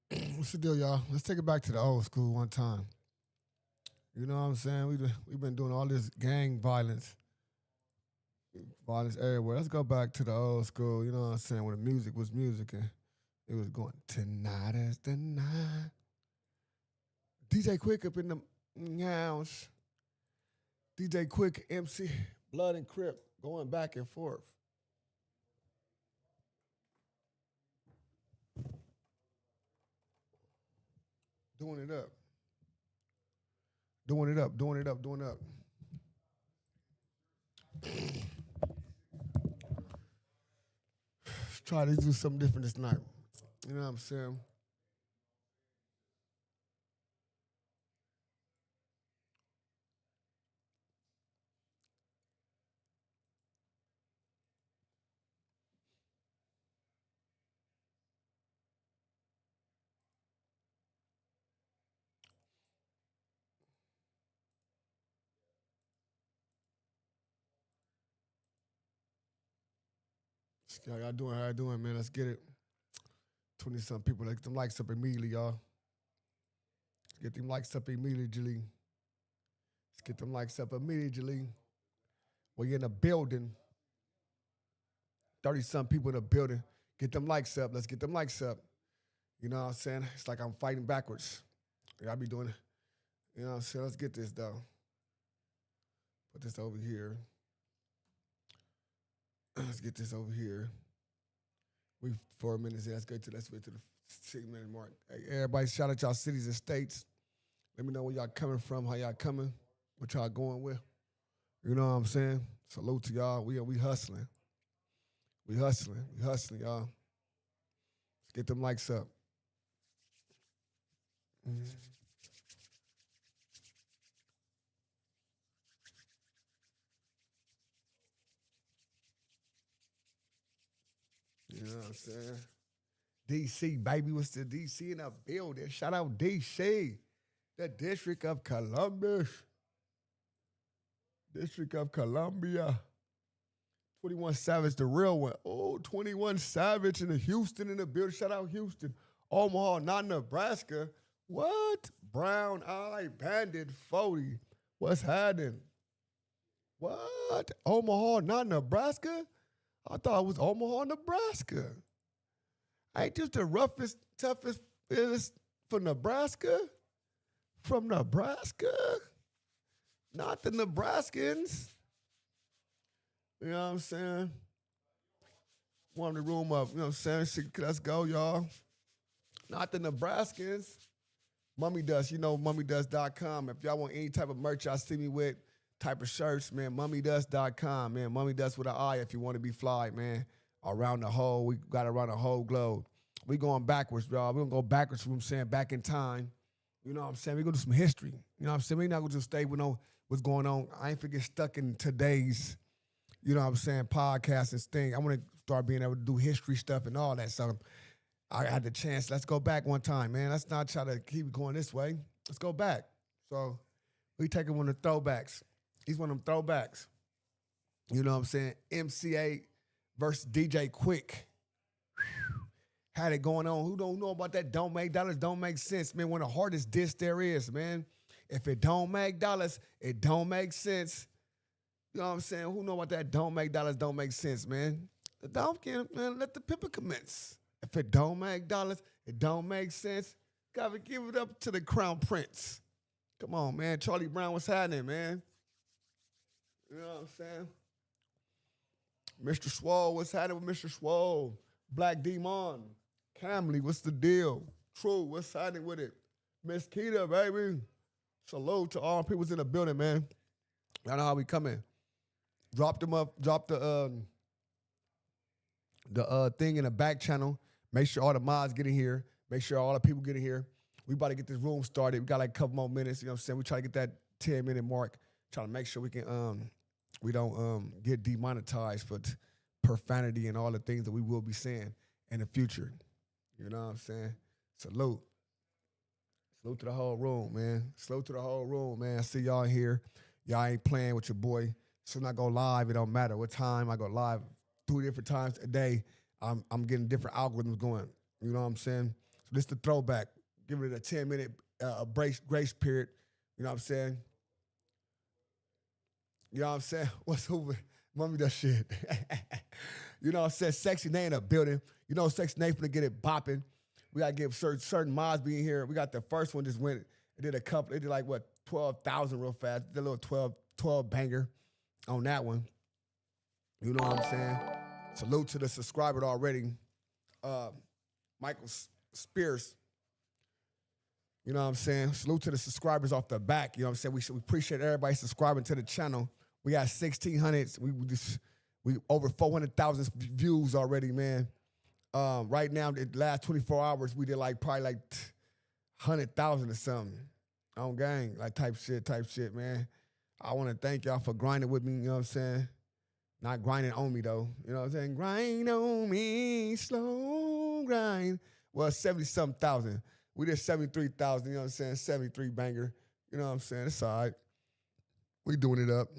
What's the deal, y'all? Let's take it back to the old school one time. You know what I'm saying? We've been doing all this gang violence everywhere. Let's go back to the old school. You know what I'm saying? When the music was music and it was going tonight is the night. DJ Quik up in the house. DJ Quik, MC, Blood and Crip, going back and forth. Doing it up. Doing it up, doing it up, doing it up. Let's try to do something different this night. You know what I'm saying? How y'all doing? How y'all doing, man? Let's get it. 20 some people. Let's get them likes up immediately, y'all. Let's get them likes up immediately. Let's get them likes up immediately. We in the building. 30 some people in the building. Get them likes up. Let's get them likes up. You know what I'm saying? It's like I'm fighting backwards. Y'all be doing it. You know what I'm saying? Let's get this, though. Put this over here. Let's get this over here. We 4 minutes in. Let's wait to the 6 minute mark. Hey, everybody, shout out y'all cities and states. Let me know where y'all coming from, how y'all coming, what y'all going with. You know what I'm saying? Salute to y'all. We hustling. We hustling, y'all. Let's get them likes up. Mm-hmm. You know what I'm saying? DC, baby, what's the DC in the building? Shout out DC, the District of Columbus. District of Columbia. 21 Savage, the real one. Oh, 21 Savage in the Houston in the building. Shout out Houston. Omaha, not Nebraska. What? Brown Eye Bandit 40. What's happening? What? Omaha, not Nebraska? I thought it was Omaha, Nebraska. Ain't just the roughest, toughest is for Nebraska? From Nebraska? Not the Nebraskans. You know what I'm saying? Warm the room up. You know what I'm saying? Let's go, y'all. Not the Nebraskans. Mummy Dust, you know, mummydust.com. If y'all want any type of merch y'all see me with, type of shirts, man, mummydust.com, man. Mummy Dust with an eye if you want to be fly, man. We got around the whole globe. We going backwards, y'all. We're going to go backwards from saying back in time. You know what I'm saying? We're going to do some history. You know what I'm saying? We're not going to just stay with what's going on. I ain't forget stuck in today's, you know what I'm saying, podcast and thing. I want to start being able to do history stuff and all that. So I had the chance. Let's go back one time, man. Let's not try to keep going this way. Let's go back. So we taking one of the throwbacks. He's one of them throwbacks. You know what I'm saying? MC Eiht versus DJ Quik. Had it going on. Who don't know about that? Don't make dollars, don't make sense, man. One of the hardest diss there is, man. If it don't make dollars, it don't make sense. You know what I'm saying? Who know about that? Don't make dollars, don't make sense, man. Don't get, man, let the pipper commence. If it don't make dollars, it don't make sense. Gotta give it up to the Crown Prince. Come on, man. Charlie Brown, what's happening, man? You know what I'm saying? Mr. Swole, what's happening with Mr. Swole? Black Demon. Camley, what's the deal? True, what's happening with it? Miss Keita, baby. Salute to all people's in the building, man. Y'all know how we coming. Drop them up, drop the thing in the back channel. Make sure all the mods get in here. Make sure all the people get in here. We about to get this room started. We got like a couple more minutes, you know what I'm saying? We try to get that 10-minute mark. Trying to make sure we don't get demonetized for profanity and all the things that we will be saying in the future. You know what I'm saying? Salute. Salute to the whole room, man. Salute to the whole room, man. I see y'all here. Y'all ain't playing with your boy. Soon I go live, it don't matter what time I go live. 2 different times a day, I'm getting different algorithms going. You know what I'm saying? So This the throwback. Give it a 10-minute grace period. You know what I'm saying? You know what I'm saying? What's over? Mommy, that shit. You know what I'm saying? Sexy Nate in the building. You know Sexy Nate finna get it bopping. We got to give certain mods being here. We got the first one just went. It did a couple. It did like, what, 12,000 real fast. Did a little 12 banger on that one. You know what I'm saying? Salute to the subscriber already. Michael Spears. You know what I'm saying? Salute to the subscribers off the back. You know what I'm saying? We appreciate everybody subscribing to the channel. We got 1,600. We over 400,000 views already, man. Right now, the last 24 hours, we did probably 100,000 or something. On gang, type shit, man. I want to thank y'all for grinding with me, you know what I'm saying? Not grinding on me, though. You know what I'm saying? Grind on me, slow grind. Well, 70-something thousand. We did 73,000, you know what I'm saying? 73 banger. You know what I'm saying? It's all right. We doing it up.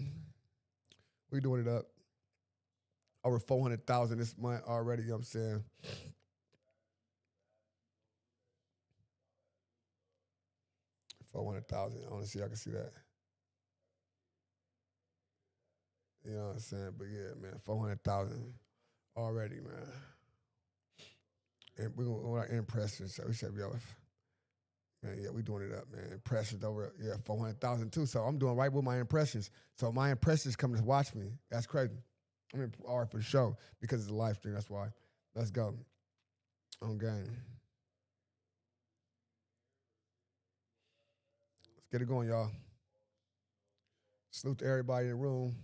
Over 400,000 this month already, you know what I'm saying? $400,000. I want to see if I can see that. You know what I'm saying? But yeah, man, 400,000 already, man. And we're going to impressions, so we should be off. Man, yeah, we doing it up, man. Impressions over, 400,000 too. So I'm doing right with my impressions. So my impressions come to watch me. That's crazy. I mean, all right, for sure, because it's a live stream. That's why. Let's go. On game. Let's get it going, y'all. Salute to everybody in the room.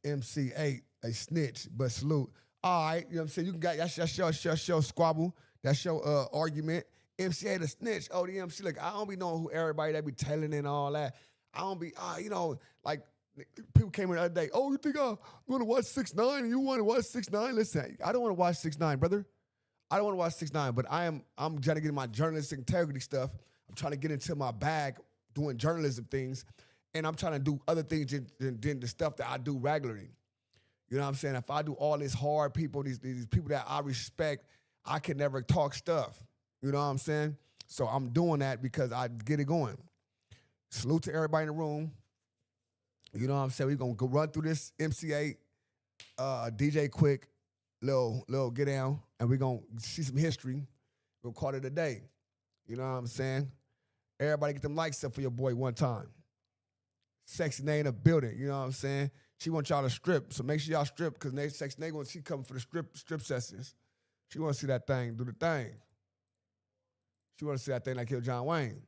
MC Eiht, a snitch, but salute. All right, you know what I'm saying? You can get that's your squabble. That's your argument. MC Eiht a snitch. ODM Slim. Look, I don't be knowing who everybody that be telling and all that. I don't be, you know, like people came in the other day. Oh, you think I'm going to watch 6ix9ine and you want to watch 6ix9ine? Listen, I don't want to watch 6ix9ine, brother. I don't want to watch 6ix9ine, but I'm trying to get in my journalistic integrity stuff. I'm trying to get into my bag doing journalism things, and I'm trying to do other things than the stuff that I do regularly. You know what I'm saying? If I do all this hard people, these people that I respect, I can never talk stuff. You know what I'm saying? So I'm doing that because I get it going. Salute to everybody in the room. You know what I'm saying? We're going to go run through this MC Eiht, DJ Quik, little get down, and we're going to see some history. We'll call it a day. You know what I'm saying? Everybody get them likes up for your boy one time. Sexy Nate in the building, you know what I'm saying? She wants y'all to strip, so make sure y'all strip, because Sexy Nate, she coming for the strip sessions. She want to see that thing, do the thing. She want to see that thing like kill John Wayne.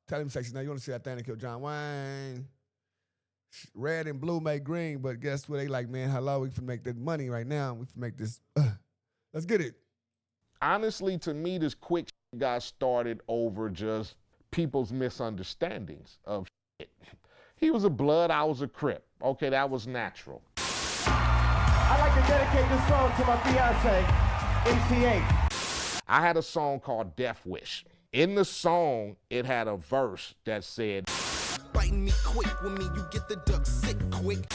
Tell him, Sexy Nate, you want to see that thing like kill John Wayne. Red and blue make green, but guess what? They like, man, hello, we can make that money right now. We can make this, let's get it. Honestly, to me, this Quik got started over just people's misunderstandings of shit. He was a Blood, I was a Crip. Okay, that was natural. I'd like to dedicate this song to my fiance, MC Eiht. I had a song called Death Wish. In the song, it had a verse that said, biting me quick, with me you get the duck sick quick.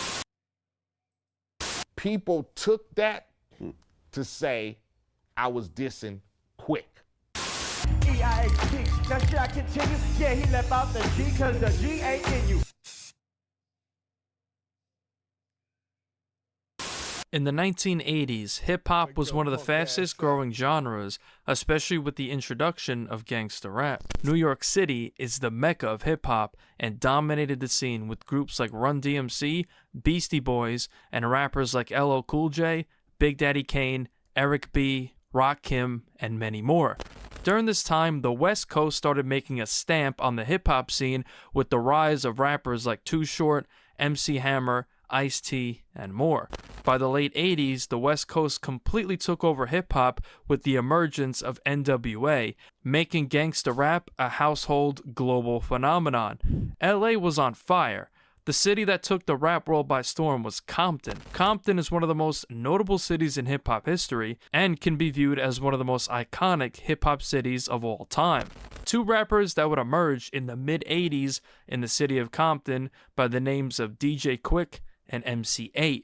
People took that to say I was dissing Quik. Eiht. Now should I continue? Yeah, he left out the G because the G ain't in you. In the 1980s, hip-hop was one of the fastest growing genres, especially with the introduction of gangsta rap. New York City is the mecca of hip-hop and dominated the scene with groups like Run DMC, Beastie Boys, and rappers like LL Cool J, Big Daddy Kane, Eric B., Rakim, and many more. During this time, the West Coast started making a stamp on the hip-hop scene with the rise of rappers like Too Short, MC Hammer, Ice-T, and more. By the late 80s, the West Coast completely took over hip-hop with the emergence of NWA, making gangsta rap a household global phenomenon. LA was on fire. The city that took the rap world by storm was Compton. Compton is one of the most notable cities in hip-hop history and can be viewed as one of the most iconic hip-hop cities of all time. Two rappers that would emerge in the mid-80s in the city of Compton by the names of DJ Quik and MC Eiht.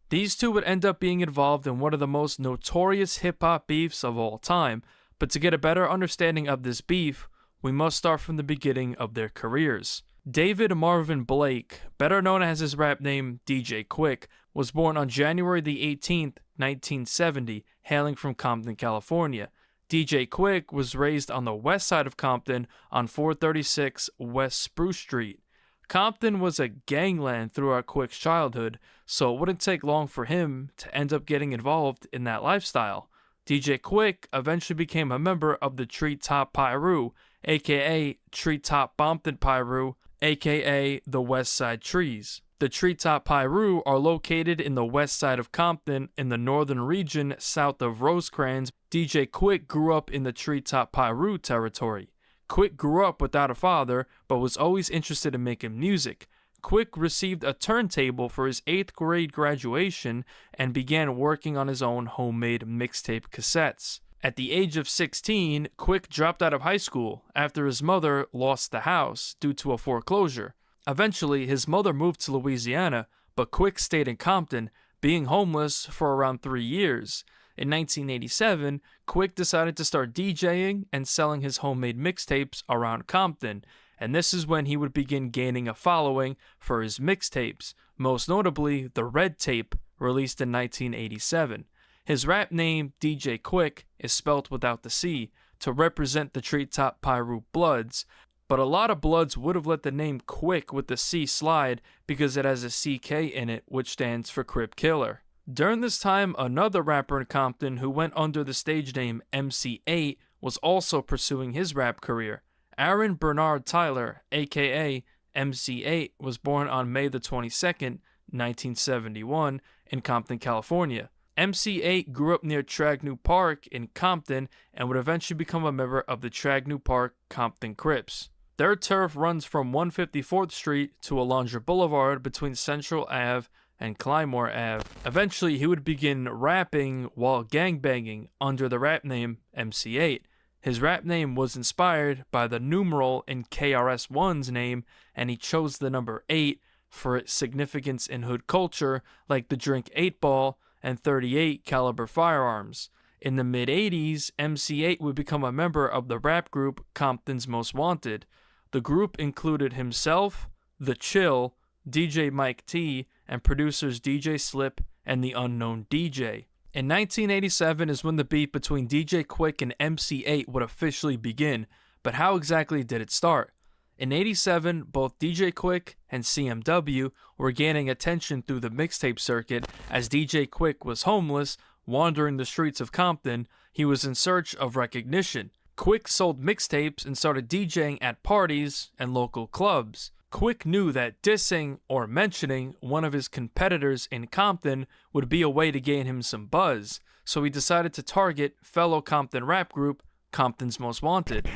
These two would end up being involved in one of the most notorious hip-hop beefs of all time, but to get a better understanding of this beef, we must start from the beginning of their careers. David Marvin Blake, better known as his rap name DJ Quik, was born on January the 18th, 1970, hailing from Compton, California. DJ Quik was raised on the west side of Compton on 436 West Spruce Street. Compton was a gangland throughout Quik's childhood, so it wouldn't take long for him to end up getting involved in that lifestyle. DJ Quik eventually became a member of the Treetop Pyru, aka Treetop Bompton Pyru, aka the West Side Trees. The Treetop Pyru are located in the west side of Compton in the northern region south of Rosecrans. DJ Quik grew up in the Treetop Pyru territory. Quik grew up without a father, but was always interested in making music. Quik received a turntable for his 8th grade graduation and began working on his own homemade mixtape cassettes. At the age of 16, Quik dropped out of high school after his mother lost the house due to a foreclosure. Eventually, his mother moved to Louisiana, but Quik stayed in Compton, being homeless for around 3 years. In 1987, Quik decided to start DJing and selling his homemade mixtapes around Compton, and this is when he would begin gaining a following for his mixtapes, most notably the Red Tape, released in 1987. His rap name, DJ Quik, is spelt without the C, to represent the Treetop Pyru Bloods, but a lot of Bloods would have let the name Quik with the C slide because it has a CK in it, which stands for Crip Killer. During this time, another rapper in Compton who went under the stage name MC Eiht was also pursuing his rap career. Aaron Bernard Tyler, aka MC Eiht, was born on May the 22nd, 1971, in Compton, California. MC Eiht grew up near Tragnew Park in Compton and would eventually become a member of the Tragnew Park Compton Crips. Their turf runs from 154th Street to Alondra Boulevard between Central Ave and Clymore Ave. Eventually, he would begin rapping while gangbanging under the rap name MC Eiht. His rap name was inspired by the numeral in KRS-One's name, and he chose the number 8 for its significance in hood culture, like the drink 8-ball and 38 caliber firearms. In the mid-80s, MC Eiht would become a member of the rap group Compton's Most Wanted. The group included himself, The Chill, DJ Mike T, and producers DJ Slip and The Unknown DJ. In 1987 is when the beef between DJ Quik and MC Eiht would officially begin, but how exactly did it start? In 87, both DJ Quik and CMW were gaining attention through the mixtape circuit. As DJ Quik was homeless, wandering the streets of Compton, he was in search of recognition. Quik sold mixtapes and started DJing at parties and local clubs. Quik knew that dissing or mentioning one of his competitors in Compton would be a way to gain him some buzz, so he decided to target fellow Compton rap group Compton's Most Wanted.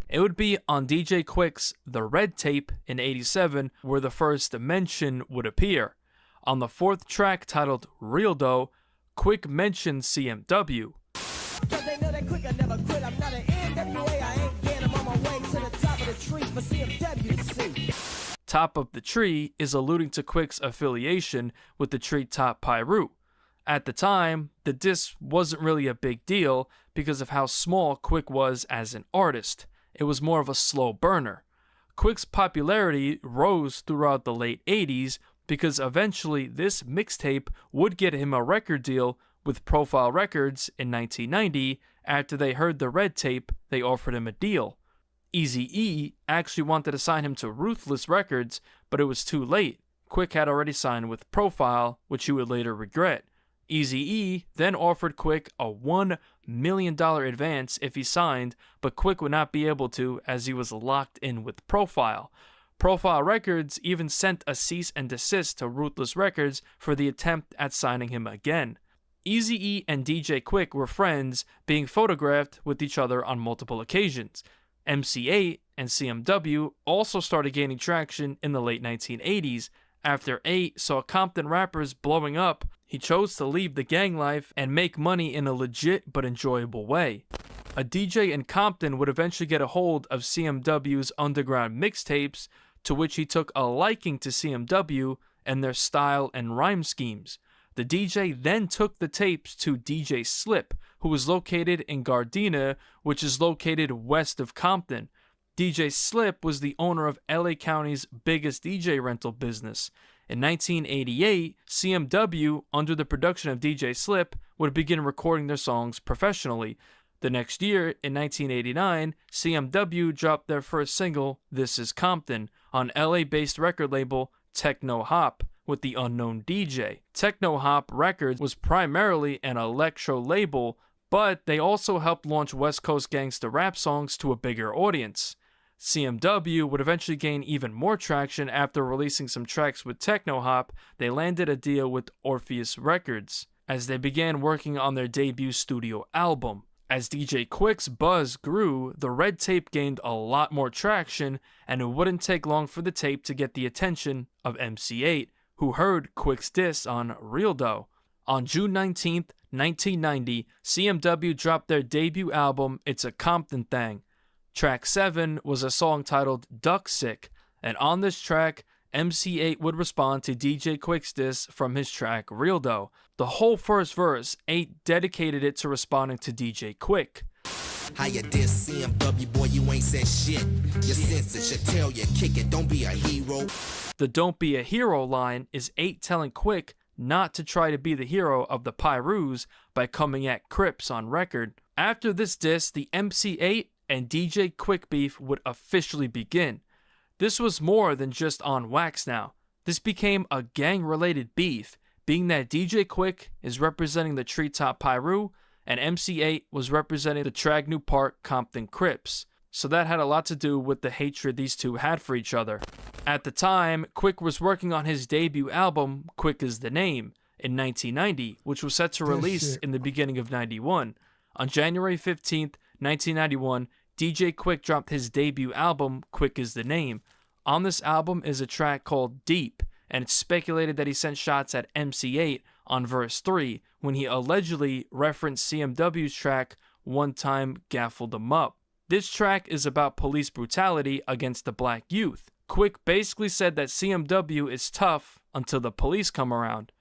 It would be on DJ Quik's The Red Tape in 87 where the first mention would appear. On the 4th track titled Real Dough, Quik mentioned CMW. Top of the Tree is alluding to Quik's affiliation with the Treetop Pyru. At the time, the diss wasn't really a big deal because of how small Quik was as an artist. It was more of a slow burner. Quik's popularity rose throughout the late 80s because eventually this mixtape would get him a record deal with Profile Records in 1990. After they heard the Red Tape, they offered him a deal. Eazy-E actually wanted to sign him to Ruthless Records, but it was too late. Quik had already signed with Profile, which he would later regret. Eazy-E then offered Quik a $1 million advance if he signed, but Quik would not be able to as he was locked in with Profile. Profile Records even sent a cease and desist to Ruthless Records for the attempt at signing him again. Eazy-E and DJ Quik were friends, being photographed with each other on multiple occasions. MC Eiht and CMW also started gaining traction in the late 1980s. After Eiht saw Compton rappers blowing up, he chose to leave the gang life and make money in a legit but enjoyable way. A DJ in Compton would eventually get a hold of CMW's underground mixtapes, to which he took a liking to CMW and their style and rhyme schemes. The DJ then took the tapes to DJ Slip, who was located in Gardena, which is located west of Compton. DJ Slip was the owner of LA County's biggest DJ rental business. In 1988, CMW, under the production of DJ Slip, would begin recording their songs professionally. The next year, in 1989, CMW dropped their first single, This Is Compton, on LA-based record label Techno Hop with the unknown DJ. Techno Hop Records was primarily an electro label, but they also helped launch West Coast gangsta rap songs to a bigger audience. CMW would eventually gain even more traction after releasing some tracks with Techno Hop. They landed a deal with Orpheus Records as they began working on their debut studio album. As DJ Quik's buzz grew, the red tape gained a lot more traction, and it wouldn't take long for the tape to get the attention of MC Eiht, who heard Quik's diss on Real Dough. On June 19th, 1990, CMW dropped their debut album, It's a Compton Thing. Track 7 was a song titled Duck Sick, and on this track, MC Eiht would respond to DJ Quik's diss from his track Real Dough. The whole first verse, Eiht dedicated it to responding to DJ Quik. How you diss CMW, boy, you ain't said shit. Your senses should tell you, kick it, don't be a hero. The Don't Be a Hero line is Eiht telling Quik not to try to be the hero of the Pyrus by coming at Crips on record. After this diss, the MC Eiht and DJ Quik beef would officially begin. This was more than just on wax now. This became a gang-related beef, being that DJ Quik is representing the Treetop Pyru and MC Eiht was representing the Tragnew Park Compton Crips. So that had a lot to do with the hatred these two had for each other. At the time, Quik was working on his debut album, Quik Is the Name, in 1990, which was set to release in the beginning of 91. On January 15th, 1991, DJ Quik dropped his debut album, Quik Is the Name. On this album is a track called Deep, and it's speculated that he sent shots at MC Eiht on verse 3 when he allegedly referenced CMW's track One Time Gaffled 'Em Up. This track is about police brutality against the black youth. Quik basically said that CMW is tough until the police come around.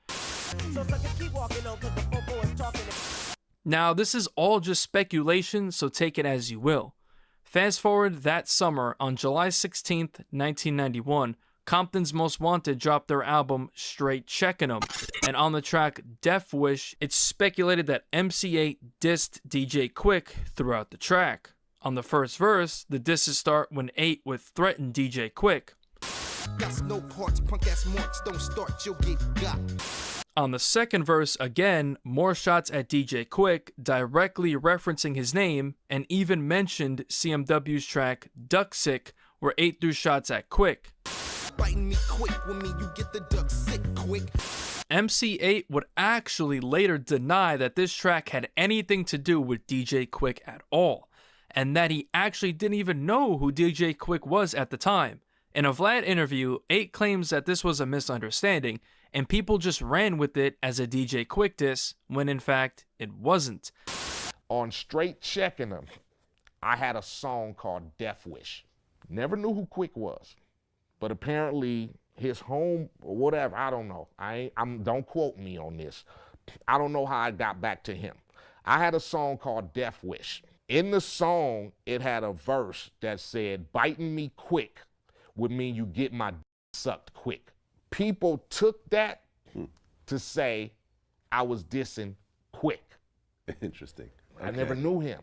Now, this is all just speculation, so take it as you will. Fast forward that summer, on July 16th, 1991, Compton's Most Wanted dropped their album Straight Checkin' 'Em, and on the track Death Wish, it's speculated that MC Eiht dissed DJ Quik throughout the track. On the first verse, the disses start when Eiht would threaten DJ Quik. Got no parts, punk ass marks, don't start, you'll get got. On the second verse, again, more shots at DJ Quik, directly referencing his name, and even mentioned CMW's track Duck Sick, where Eiht threw shots at Quik. Biting me quick, with me you get the duck sick quick. MC Eiht would actually later deny that this track had anything to do with DJ Quik at all, and that he actually didn't even know who DJ Quik was at the time. In a Vlad interview, Eiht claims that this was a misunderstanding, and people just ran with it as a DJ Quik diss, when in fact, it wasn't. On Straight Checkin' 'Em, I had a song called Death Wish. Never knew who Quik was, but apparently his home or whatever, I don't know. Don't quote me on this. I don't know how I got back to him. I had a song called Death Wish. In the song, it had a verse that said, biting me quick would mean you get my sucked quick. People took that to say I was dissing Quik. Interesting. I never knew him.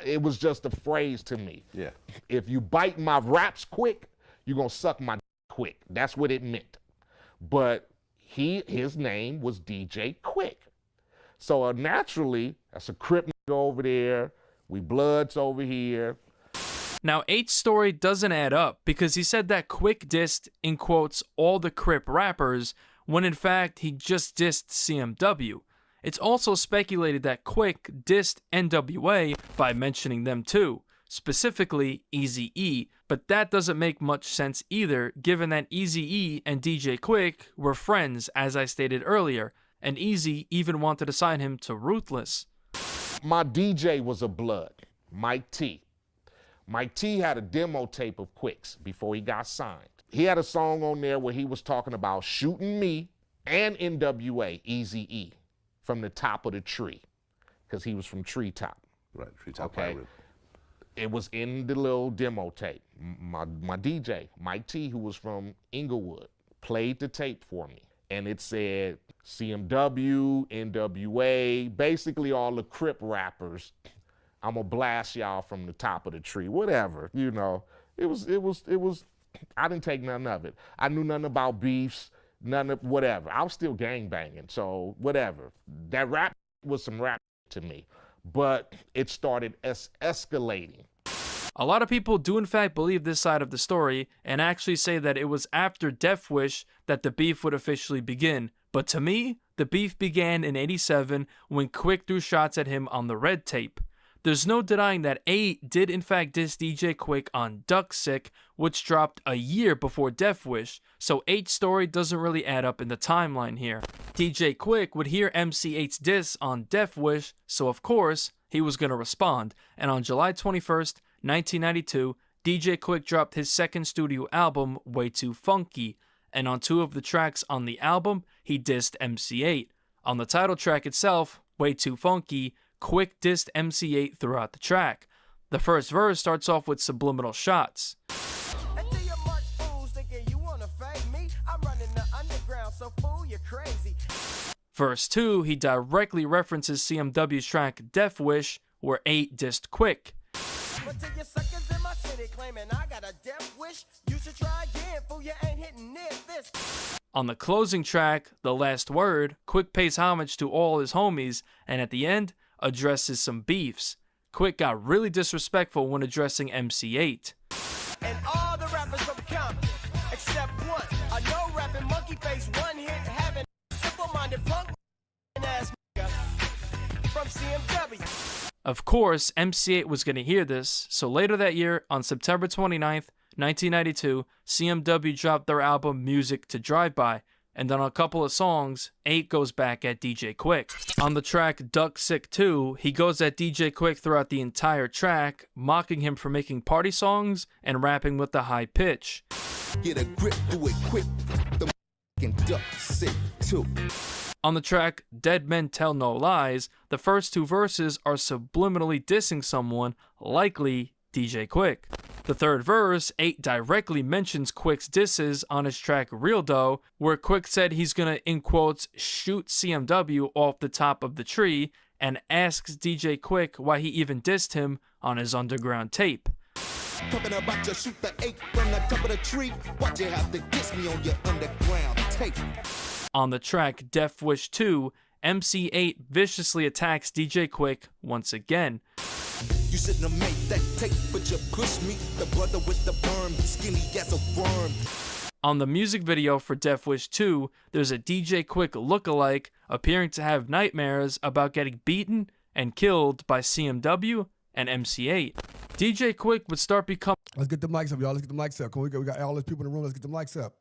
It was just a phrase to me. Yeah. If you bite my raps quick, you're gonna suck my quick. That's what it meant. But his name was DJ Quik. So naturally, that's a Crip nigga over there. We Bloods over here. Now, Eiht's story doesn't add up because he said that Quik dissed, in quotes, all the Crip rappers, when in fact he just dissed CMW. It's also speculated that Quik dissed NWA by mentioning them too, specifically Eazy-E, but that doesn't make much sense either, given that Eazy-E and DJ Quik were friends, as I stated earlier, and Eazy even wanted to sign him to Ruthless. My DJ was a Blood, Mike T. Mike T had a demo tape of Quik's before he got signed. He had a song on there where he was talking about shooting me and NWA, Eazy-E, from the top of the tree, because he was from Treetop. Right, Treetop. Okay. It was in the little demo tape. My DJ, Mike T, who was from Inglewood, played the tape for me. And it said CMW, NWA, basically all the Crip rappers. I'm gonna blast y'all from the top of the tree, whatever, you know. It was, I didn't take none of it. I knew nothing about beefs, none of whatever. I was still gangbanging, so whatever. That rap was some rap to me, but it started escalating. A lot of people do in fact believe this side of the story and actually say that it was after Death Wish that the beef would officially begin. But to me, the beef began in '87 when Quik threw shots at him on the Red Tape. There's no denying that Eiht did in fact diss DJ Quik on Duck Sick, which dropped a year before Death Wish, so Eiht's story doesn't really add up in the timeline here. DJ Quik would hear MC Eiht's diss on Death Wish, so of course, he was going to respond, and on July 21st, 1992, DJ Quik dropped his second studio album, Way Too Funky, and on 2 of the tracks on the album, he dissed MC Eiht. On the title track itself, Way Too Funky, Quik dissed MC Eiht throughout the track. The first verse starts off with subliminal shots. Verse 2, he directly references CMW's track Death Wish, where Eiht dissed Quik. On the closing track, The Last Word, Quik pays homage to all his homies, and at the end, addresses some beefs. Quik got really disrespectful when addressing MC Eiht. And all the rappers from Compton, except one, a no-rapping monkey face, one hit, having simple-minded punk ass nigga from CMW. Of course, MC Eiht was going to hear this, so later that year, on September 29th, 1992, CMW dropped their album Music to Drive By, and then on a couple of songs, Eiht goes back at DJ Quik. On the track Duck Sick 2, he goes at DJ Quik throughout the entire track, mocking him for making party songs and rapping with a high pitch. Get a grip, do it quick. The Duck Sick 2. On the track Dead Men Tell No Lies, the first 2 verses are subliminally dissing someone, likely DJ Quik. The third verse, Eiht directly mentions Quik's disses on his track Real Dough, where Quik said he's gonna, in quotes, shoot CMW off the top of the tree, and asks DJ Quik why he even dissed him on his underground tape. Talking about you shoot the 8 from the top of the tree. Why'd you have to diss me on your underground tape? On the track Death Wish 2, MC Eiht viciously attacks DJ Quik once again. You shouldn't have made that tape, but you pushed me. The brother with the worm, skinny as a worm. On the music video for Death Wish 2, there's a DJ Quik lookalike appearing to have nightmares about getting beaten and killed by CMW and MC Eiht. DJ Quik would start becoming... Let's get the mics up, y'all. Let's get the mics up. Come on, we got all these people in the room. Let's get the mics up.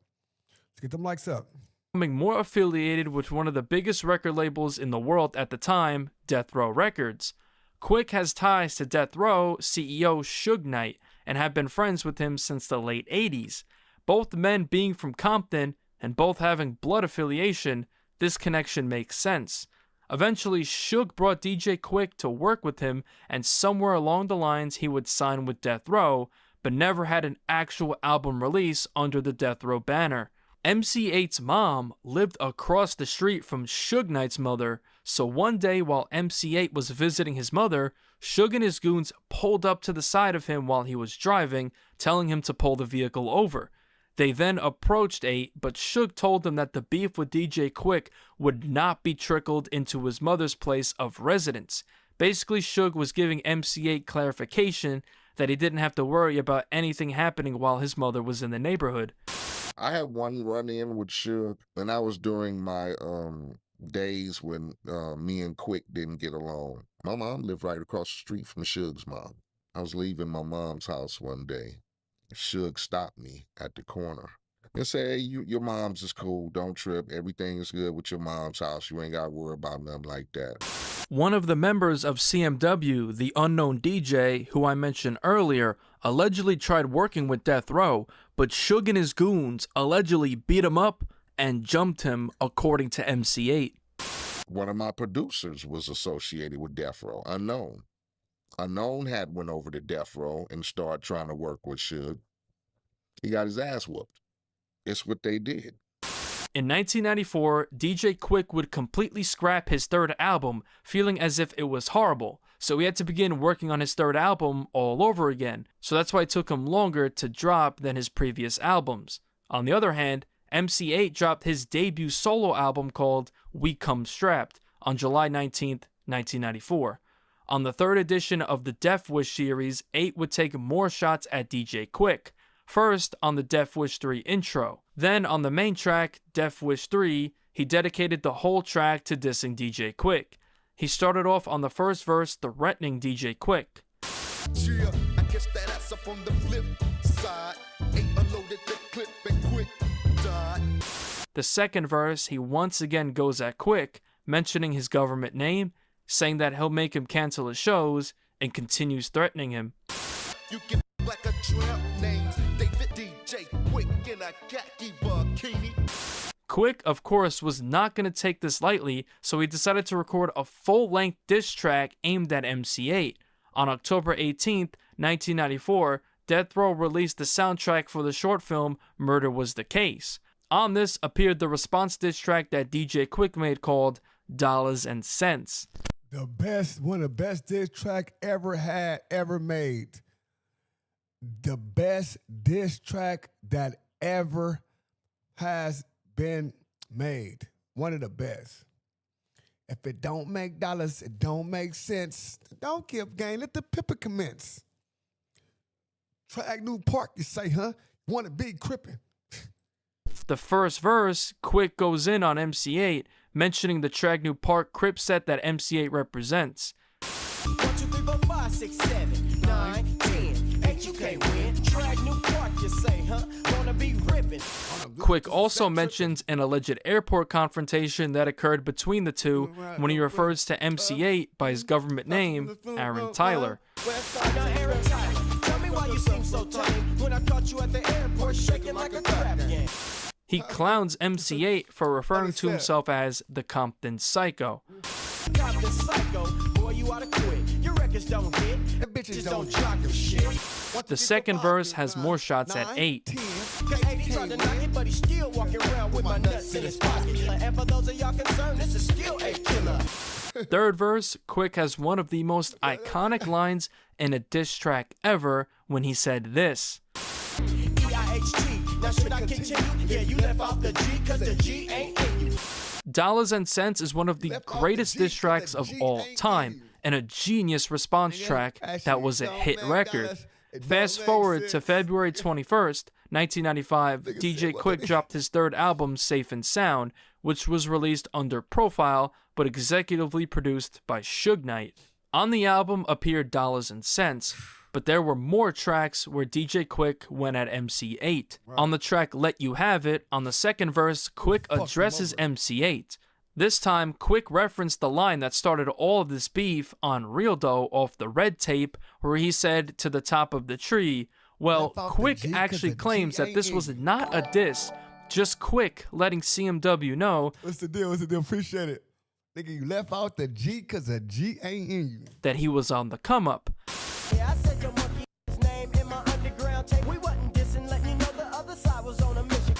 Let's get the mics up. More affiliated with one of the biggest record labels in the world at the time, Death Row Records. Quik has ties to Death Row CEO Suge Knight and have been friends with him since the late 80s. Both men being from Compton and both having blood affiliation, this connection makes sense. Eventually, Suge brought DJ Quik to work with him, and somewhere along the lines he would sign with Death Row, but never had an actual album release under the Death Row banner. MC Eiht's mom lived across the street from Suge Knight's mother, so one day while MC Eiht was visiting his mother, Suge and his goons pulled up to the side of him while he was driving, telling him to pull the vehicle over. They then approached Eiht, but Suge told them that the beef with DJ Quik would not be trickled into his mother's place of residence. Basically, Suge was giving MC Eiht clarification that he didn't have to worry about anything happening while his mother was in the neighborhood. I had one run-in with Suge, and that was during my days when me and Quik didn't get along. My mom lived right across the street from Suge's mom. I was leaving my mom's house one day. Suge stopped me at the corner and said, hey, your mom's is cool, don't trip, everything is good with your mom's house, you ain't got to worry about nothing like that. One of the members of CMW, the unknown DJ, who I mentioned earlier, allegedly tried working with Death Row, but Suge and his goons allegedly beat him up and jumped him, according to MC Eiht. One of my producers was associated with Death Row, Unknown. Unknown had went over to Death Row and started trying to work with Suge. He got his ass whooped. It's what they did. In 1994, DJ Quik would completely scrap his third album, feeling as if it was horrible. So he had to begin working on his third album all over again. So that's why it took him longer to drop than his previous albums. On the other hand, MC Eiht dropped his debut solo album called We Come Strapped on July 19th, 1994. On the third edition of the Death Wish series, Eiht would take more shots at DJ Quik. First on the Death Wish 3 intro. Then on the main track, Death Wish 3, he dedicated the whole track to dissing DJ Quik. He started off on the first verse threatening DJ Quik. Yeah, I guess that ass up on the flip side. Eiht unloaded the clip and Quik died. The second verse, he once again goes at Quik, mentioning his government name, saying that he'll make him cancel his shows, and continues threatening him. You get like a tramp name, David DJ Quik in a khaki bikini. Quik, of course, was not going to take this lightly, so he decided to record a full-length diss track aimed at MC Eiht. On October 18th, 1994, Death Row released the soundtrack for the short film Murder Was the Case. On this appeared the response diss track that DJ Quik made called Dollars and Cents. One of the best diss track ever made. The best diss track that ever has been made. One of the best. If it don't make dollars, it don't make sense. Don't give game. Let the pipper commence. Track New Park, you say, huh? Want to be crippin'. The first verse, Quik goes in on MC Eiht, mentioning the Track New Park Crip set that MC Eiht represents. 1, 2, 3, 4, 5, 6, 7, 9, 10. Ain't you can't win. Track New Park, you say, huh? Wanna be rippin'. Quik also mentions an alleged airport confrontation that occurred between the two when he refers to MC Eiht by his government name, Aaron Tyler. Now, Aaron Tyler, tell me why you seem so tame when I caught you at the airport shaking like a crab game. He clowns MC Eiht for referring to himself as the Compton Psycho. Compton Psycho, boy, you oughta quit. Your records don't hit, and bitches don't drop your shit. The second verse has more shots at Eiht. Eiht tried to knock it, but he's still walking around with my nuts in his pocket. And for those of y'all concerned, this is still a killer. Third verse, Quik has one of the most iconic lines in a diss track ever when he said this. EIHT, now should I continue? Yeah, you left off the G, cause the G ain't in you. Dollars and Cents is one of the greatest diss tracks of all time, and a genius response track that was a hit record. Fast forward to February 21st, 1995, DJ Quik dropped his third album, Safe and Sound, which was released under Profile, but executively produced by Suge Knight. On the album appeared Dollars and Cents, but there were more tracks where DJ Quik went at MC Eiht. On the track Let You Have It, on the second verse, Quik addresses MC Eiht. This time, Quik referenced the line that started all of this beef on Real Dough off the Red Tape, where he said to the top of the tree. Well, Quik actually claims that this was not a diss, just Quik letting CMW know. What's the deal? Appreciate it. Nigga, you left out the G because the G ain't in you. That he was on the come up. Yeah, I said your monkey's name in my underground tape. We wasn't dissing, letting you know the other side was on a mission.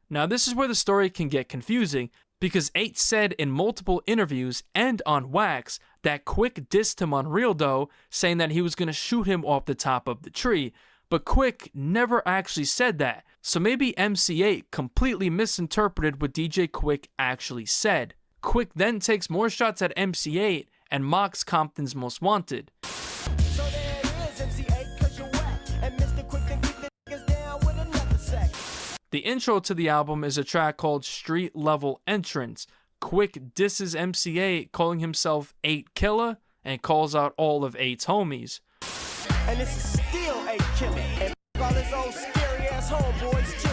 Now, this is where the story can get confusing, because Eiht said in multiple interviews and on Wax that Quik dissed him on Real Dough, saying that he was going to shoot him off the top of the tree. But Quik never actually said that, so maybe MC Eiht completely misinterpreted what DJ Quik actually said. Quik then takes more shots at MC Eiht and mocks Compton's Most Wanted. So there it is, MC Eiht, cause you're whack. And Mr. Quik can keep the niggas down with another sack. The intro to the album is a track called Street Level Entrance. Quik disses MC Eiht, calling himself Eiht Killer, and calls out all of Eight's homies. And this is still Eiht Killer. And all his old scary ass homeboys too.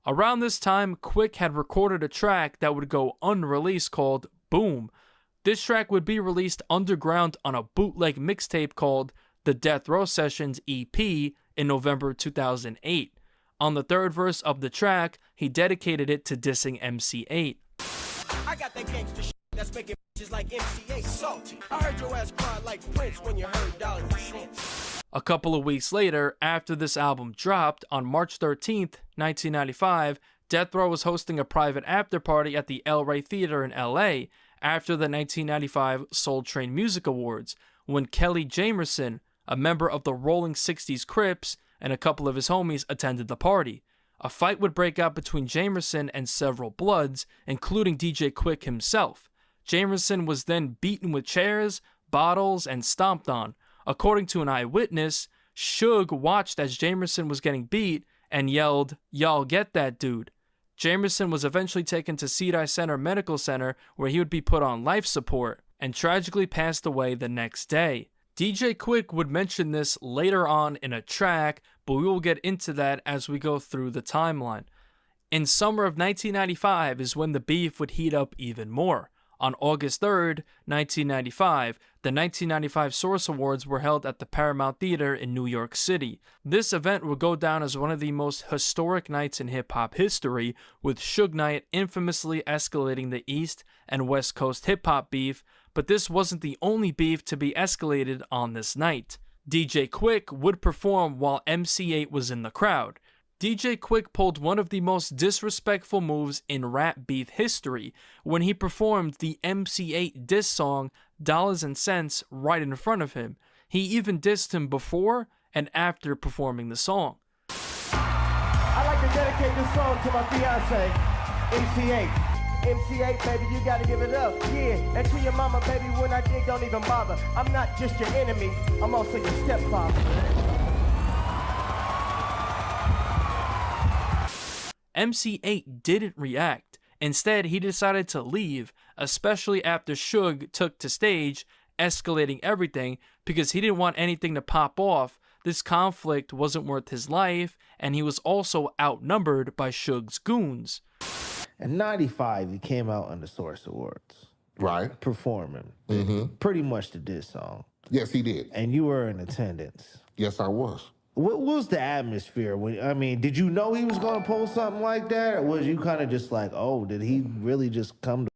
Around this time, Quik had recorded a track that would go unreleased called Boom. This track would be released underground on a bootleg mixtape called The Death Row Sessions EP in November 2008. On the third verse of the track, he dedicated it to dissing MC Eiht. I got that gangster shit that's making bitches like MC Eiht salty. I heard your ass cry like Prince when you heard dollars and cents. A couple of weeks later, after this album dropped, on March 13th, 1995, Death Row was hosting a private after party at the El Rey Theater in LA after the 1995 Soul Train Music Awards, when Kelly Jamerson, a member of the Rolling 60s Crips, and a couple of his homies attended the party. A fight would break out between Jamerson and several Bloods, including DJ Quik himself. Jamerson was then beaten with chairs, bottles, and stomped on. According to an eyewitness, Suge watched as Jamerson was getting beat and yelled, "Y'all get that dude." Jamerson was eventually taken to Sinai Center Medical Center, where he would be put on life support, and tragically passed away the next day. DJ Quik would mention this later on in a track, but we will get into that as we go through the timeline. In summer of 1995 is when the beef would heat up even more. On August 3rd, 1995, the 1995 Source Awards were held at the Paramount Theater in New York City. This event would go down as one of the most historic nights in hip-hop history, with Suge Knight infamously escalating the East and West Coast hip-hop beef, but this wasn't the only beef to be escalated on this night. DJ Quik would perform while MC Eiht was in the crowd. DJ Quik pulled one of the most disrespectful moves in rap beef history when he performed the MC Eiht diss song Dollars and Cents right in front of him. He even dissed him before and after performing the song. I'd like to dedicate this song to my fiance, MC Eiht. MC Eiht, baby, you gotta give it up, yeah. And to your mama, baby, when I dig, don't even bother. I'm not just your enemy, I'm also your stepfather. MC Eiht didn't react. Instead, he decided to leave, especially after Suge took to stage, escalating everything because he didn't want anything to pop off. This conflict wasn't worth his life, and he was also outnumbered by Suge's goons. In 95, he came out on the Source Awards. Right. Performing. Pretty much the diss song. Yes, he did. And you were in attendance. Yes, I was. What was the atmosphere? Did you know he was going to pull something like that? Or was you kind of just like, oh, did he really just come to...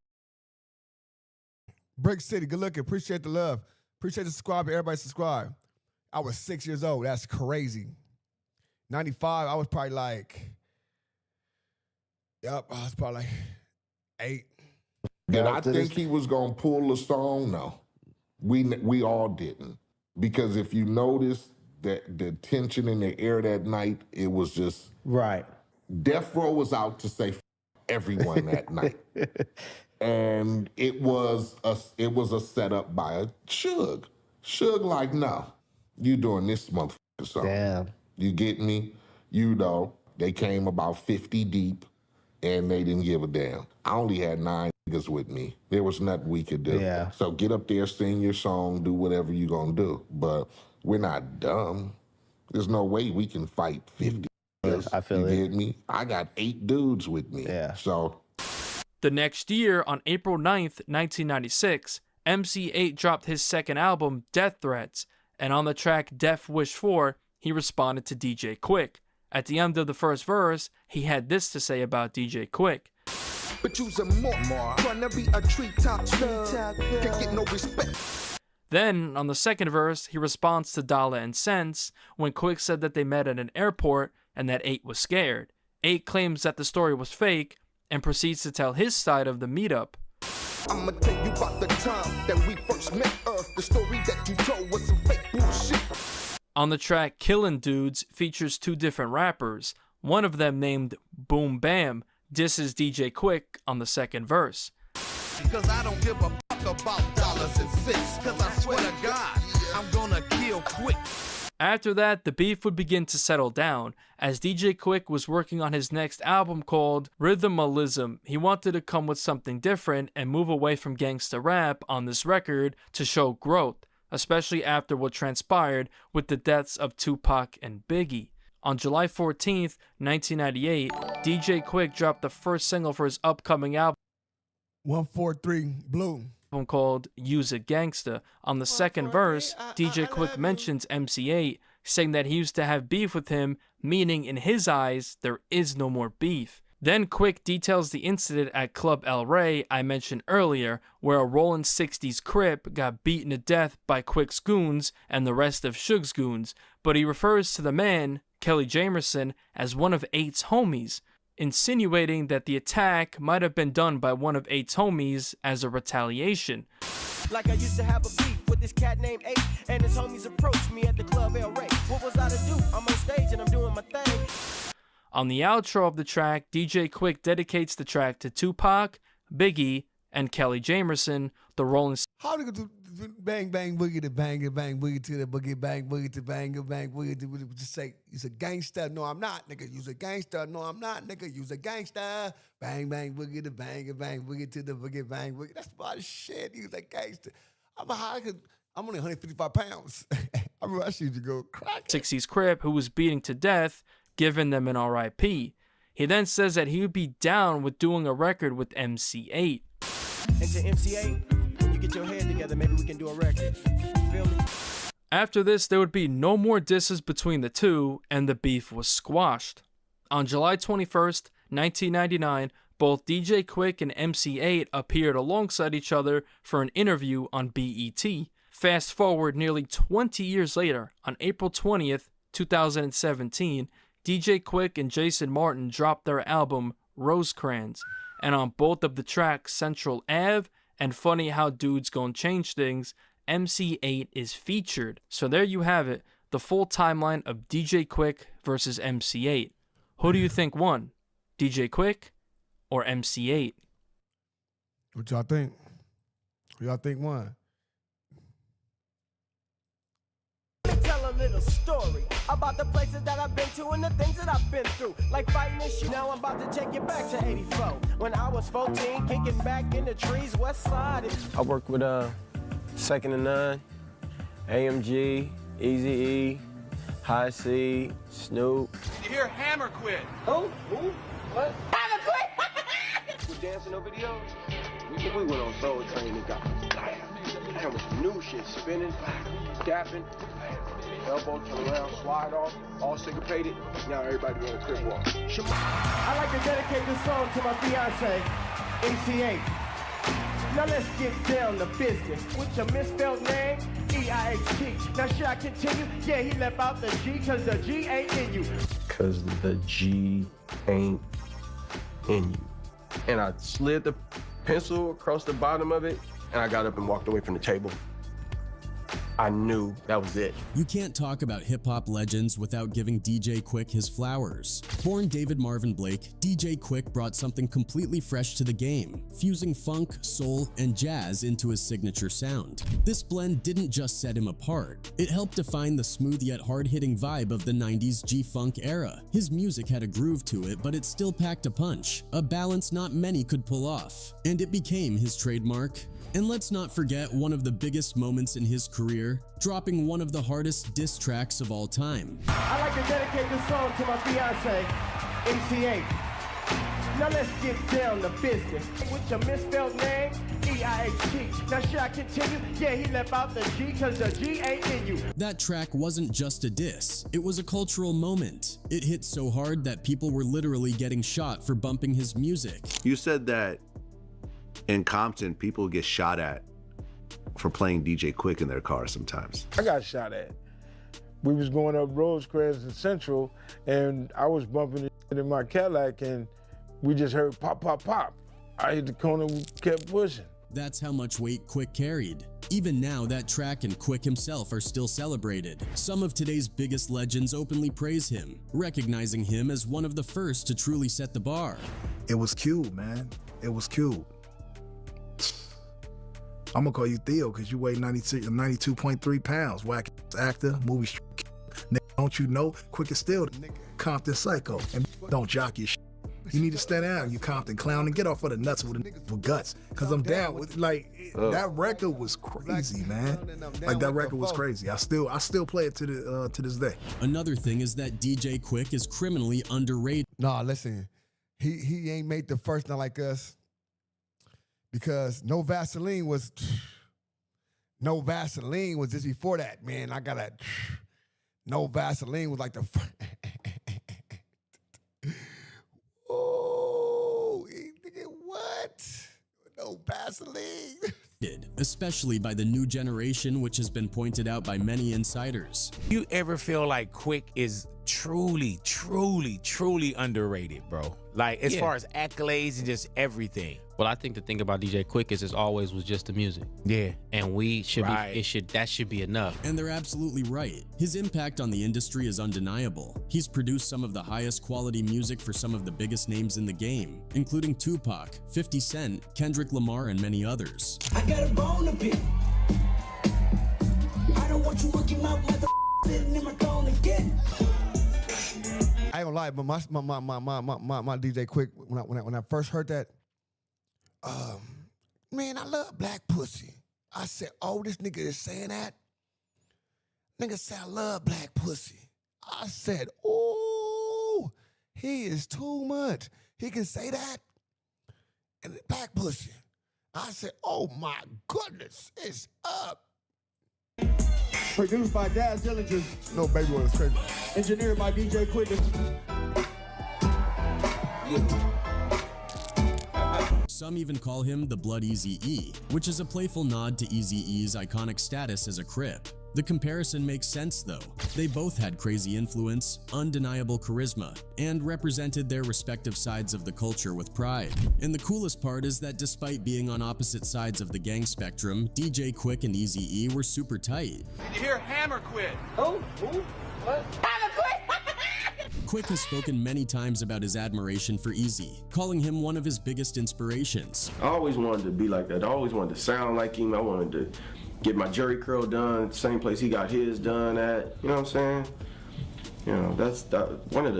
Brick City, good looking. Appreciate the love. Appreciate the subscribe. Everybody subscribe. I was 6 years old. That's crazy. 95, I was probably like... Yep, I was probably like 8. Did I think he was going to pull the song? No. We all didn't. Because if you notice that the tension in the air that night, it was just... Right. Death Row was out to say everyone that night. And it was a setup by a Suge. Suge like, no, you doing this motherfucker song. Damn. You get me? You know, they came about 50 deep. And they didn't give a damn. I only had 9 niggas with me. There was nothing we could do. Yeah. So get up there, sing your song, do whatever you're going to do. But we're not dumb. There's no way we can fight 50 niggas. I feel you it. get me? I got 8 dudes with me. Yeah. So. The next year, on April 9th, 1996, MC Eiht dropped his second album, Death Threats, and on the track Death Wish 4, he responded to DJ Quik. At the end of the first verse, he had this to say about DJ Quik. But you's a more tryna be a treetop snub, can get no respect. Then, on the second verse, he responds to Dollar and Cents when Quik said that they met at an airport and that Eiht was scared. Eiht claims that the story was fake and proceeds to tell his side of the meetup. I'ma tell you about the time that we first met. The story that you told was some fake bullshit. On the track Killin' Dudes features 2 different rappers. One of them, named Boom Bam, disses DJ Quik on the second verse. Cause I don't give a fuck about dollars and cents. Cause I swear to God, I'm gonna kill Quik. After that, the beef would begin to settle down, as DJ Quik was working on his next album called Rhythmalism. He wanted to come with something different and move away from gangsta rap on this record to show growth, especially after what transpired with the deaths of Tupac and Biggie. On July 14th, 1998, DJ Quik dropped the first single for his upcoming album, 143 Blue, called Use It Gangsta. On the second verse, DJ Quik mentions MC Eiht, saying that he used to have beef with him, meaning in his eyes, there is no more beef. Then Quik details the incident at Club El Rey I mentioned earlier, where a Rollin' 60s Crip got beaten to death by Quik's goons and the rest of Suge's goons, but he refers to the man, Kelly Jamerson, as one of Eihht's homies, insinuating that the attack might have been done by one of Eihht's homies as a retaliation. Like I used to have a beef with this cat named Eiht, and his homies approached me at the Club El Rey. What was I to do? I'm on stage and I'm doing my thing. On the outro of the track, DJ Quik dedicates the track to Tupac, Biggie, and Kelly Jamerson, the Rolling. How do you do bang bang boogie to bang boogie to the boogie bang boogie to bang boogie to just say he's a gangster? No, I'm not, nigga. You's a gangster. No, I'm not, nigga. You's a gangster. Bang bang boogie to bang boogie to the boogie bang boogie. That's about shit. He's a gangster. I'm only 155 pounds. I remember I used to go crack. 60s Crip, who was beating to death, giving them an RIP. He then says that he would be down with doing a record with MC Eiht. And to MC Eiht, when you get your head together, maybe we can do a record. Feel me? After this, there would be no more disses between the two, and the beef was squashed. On July 21st, 1999, both DJ Quik and MC Eiht appeared alongside each other for an interview on BET. Fast forward nearly 20 years later, on April 20th, 2017, DJ Quik and Jason Martin dropped their album Rosecrans, and on both of the tracks Central Ave and Funny How Dudes Gon' Change Things, MC Eiht is featured. So there you have it, the full timeline of DJ Quik versus MC Eiht. Who do you think won, DJ Quik or MC Eiht? What y'all think? Who y'all think won? Tell a little story about the places that I've been to and the things that I've been through, like fighting this shit. Now I'm about to take you back to 84, when I was 14, kicking back in the trees, west side. I work with Second and None, AMG, Eazy-E, High C, Snoop. Did you hear Hammer quit? Who? What? Hammer quit! We're dancing no videos. We went on Soul Train and got damn with some new shit, spinning, dapping, elbow turn around, slide off, all syncopated. Now everybody on a crib walk. I like to dedicate this song to my fiance, MC Eiht. Now let's get down to business. With your misspelled name, Eiht. Now should I continue? Yeah, he left out the G, cause the G ain't in you. Cause the G ain't in you. And I slid the pencil across the bottom of it, and I got up and walked away from the table. I knew that was it. You can't talk about hip-hop legends without giving DJ Quik his flowers. Born David Marvin Blake, DJ Quik brought something completely fresh to the game, fusing funk, soul, and jazz into his signature sound. This blend didn't just set him apart, it helped define the smooth yet hard-hitting vibe of the 90s G-Funk era. His music had a groove to it, but it still packed a punch, a balance not many could pull off, and it became his trademark. And let's not forget one of the biggest moments in his career, dropping one of the hardest diss tracks of all time. I like to dedicate this song to my fiance, MC Eiht. Now let's get down to business. With your misspelled name, Eiht. Now should I continue? Yeah, he left out the G, cause the G ain't in you. That track wasn't just a diss, it was a cultural moment. It hit so hard that people were literally getting shot for bumping his music. You said that in Compton, people get shot at for playing DJ Quik in their car sometimes. I got shot at. We was going up Rosecrans and Central, and I was bumping it in my Cadillac, and we just heard pop, pop, pop. I hit the corner and kept pushing. That's how much weight Quik carried. Even now, that track and Quik himself are still celebrated. Some of today's biggest legends openly praise him, recognizing him as one of the first to truly set the bar. It was Cube, man. It was Cube. I'm gonna call you Theo because you weigh 92.3 pounds. Whack actor, movie. Nigga, don't you know? Quik is still the Compton psycho. And don't jock your shit. You need to stand down, you Compton clown, and get off of the nuts with guts. Cause I'm down with that record was crazy, man. Like that record was crazy. I still play it to this day. Another thing is that DJ Quik is criminally underrated. Nah, listen, he ain't made the first not like us. Because No Vaseline was just before that, man. No Vaseline was like the first. Oh, what? No Vaseline. Especially by the new generation, which has been pointed out by many insiders. You ever feel like Quik is truly underrated, bro? Like, as far as accolades and just everything. Well, I think the thing about DJ Quik is always was just the music. Yeah. And we should that should be enough. And they're absolutely right. His impact on the industry is undeniable. He's produced some of the highest quality music for some of the biggest names in the game, including Tupac, 50 Cent, Kendrick Lamar, and many others. I got a bone to pick. I don't want you working out like the sitting in my throne again. I ain't gonna lie, but my DJ Quik, when I first heard that, man, I love black pussy. I said, oh, this nigga is saying that? Nigga said, I love black pussy. I said, oh, he is too much. He can say that? And black pussy. I said, oh my goodness, it's up. Produced by Daz Dillinger. No, baby, was crazy. Engineered by DJ Quik. Some even call him the Blood Eazy-E, which is a playful nod to Eazy-E's iconic status as a Crip. The comparison makes sense though. They both had crazy influence, undeniable charisma, and represented their respective sides of the culture with pride. And the coolest part is that despite being on opposite sides of the gang spectrum, DJ Quik and Eazy-E were super tight. Did you hear Hammer quit? Who? What? Hammer quit! Quik has spoken many times about his admiration for Eazy, calling him one of his biggest inspirations. I always wanted to be like that. I always wanted to sound like him. I wanted to get my jerry curl done at the same place he got his done at. You know what I'm saying? You know, that's one of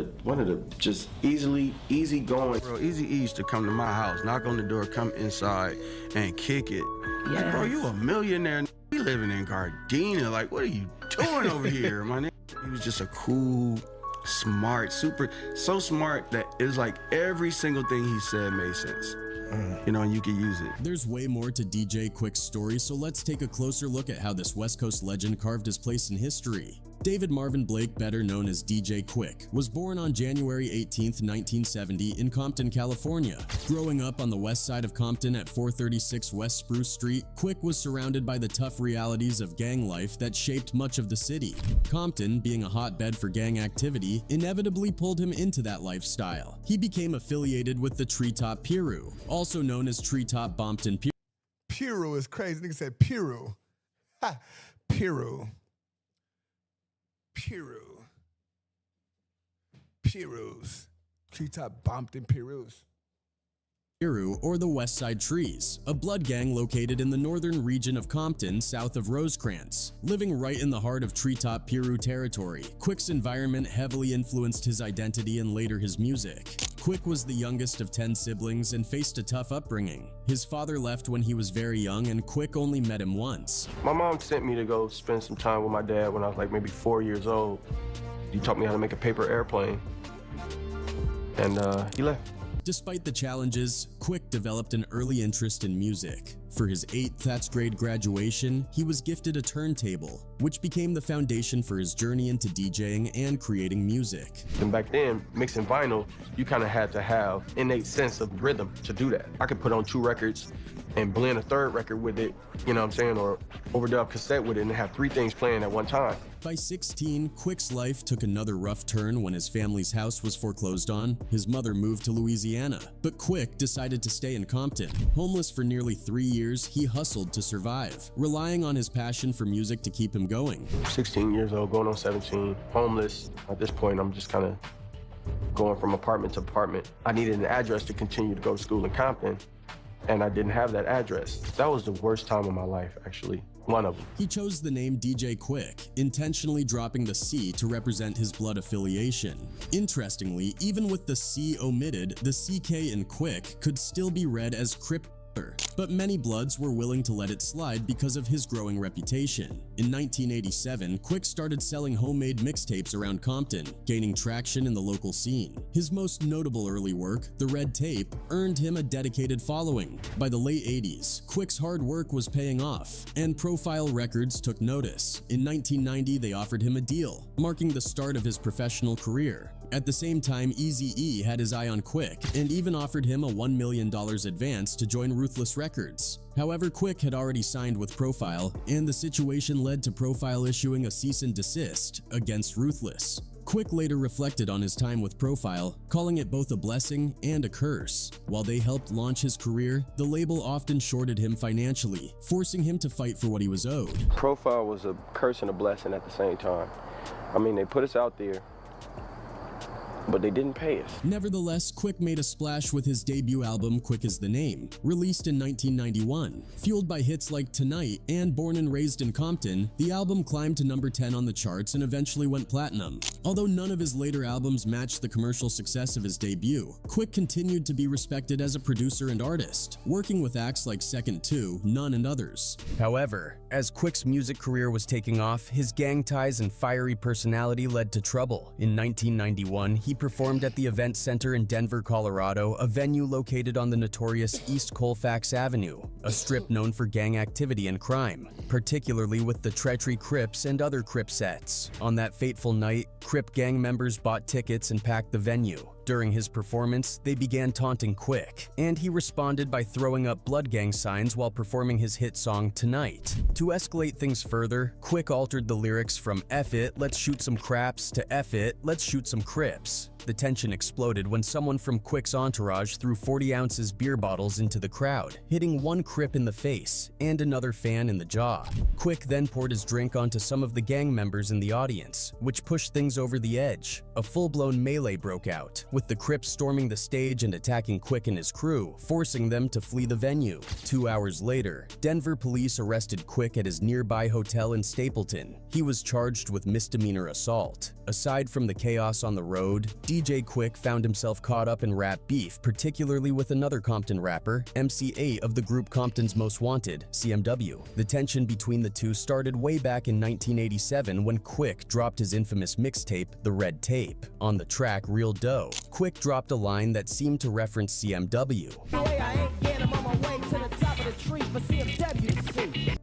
the just easy going. Bro, Eazy-E used to come to my house, knock on the door, come inside, and kick it. Yes. Like, bro, you a millionaire? We living in Gardena. Like, what are you doing over here, my nigga? He was just a cool, smart, so smart that it was like every single thing he said made sense. You know, and you could use it. There's way more to DJ Quik's story, so let's take a closer look at how this West Coast legend carved his place in history. David Marvin Blake, better known as DJ Quik, was born on January 18th, 1970 in Compton, California. Growing up on the west side of Compton at 436 West Spruce Street, Quik was surrounded by the tough realities of gang life that shaped much of the city. Compton, being a hotbed for gang activity, inevitably pulled him into that lifestyle. He became affiliated with the Treetop Piru, also known as Treetop Bompton Piru. Piru is crazy. Nigga said Piru. Ha, Piru. Pirus. Treetop Bompton Pirus. Piru, or the West Side Trees, a blood gang located in the northern region of Compton, south of Rosecrans. Living right in the heart of Treetop Piru territory, Quik's environment heavily influenced his identity and later his music. Quik was the youngest of 10 siblings and faced a tough upbringing. His father left when he was very young, and Quik only met him once. My mom sent me to go spend some time with my dad when I was like maybe 4 years old. He taught me how to make a paper airplane, and he left. Despite the challenges, Quik developed an early interest in music. For his 8th grade graduation, he was gifted a turntable, which became the foundation for his journey into DJing and creating music. And back then, mixing vinyl, you kind of had to have innate sense of rhythm to do that. I could put on 2 records and blend a 3rd record with it, you know what I'm saying, or overdub cassette with it and have 3 things playing at one time. By 16, Quik's life took another rough turn when his family's house was foreclosed on. His mother moved to Louisiana, but Quik decided to stay in Compton. Homeless for nearly 3 years, he hustled to survive, relying on his passion for music to keep him going. 16 years old, going on 17, homeless. At this point, I'm just kind of going from apartment to apartment. I needed an address to continue to go to school in Compton, and I didn't have that address. That was the worst time of my life, actually. One of them. He chose the name DJ Quik, intentionally dropping the C to represent his blood affiliation. Interestingly, even with the C omitted, the CK in Quik could still be read as Crip. But many Bloods were willing to let it slide because of his growing reputation. In 1987, Quik started selling homemade mixtapes around Compton, gaining traction in the local scene. His most notable early work, The Red Tape, earned him a dedicated following. By the late 80s, Quik's hard work was paying off, and Profile Records took notice. In 1990, they offered him a deal, marking the start of his professional career. At the same time, Eazy-E had his eye on Quik and even offered him a $1 million advance to join Ruthless Records. However, Quik had already signed with Profile, and the situation led to Profile issuing a cease and desist against Ruthless. Quik later reflected on his time with Profile, calling it both a blessing and a curse. While they helped launch his career, the label often shorted him financially, forcing him to fight for what he was owed. Profile was a curse and a blessing at the same time. I mean, they put us out there, but they didn't pay us. Nevertheless, Quik made a splash with his debut album, Quik is the Name, released in 1991. Fueled by hits like Tonight and Born and Raised in Compton, the album climbed to number 10 on the charts and eventually went platinum. Although none of his later albums matched the commercial success of his debut, Quik continued to be respected as a producer and artist, working with acts like Second 2, None, and others. However, as Quik's music career was taking off, his gang ties and fiery personality led to trouble. In 1991, he performed at the Event Center in Denver, Colorado, a venue located on the notorious East Colfax Avenue, a strip known for gang activity and crime, particularly with the Treachery Crips and other Crip sets. On that fateful night, Crip gang members bought tickets and packed the venue. During his performance, they began taunting Quik, and he responded by throwing up Blood Gang signs while performing his hit song Tonight. To escalate things further, Quik altered the lyrics from F it, let's shoot some craps to F it, let's shoot some Crips. The tension exploded when someone from Quik's entourage threw 40 ounces beer bottles into the crowd, hitting one Crip in the face and another fan in the jaw. Quik then poured his drink onto some of the gang members in the audience, which pushed things over the edge. A full-blown melee broke out, with the Crips storming the stage and attacking Quik and his crew, forcing them to flee the venue. 2 hours later, Denver police arrested Quik at his nearby hotel in Stapleton. He was charged with misdemeanor assault. Aside from the chaos on the road, DJ Quik found himself caught up in rap beef, particularly with another Compton rapper, MC Eiht of the group Compton's Most Wanted, CMW. The tension between the two started way back in 1987 when Quik dropped his infamous mixtape, The Red Tape. On the track Real Dough, Quik dropped a line that seemed to reference CMW.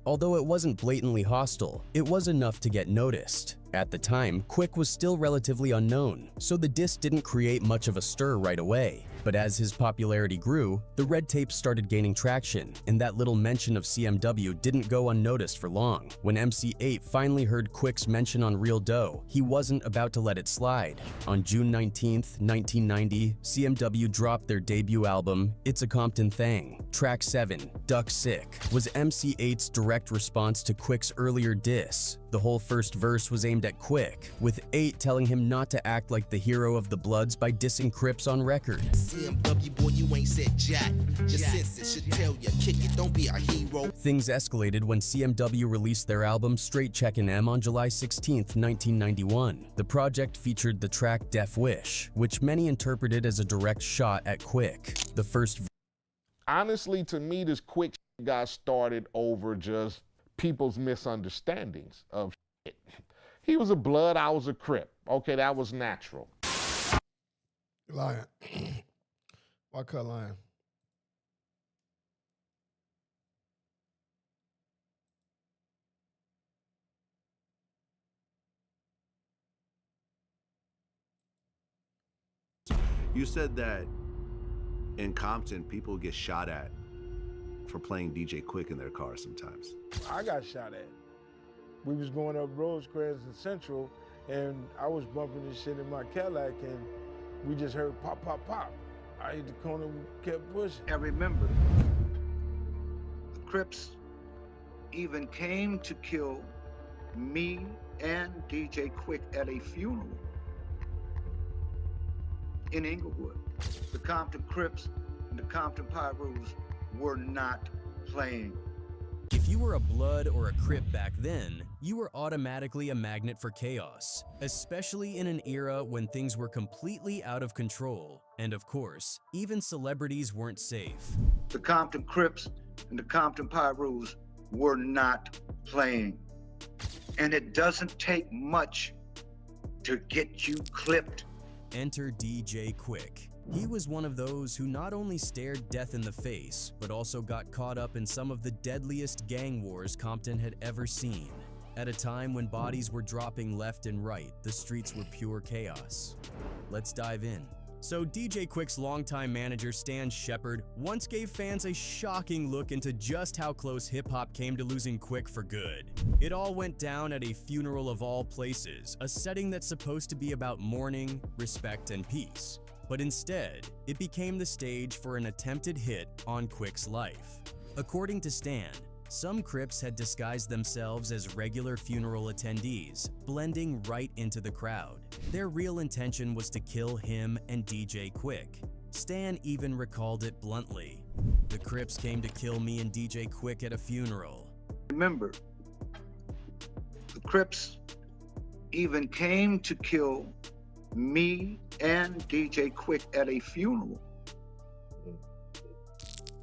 Although it wasn't blatantly hostile, it was enough to get noticed. At the time, Quik was still relatively unknown, so the diss didn't create much of a stir right away. But as his popularity grew, the Red Tape started gaining traction, and that little mention of CMW didn't go unnoticed for long. When MC Eiht finally heard Quik's mention on Real Dough, he wasn't about to let it slide. On June 19th, 1990, CMW dropped their debut album, It's a Compton Thing. Track 7, Duck Sick, was MC Eiht's direct response to Quik's earlier diss. The whole first verse was aimed at Quik, with Eiht telling him not to act like the hero of the Bloods by dissing Crips on record. CMW, boy, you ain't said jack. Your senses should tell you, kick it, don't be a hero. Things escalated when CMW released their album Straight Checkin' M on July 16th, 1991. The project featured the track Death Wish, which many interpreted as a direct shot at Quik. The first... Honestly, to me, this Quik got started over just people's misunderstandings of shit. He was a Blood, I was a Crip. Okay, that was natural. Lying. Why cut lying? You said that in Compton, people get shot at for playing DJ Quik in their car sometimes. I got shot at. We was going up Rosecrans and Central, and I was bumping this shit in my Cadillac, and we just heard pop, pop, pop. I hit the corner and kept pushing. I remember the Crips even came to kill me and DJ Quik at a funeral in Inglewood. The Compton Crips and the Compton Pyros were not playing. If If you were a Blood or a Crip back then, you were automatically a magnet for chaos, especially in an era when things were completely out of control. And of course, even celebrities weren't safe. The Compton Crips and the Compton Pyrus were not playing. And it doesn't take much to get you clipped. Enter DJ Quik. He was one of those who not only stared death in the face, but also got caught up in some of the deadliest gang wars Compton had ever seen. At a time when bodies were dropping left and right, the streets were pure chaos. Let's dive in. So DJ Quik's longtime manager Stan Shepard once gave fans a shocking look into just how close hip-hop came to losing Quik for good. It all went down at a funeral of all places, a setting that's supposed to be about mourning, respect, and peace. But instead, it became the stage for an attempted hit on Quik's life. According to Stan, some Crips had disguised themselves as regular funeral attendees, blending right into the crowd. Their real intention was to kill him and DJ Quik. Stan even recalled it bluntly. The Crips came to kill me and DJ Quik at a funeral. Remember, the Crips even came to kill me and DJ Quik at a funeral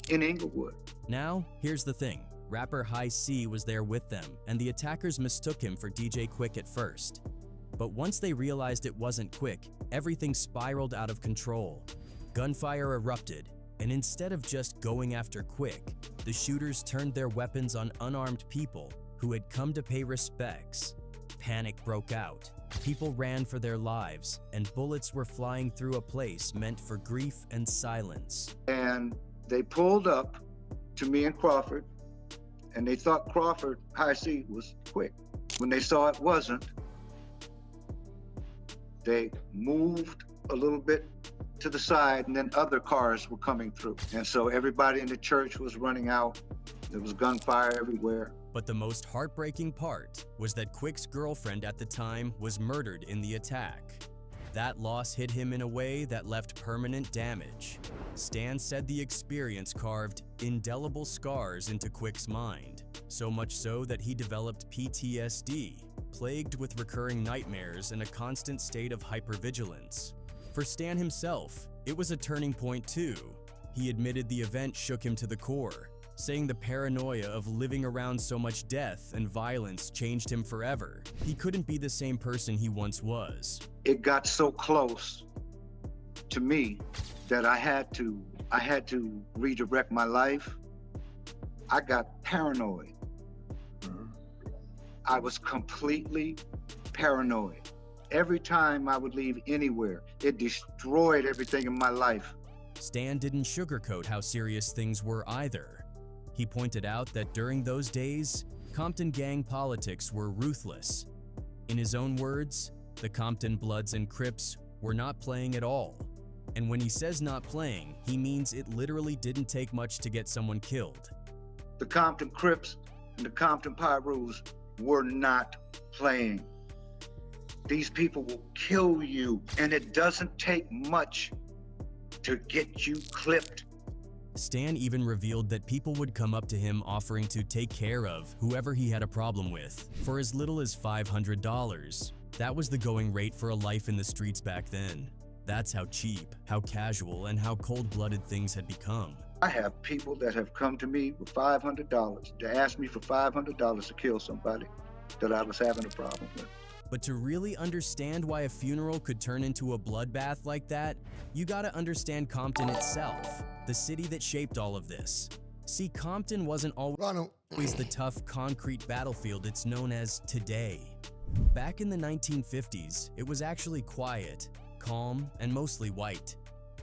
in Inglewood. Now, here's the thing. Rapper High C was there with them, and the attackers mistook him for DJ Quik at first. But once they realized it wasn't Quik, everything spiraled out of control. Gunfire erupted, and instead of just going after Quik, the shooters turned their weapons on unarmed people who had come to pay respects. Panic broke out. People ran for their lives, and bullets were flying through a place meant for grief and silence. And they pulled up to me and Crawford, and they thought Crawford, High C, was Quik. When they saw it wasn't, they moved a little bit to the side, and then other cars were coming through. And so everybody in the church was running out. There was gunfire everywhere. But the most heartbreaking part was that Quik's girlfriend at the time was murdered in the attack. That loss hit him in a way that left permanent damage. Stan said the experience carved indelible scars into Quik's mind, so much so that he developed PTSD, plagued with recurring nightmares and a constant state of hypervigilance. For Stan himself, it was a turning point too. He admitted the event shook him to the core, saying the paranoia of living around so much death and violence changed him forever. He couldn't be the same person he once was. It got so close to me that I had to redirect my life. I got paranoid. I was completely paranoid. Every time I would leave anywhere, it destroyed everything in my life. Stan didn't sugarcoat how serious things were either. He pointed out that during those days, Compton gang politics were ruthless. In his own words, the Compton Bloods and Crips were not playing at all. And when he says not playing, he means it literally didn't take much to get someone killed. The Compton Crips and the Compton Pyrus were not playing. These people will kill you, and it doesn't take much to get you clipped. Stan even revealed that people would come up to him offering to take care of whoever he had a problem with for as little as $500. That was the going rate for a life in the streets back then. That's how cheap, how casual, and how cold-blooded things had become. I have people that have come to me with $500 to ask me for $500 to kill somebody that I was having a problem with. But to really understand why a funeral could turn into a bloodbath like that, you gotta understand Compton itself, the city that shaped all of this. See, Compton wasn't always the tough concrete battlefield it's known as today. Back in the 1950s, it was actually quiet, calm, and mostly white.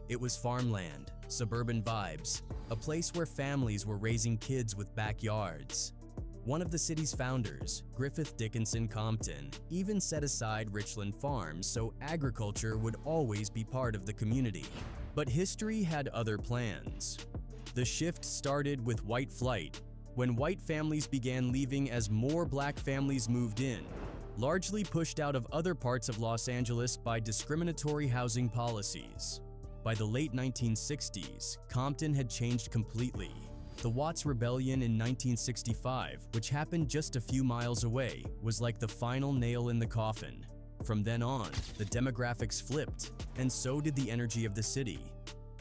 It was farmland, suburban vibes, a place where families were raising kids with backyards. One of the city's founders, Griffith Dickinson Compton, even set aside Richland Farms so agriculture would always be part of the community. But history had other plans. The shift started with white flight, when white families began leaving as more black families moved in, largely pushed out of other parts of Los Angeles by discriminatory housing policies. By the late 1960s, Compton had changed completely. The Watts Rebellion in 1965, which happened just a few miles away, was like the final nail in the coffin. From then on, the demographics flipped, and so did the energy of the city.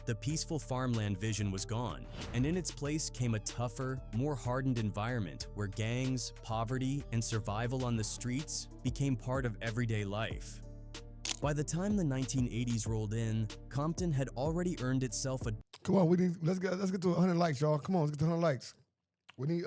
The peaceful farmland vision was gone, and in its place came a tougher, more hardened environment where gangs, poverty, and survival on the streets became part of everyday life. By the time the 1980s rolled in, Compton had already earned itself a— Come on, let's get to 100 likes, y'all. Come on, let's get to 100 likes. We need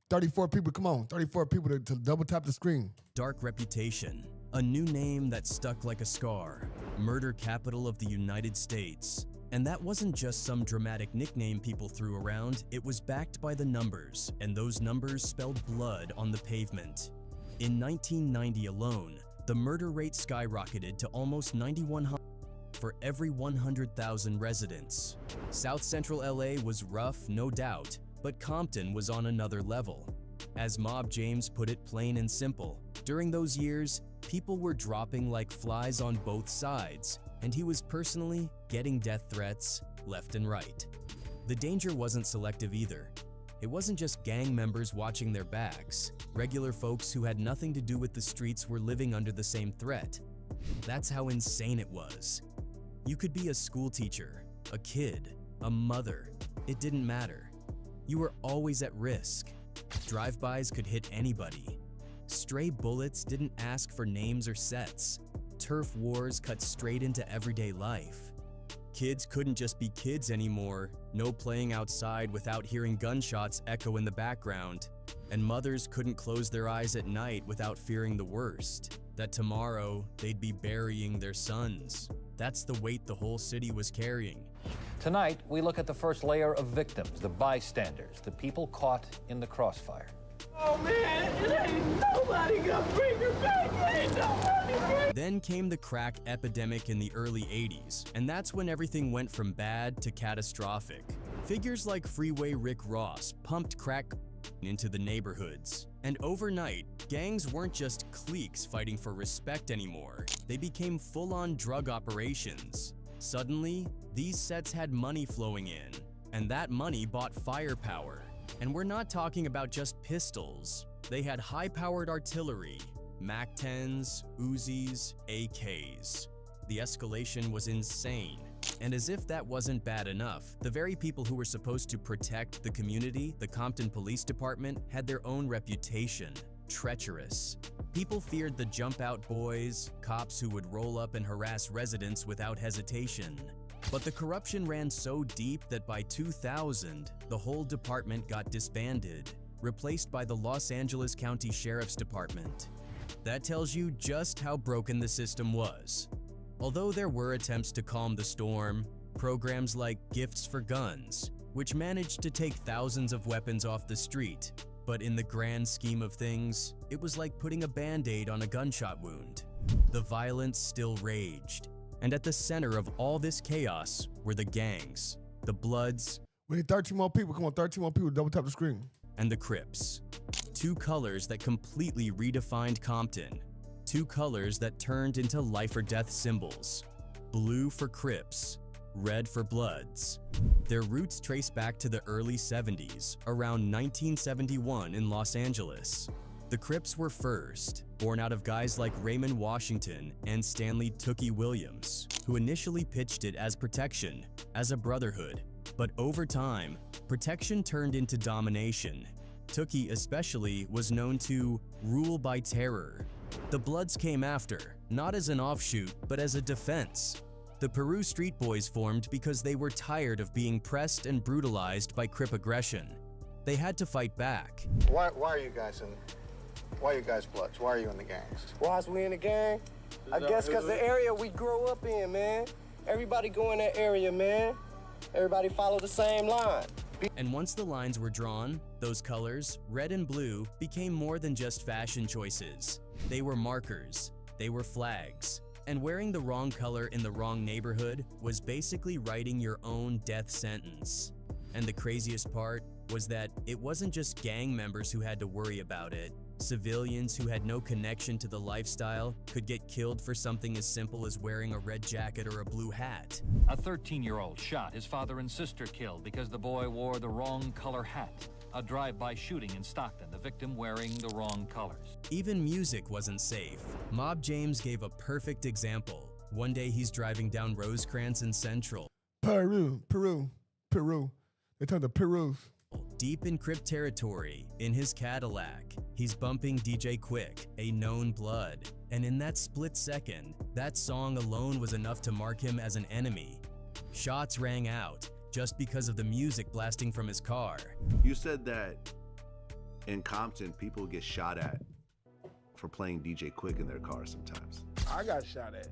34 people. Come on, 34 people to double tap the screen. Dark reputation, a new name that stuck like a scar, murder capital of the United States. And that wasn't just some dramatic nickname people threw around, it was backed by the numbers, and those numbers spelled blood on the pavement. In 1990 alone, the murder rate skyrocketed to almost 9,100 for every 100,000 residents. South Central LA was rough, no doubt, but Compton was on another level. As Mob James put it plain and simple, during those years, people were dropping like flies on both sides, and he was personally getting death threats left and right. The danger wasn't selective either. It wasn't just gang members watching their backs. Regular folks who had nothing to do with the streets were living under the same threat. That's how insane it was. You could be a school teacher, a kid, a mother. It didn't matter. You were always at risk. Drive-bys could hit anybody. Stray bullets didn't ask for names or sets. Turf wars cut straight into everyday life. Kids couldn't just be kids anymore, no playing outside without hearing gunshots echo in the background. And mothers couldn't close their eyes at night without fearing the worst, that tomorrow they'd be burying their sons. That's the weight the whole city was carrying. Tonight, we look at the first layer of victims, the bystanders, the people caught in the crossfire. Oh man, it ain't nobody gonna bring her back. Ain't nobody. Then came the crack epidemic in the early 80s, and that's when everything went from bad to catastrophic. Figures like Freeway Rick Ross pumped crack into the neighborhoods. And overnight, gangs weren't just cliques fighting for respect anymore. They became full-on drug operations. Suddenly, these sets had money flowing in, and that money bought firepower. And we're not talking about just pistols. They had high-powered artillery, MAC-10s, Uzis, AKs. The escalation was insane. And as if that wasn't bad enough, the very people who were supposed to protect the community, the Compton Police Department, had their own reputation: treacherous. People feared the jump-out boys, cops who would roll up and harass residents without hesitation. But the corruption ran so deep that by 2000, the whole department got disbanded, replaced by the Los Angeles County Sheriff's Department. That tells you just how broken the system was. Although there were attempts to calm the storm, programs like Gifts for Guns, which managed to take thousands of weapons off the street, but in the grand scheme of things, it was like putting a band-aid on a gunshot wound. The violence still raged, and at the center of all this chaos were the gangs, the Bloods— we need 13 more people. Come on, 13 more people. Double tap the screen. And the Crips. Two colors that completely redefined Compton. Two colors that turned into life or death symbols. Blue for Crips, red for Bloods. Their roots trace back to the early 70s, around 1971 in Los Angeles. The Crips were first, born out of guys like Raymond Washington and Stanley Tookie Williams, who initially pitched it as protection, as a brotherhood. But over time, protection turned into domination. Tookie especially was known to rule by terror. The Bloods came after, not as an offshoot, but as a defense. The Peru Street Boys formed because they were tired of being pressed and brutalized by Crip aggression. They had to fight back. Why are you guys Bloods? Why are you in the gangs? Why is we in the gang? I guess because the area we grew up in, man. Everybody go in that area, man. Everybody follow the same line. And once the lines were drawn, those colors, red and blue, became more than just fashion choices. They were markers, they were flags, and wearing the wrong color in the wrong neighborhood was basically writing your own death sentence. And the craziest part was that it wasn't just gang members who had to worry about it. Civilians who had no connection to the lifestyle could get killed for something as simple as wearing a red jacket or a blue hat. A 13-year-old shot, his father and sister killed because the boy wore the wrong color hat. A drive-by shooting in Stockton, the victim wearing the wrong colors. Even music wasn't safe. Mob James gave a perfect example. One day he's driving down Rosecrans in Central. Peru. They turned to Peru. Deep in Crip territory, in his Cadillac, he's bumping DJ Quik, a known blood. And in that split second, that song alone was enough to mark him as an enemy. Shots rang out just because of the music blasting from his car. You said that in Compton, people get shot at for playing DJ Quik in their car sometimes. I got shot at.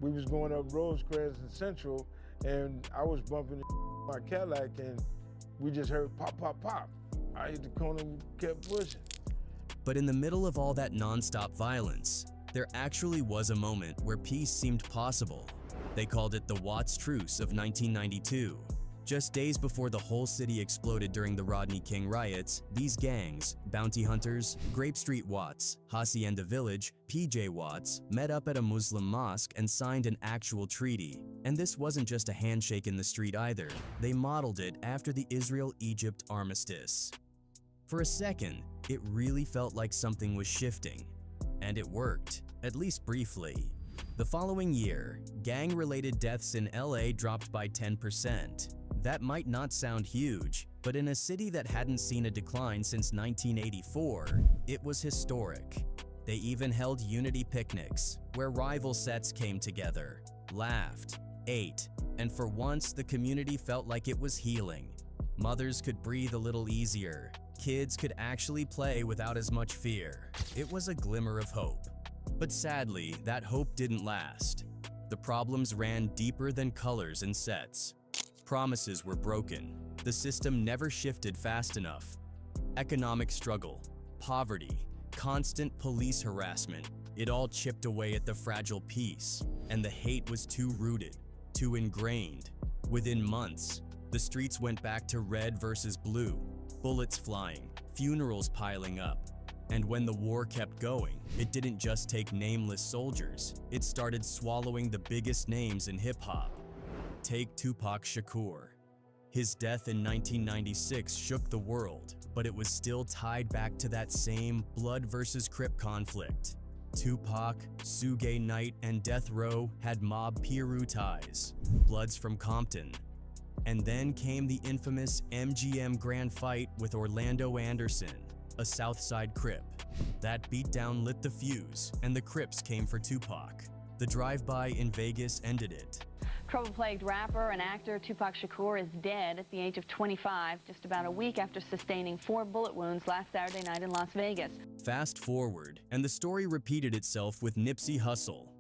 We was going up Rosecrans and Central, and I was bumping my Cadillac, and we just heard pop, pop, pop. I hit the corner and kept pushing. But in the middle of all that nonstop violence, there actually was a moment where peace seemed possible. They called it the Watts Truce of 1992. Just days before the whole city exploded during the Rodney King riots, these gangs, Bounty Hunters, Grape Street Watts, Hacienda Village, PJ Watts, met up at a Muslim mosque and signed an actual treaty. And this wasn't just a handshake in the street either. They modeled it after the Israel-Egypt armistice. For a second, it really felt like something was shifting. And it worked, at least briefly. The following year, gang-related deaths in LA dropped by 10%. That might not sound huge, but in a city that hadn't seen a decline since 1984, it was historic. They even held unity picnics, where rival sets came together, laughed, ate, and for once the community felt like it was healing. Mothers could breathe a little easier. Kids could actually play without as much fear. It was a glimmer of hope. But sadly, that hope didn't last. The problems ran deeper than colors and sets. Promises were broken. The system never shifted fast enough. Economic struggle, poverty, constant police harassment, it all chipped away at the fragile peace. And the hate was too rooted, too ingrained. Within months, the streets went back to red versus blue, bullets flying, funerals piling up. And when the war kept going, it didn't just take nameless soldiers. It started swallowing the biggest names in hip-hop. Take Tupac Shakur. His death in 1996 shook the world, but it was still tied back to that same blood versus Crip conflict. Tupac, Suge Knight, and Death Row had mob Piru ties, Bloods from Compton. And then came the infamous MGM Grand Fight with Orlando Anderson, a Southside Crip. That beatdown lit the fuse, and the Crips came for Tupac. The drive-by in Vegas ended it. Trouble-plagued rapper and actor Tupac Shakur is dead at the age of 25, just about a week after sustaining 4 bullet wounds last Saturday night in Las Vegas. Fast forward, and the story repeated itself with Nipsey Hussle.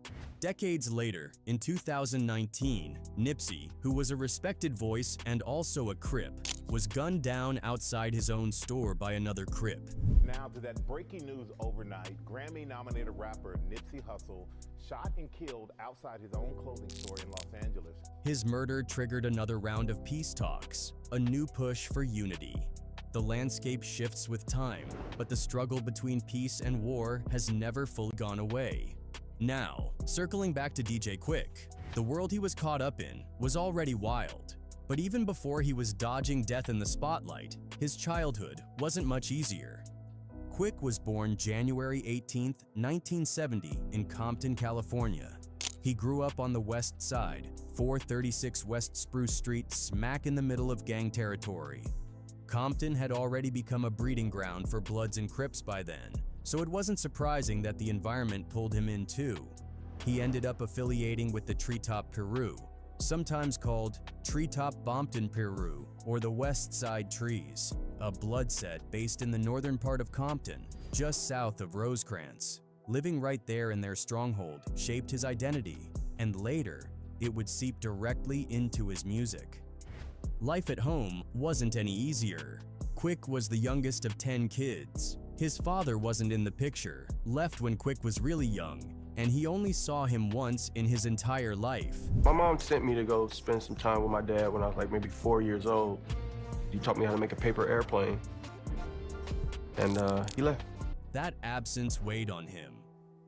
Decades later, in 2019, Nipsey, who was a respected voice and also a Crip, was gunned down outside his own store by another Crip. Now to that breaking news overnight, Grammy-nominated rapper Nipsey Hussle shot and killed outside his own clothing store in Los Angeles. His murder triggered another round of peace talks, a new push for unity. The landscape shifts with time, but the struggle between peace and war has never fully gone away. Now, circling back to DJ Quik, the world he was caught up in was already wild. But even before he was dodging death in the spotlight, his childhood wasn't much easier. Quik was born January 18, 1970 in Compton, California. He grew up on the west side, 436 West Spruce Street, smack in the middle of gang territory. Compton had already become a breeding ground for Bloods and Crips by then, so it wasn't surprising that the environment pulled him in too. He ended up affiliating with the Treetop Peru, sometimes called Treetop Bompton Peru, or the West Side Trees, a blood set based in the northern part of Compton, just south of Rosecrans. Living right there in their stronghold shaped his identity, and later, it would seep directly into his music. Life at home wasn't any easier. Quik was the youngest of 10 kids. His father wasn't in the picture, left when Quik was really young, and he only saw him once in his entire life. My mom sent me to go spend some time with my dad when I was like maybe 4 years old. He taught me how to make a paper airplane, and he left. That absence weighed on him.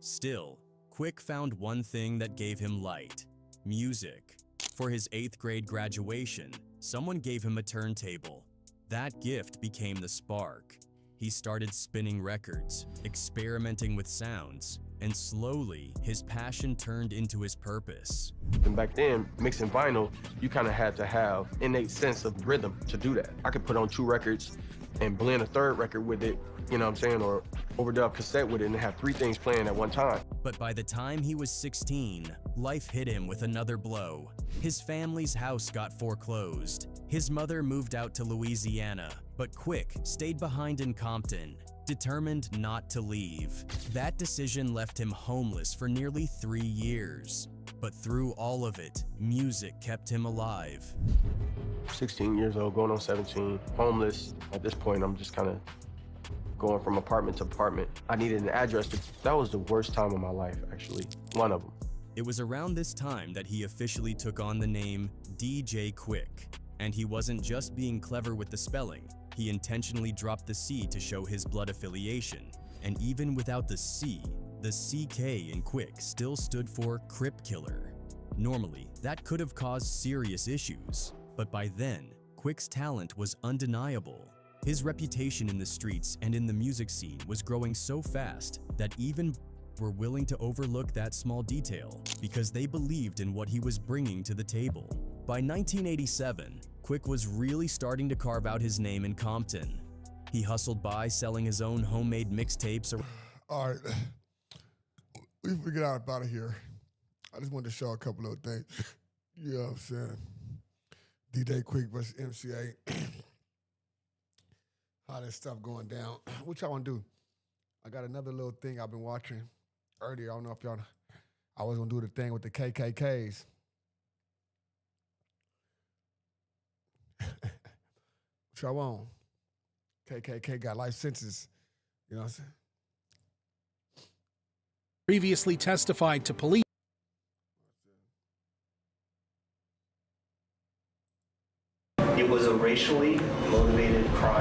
Still, Quik found one thing that gave him light: music. For his 8th grade graduation, someone gave him a turntable. That gift became the spark. He started spinning records, experimenting with sounds, and slowly, his passion turned into his purpose. And back then, mixing vinyl, you kind of had to have innate sense of rhythm to do that. I could put on 2 records and blend a 3rd record with it, you know what I'm saying, or overdub cassette with it and have 3 things playing at one time. But by the time he was 16, life hit him with another blow. His family's house got foreclosed. His mother moved out to Louisiana, but Quik stayed behind in Compton, determined not to leave. That decision left him homeless for nearly 3 years. But through all of it, music kept him alive. 16 years old, going on 17, homeless. At this point, I'm just kind of going from apartment to apartment. I needed an address. That was the worst time of my life, actually. One of them. It was around this time that he officially took on the name DJ Quik. And he wasn't just being clever with the spelling. He intentionally dropped the C to show his blood affiliation. And even without the C, the CK in Quik still stood for Crip Killer. Normally, that could have caused serious issues. But by then, Quik's talent was undeniable. His reputation in the streets and in the music scene was growing so fast that even were willing to overlook that small detail because they believed in what he was bringing to the table. By 1987, Quik was really starting to carve out his name in Compton. He hustled by selling his own homemade mixtapes. All right, we get out of here. I just wanted to show a couple of things. You know what I'm saying? DJ Quik versus MC Eiht. How that stuff going down. What y'all want to do? I got another little thing I've been watching earlier. I don't know if y'all, I was going to do the thing with the KKKs. What y'all want? KKK got life sentences. You know what I'm saying? Previously testified to police. It was a racially motivated crime.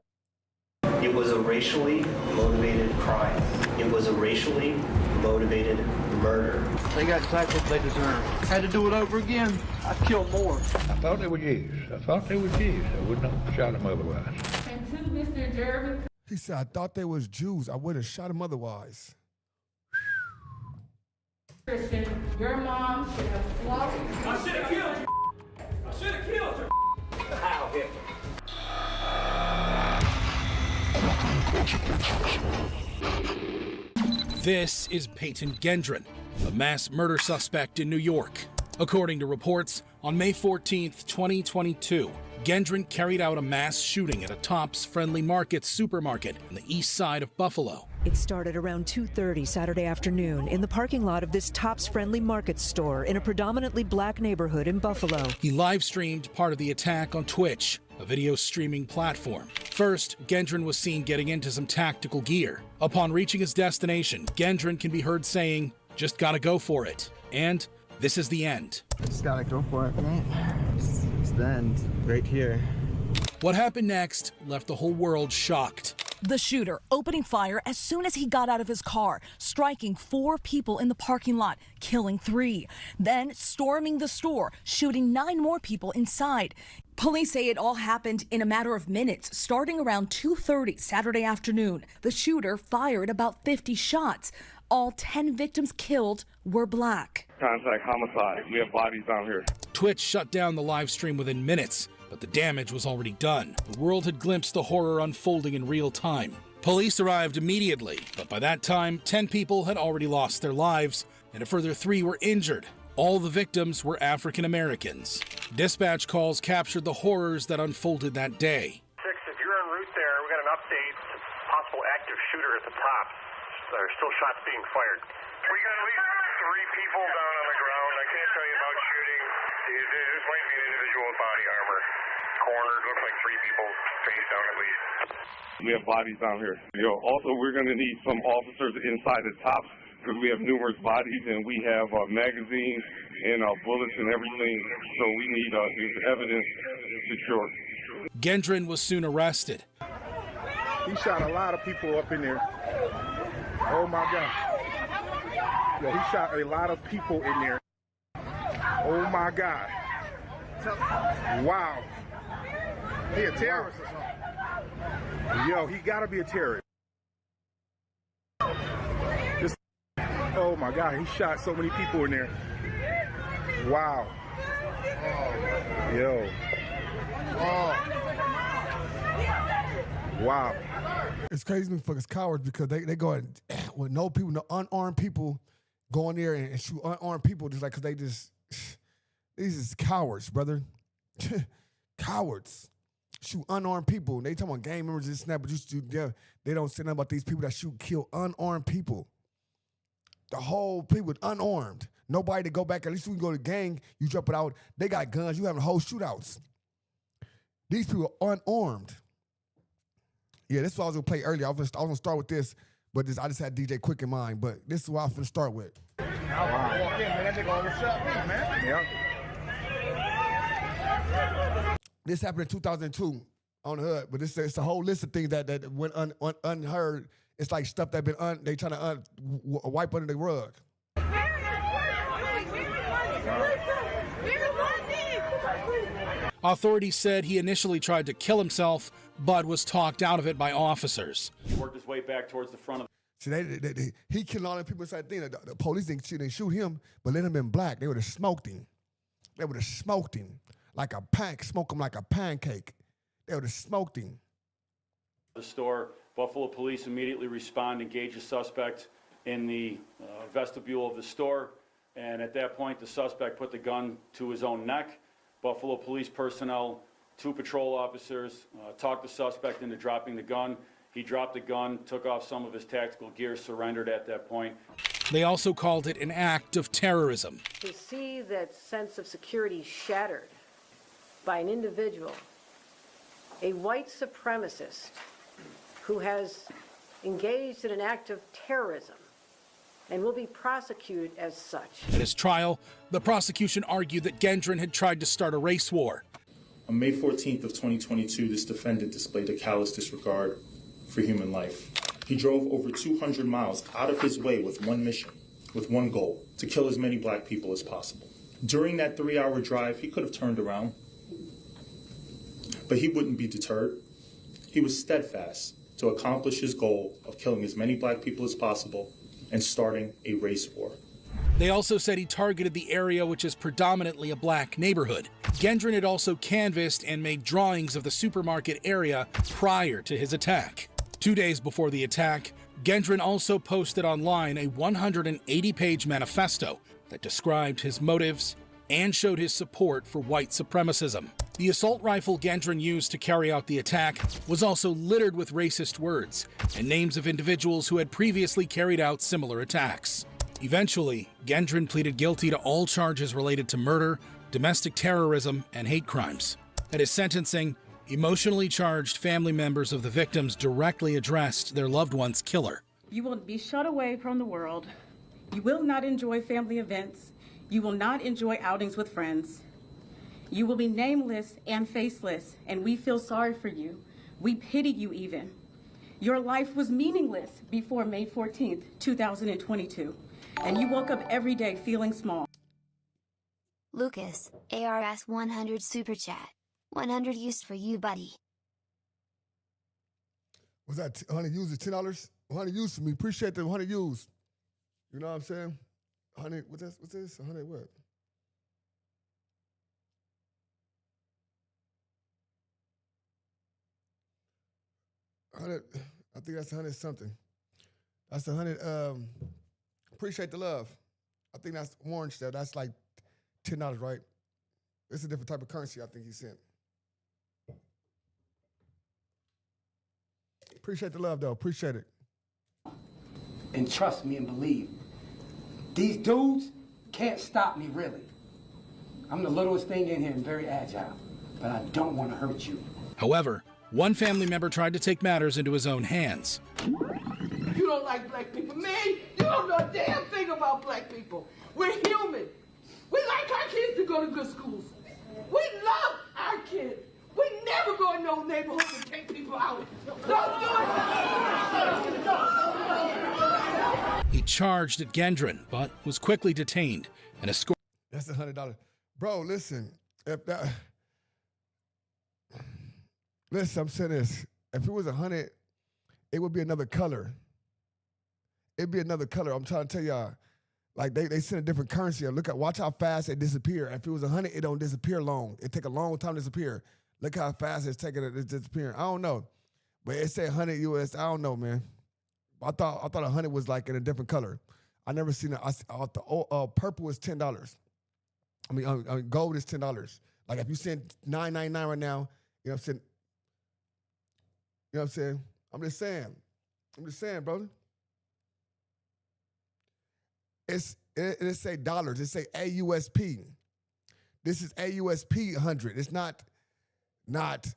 It was a racially motivated crime. It was a racially motivated murder. They got exactly what they deserve. Had to do it over again. I'd kill more. I thought they were Jews. I wouldn't have shot them otherwise. And to Mr. Jeremy. He said, I thought they was Jews. I would have shot them otherwise. Christian, your mom should have slaughtered you. I should have killed you. I should have killed you. How him? This is Peyton Gendron, a mass murder suspect in New York. According to reports, on May 14th, 2022, Gendron carried out a mass shooting at a Tops Friendly Market supermarket on the east side of Buffalo. It started around 2:30 Saturday afternoon in the parking lot of this Tops Friendly Market store in a predominantly black neighborhood in Buffalo. He live-streamed part of the attack on Twitch, a video streaming platform. First, Gendron was seen getting into some tactical gear. Upon reaching his destination, Gendron can be heard saying, "Just gotta go for it." And this is the end. Just gotta go for it, man. It's the end, right here. What happened next left the whole world shocked. The shooter opening fire as soon as he got out of his car, striking 4 people in the parking lot, killing 3. Then storming the store, shooting 9 more people inside. Police say it all happened in a matter of minutes, starting around 2:30 Saturday afternoon. The shooter fired about 50 shots. All 10 victims killed were black. Contact homicide. We have bodies down here. Twitch shut down the live stream within minutes, but the damage was already done. The world had glimpsed the horror unfolding in real time. Police arrived immediately, but by that time, 10 people had already lost their lives, and a further 3 were injured. All the victims were African Americans. Dispatch calls captured the horrors that unfolded that day. 6, if you're en route there, we got an update. Possible active shooter at the top. There are still shots being fired. We got at least 3 people down on the ground. I can't tell you about shooting. This might be an individual with body armor. Cornered, looks like 3 people face down at least. We have bodies down here. Also, we're going to need some officers inside the Tops because we have numerous bodies and we have magazines and bullets and everything. So we need evidence secured. Gendron was soon arrested. He shot a lot of people up in there. Oh my God. Yo, he shot a lot of people in there. Oh my God. Wow. He a terrorist or something? Yo, he gotta be a terrorist. Oh my God, he shot so many people in there. Wow. Yo. Oh. Wow. It's crazy to me fuckers cowards because they go in with no people, no unarmed people go in there and shoot unarmed people just like because these is cowards, brother. Cowards. Shoot unarmed people. They talking about gang members and snap, but they don't say nothing about these people that kill unarmed people. The whole people unarmed. Nobody to go back. At least when you go to gang, you drop it out. They got guns. You having whole shootouts. These people are unarmed. Yeah, this is what I was gonna play earlier. I was gonna start with this, but I just had DJ Quik in mind. But this is what I was gonna start with. Wow. Walk in, man. That nigga almost shot me, man. Yeah. This happened in 2002 on the hood, but it's a whole list of things that went unheard. It's like stuff that they trying to wipe under the rug. Authorities said he initially tried to kill himself, but was talked out of it by officers. He worked his way back towards the front of See, he killed all the people inside the thing. The police didn't shoot him, but let him in black. They would have smoked him. They would have smoked him like smoke him like a pancake. They would have smoked him. the store. Buffalo police immediately respond, engage the suspect in the vestibule of the store, and at that point the suspect put the gun to his own neck. Buffalo police personnel, 2 patrol officers, talked the suspect into dropping the gun. He dropped the gun, took off some of his tactical gear, surrendered at that point. They also called it an act of terrorism. To see that sense of security shattered by an individual, a white supremacist who has engaged in an act of terrorism and will be prosecuted as such. At his trial, the prosecution argued that Gendron had tried to start a race war. On May 14th of 2022, this defendant displayed a callous disregard for human life. He drove over 200 miles out of his way with one mission, with one goal, to kill as many black people as possible. During that 3-hour drive, he could have turned around, but he wouldn't be deterred. He was steadfast to accomplish his goal of killing as many black people as possible and starting a race war. They also said he targeted the area, which is predominantly a black neighborhood. Gendron had also canvassed and made drawings of the supermarket area prior to his attack. 2 days before the attack, Gendron also posted online a 180-page manifesto that described his motives and showed his support for white supremacism. The assault rifle Gendron used to carry out the attack was also littered with racist words and names of individuals who had previously carried out similar attacks. Eventually, Gendron pleaded guilty to all charges related to murder, domestic terrorism, and hate crimes. At his sentencing, emotionally charged family members of the victims directly addressed their loved one's killer. You will be shut away from the world. You will not enjoy family events. You will not enjoy outings with friends. You will be nameless and faceless, and we feel sorry for you. We pity you even. Your life was meaningless before May 14th, 2022, and you woke up every day feeling small. Lucas, ARS 100 Super Chat. 100 used for you, buddy. Was that 100 used? $10? 100 used for me. Appreciate the 100 used. You know what I'm saying? 100. What's this? 100 what? I think that's 100 something. That's 100. Appreciate the love. I think that's orange there. That's like $10, right? It's a different type of currency I think he sent. Appreciate the love, though. Appreciate it. And trust me and believe, these dudes can't stop me, really. I'm the littlest thing in here and very agile, but I don't want to hurt you. However, one family member tried to take matters into his own hands. You don't like black people. Man, you don't know a damn thing about black people. We're human. We like our kids to go to good schools. We love our kids. We never go in no neighborhood and take people out. Don't do it. He charged at Gendron, but was quickly detained and escorted. That's $100. Bro, listen. Listen, I'm saying this. If it was 100, it would be another color. It'd be another color. I'm trying to tell y'all. Like, they send a different currency. Watch how fast it disappear. If it was 100, it don't disappear long. It take a long time to disappear. Look how fast it's taking it disappearing. I don't know. But it said 100 US. I don't know, man. I thought 100 was like in a different color. I never seen it. Purple is $10. I mean, gold is $10. Like, if you send $9.99 right now, you know what I'm saying? You know what I'm saying? I'm just saying, brother. It say dollars. It say AUSP. This is AUSP 100. It's not nigga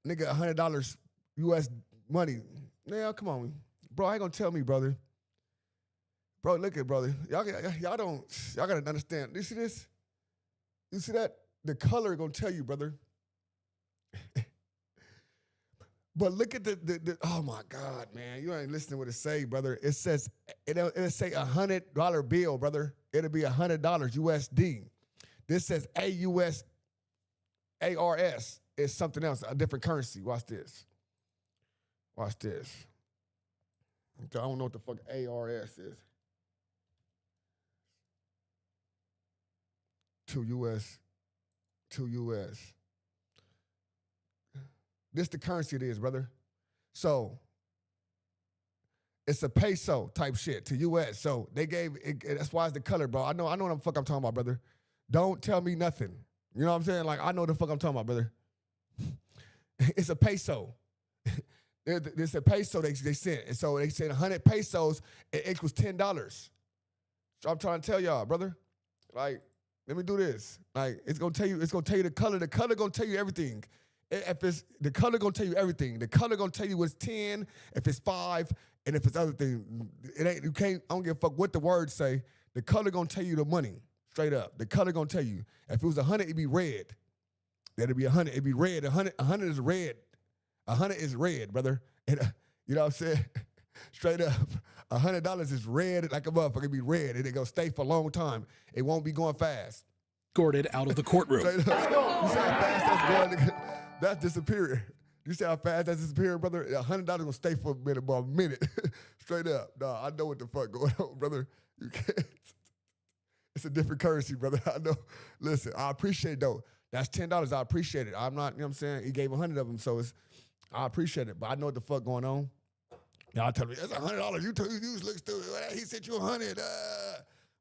$100 US money. Yeah, come on, bro. I ain't gonna tell me, brother. Bro, look at brother. Y'all gotta understand. You see this? You see that? The color gonna tell you, brother. But look at the oh my God, man. You ain't listening to what it say, brother. It says, it'll say $100 bill, brother. It'll be $100 USD. This says ARS is something else, a different currency. Watch this. Watch this. I don't know what the fuck ARS is. To US. This the currency it is, brother. So it's a peso type shit to US. So they gave it, that's why it's the color, bro. I know what the fuck I'm talking about, brother. Don't tell me nothing. You know what I'm saying? Like, I know what the fuck I'm talking about, brother. It's a peso. It's a peso they sent. And so they said 100 pesos, it equals $10. So I'm trying to tell y'all, brother. Like, let me do this. Like, it's gonna tell you the color. The color gonna tell you everything. If it's the color gonna tell you everything. The color gonna tell you what's 10, if it's 5, and if it's other thing. It ain't, you can't, I don't give a fuck what the words say. The color gonna tell you the money. Straight up. The color gonna tell you. If it was 100, it'd be red. That'd be 100. It'd be red. 100 is red. 100 is red, brother. And, you know what I'm saying? Straight up. $100 is red like a motherfucker. It'd be red, and it gonna stay for a long time. It won't be going fast. Escorted out of the courtroom. Straight up. You see how fast that's going? That's disappearing. You see how fast that's disappearing, brother? $100 gonna stay for about a minute. Straight up. Nah, I know what the fuck going on, brother. You can't. It's a different currency, brother. I know. Listen, I appreciate it, though. That's $10. I appreciate it. I'm not, you know what I'm saying? He gave 100 of them, so I appreciate it. But I know what the fuck going on. Y'all tell me, that's $100. You look stupid. He sent you 100.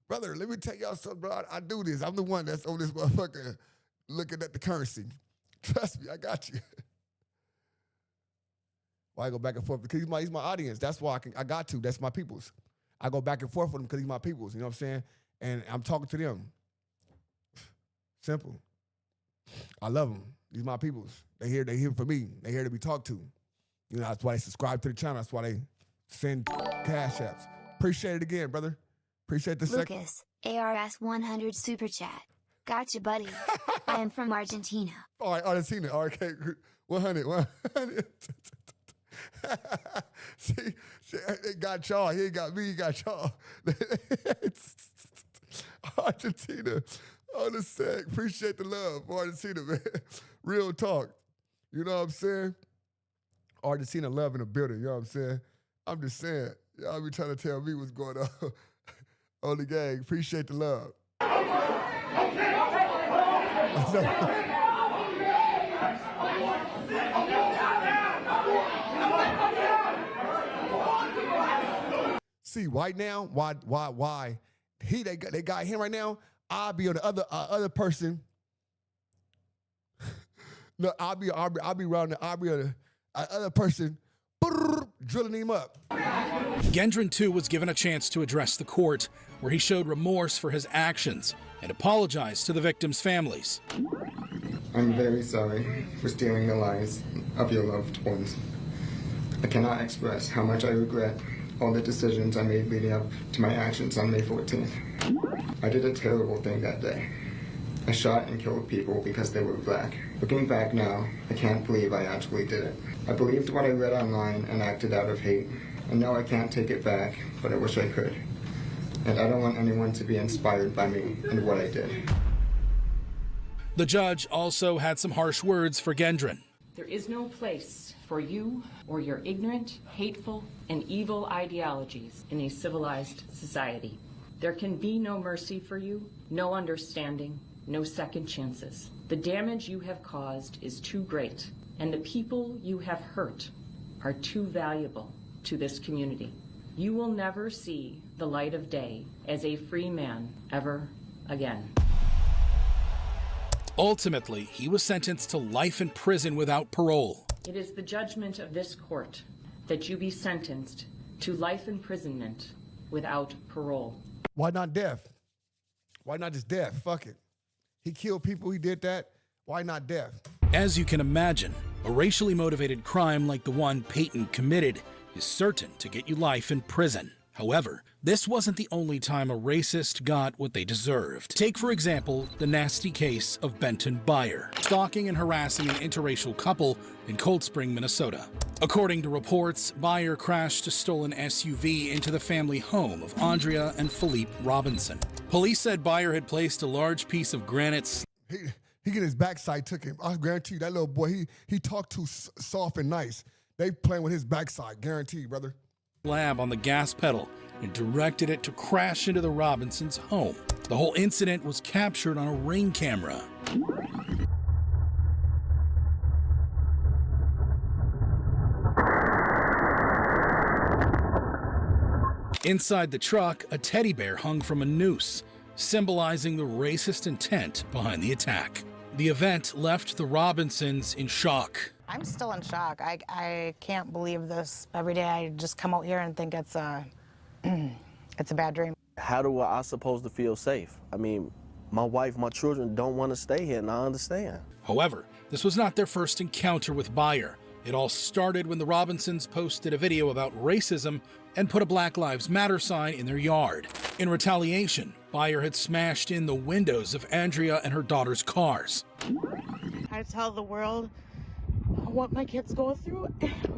Brother, let me tell y'all something, bro. I do this. I'm the one that's on this motherfucker looking at the currency. Trust me, I got you. Why I go back and forth? Because he's my audience. That's why I got to. That's my peoples. I go back and forth with him because he's my peoples. You know what I'm saying? And I'm talking to them. Simple. I love them. These my peoples. They here for me. They here to be talked to. You know, that's why they subscribe to the channel. That's why they send cash apps. Appreciate it again, brother. Appreciate the Lucas, ARS 100 super chat. Gotcha, buddy. I am from Argentina. All right, Argentina. Okay, 100. See, they got y'all. He ain't got me. He got y'all. Argentina. On the sec. Appreciate the love, Argentina, man. Real talk. You know what I'm saying? Argentina love in the building. You know what I'm saying? I'm just saying. Y'all be trying to tell me what's going on on the gang. Appreciate the love. See, right now, why? They got him right now. I'll be on the other person. No, I'll be around the other person drilling him up. Gendron, too, was given a chance to address the court, where he showed remorse for his actions and apologized to the victims' families. I'm very sorry for stealing the lives of your loved ones. I cannot express how much I regret all the decisions I made leading up to my actions on May 14th. I did a terrible thing that day. I shot and killed people because they were black. Looking back now, I can't believe I actually did it. I believed what I read online and acted out of hate. And now I can't take it back, but I wish I could. And I don't want anyone to be inspired by me and what I did. The judge also had some harsh words for Gendron. There is no place for you or your ignorant, hateful, and evil ideologies in a civilized society. There can be no mercy for you, no understanding, no second chances. The damage you have caused is too great, and the people you have hurt are too valuable to this community. You will never see the light of day as a free man ever again. Ultimately, he was sentenced to life in prison without parole. It is the judgment of this court that you be sentenced to life imprisonment without parole. Why not death? Why not just death? Fuck it. He killed people, he did that. Why not death? As you can imagine, a racially motivated crime like the one Peyton committed is certain to get you life in prison. However, this wasn't the only time a racist got what they deserved. Take, for example, the nasty case of Benton Byer, stalking and harassing an interracial couple in Cold Spring, Minnesota. According to reports, Byer crashed a stolen SUV into the family home of Andrea and Philippe Robinson. Police said Byer had placed a large piece of granite. He get his backside took him. I guarantee you, that little boy, he talked too soft and nice. They playing with his backside, guaranteed, brother. Slab on the gas pedal and directed it to crash into the Robinsons' home. The whole incident was captured on a Ring camera. Inside the truck, a teddy bear hung from a noose, symbolizing the racist intent behind the attack. The event left the Robinsons in shock. I'm still in shock. I can't believe this. Every day I just come out here and think it's a bad dream. How do I supposed to feel safe? I mean, my wife, my children don't want to stay here, and I understand. However, this was not their first encounter with Byer. It all started when the Robinsons posted a video about racism and put a Black Lives Matter sign in their yard. In retaliation, Byer had smashed in the windows of Andrea and her daughter's cars. I tell the world what my kids go through.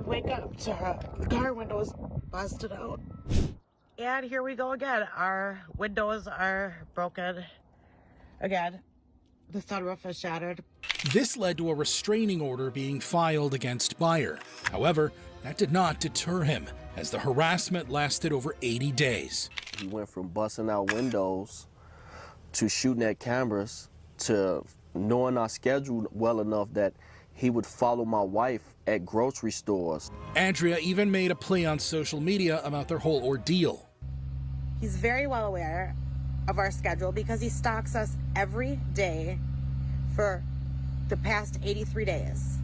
Wake up to car windows busted out. And here we go again. Our windows are broken again. The sunroof is shattered. This led to a restraining order being filed against Byer. However, that did not deter him, as the harassment lasted over 80 days. He went from busting out windows to shooting at cameras to knowing our schedule well enough that he would follow my wife at grocery stores. Andrea even made a play on social media about their whole ordeal. He's very well aware of our schedule because he stalks us every day for the past 83 days.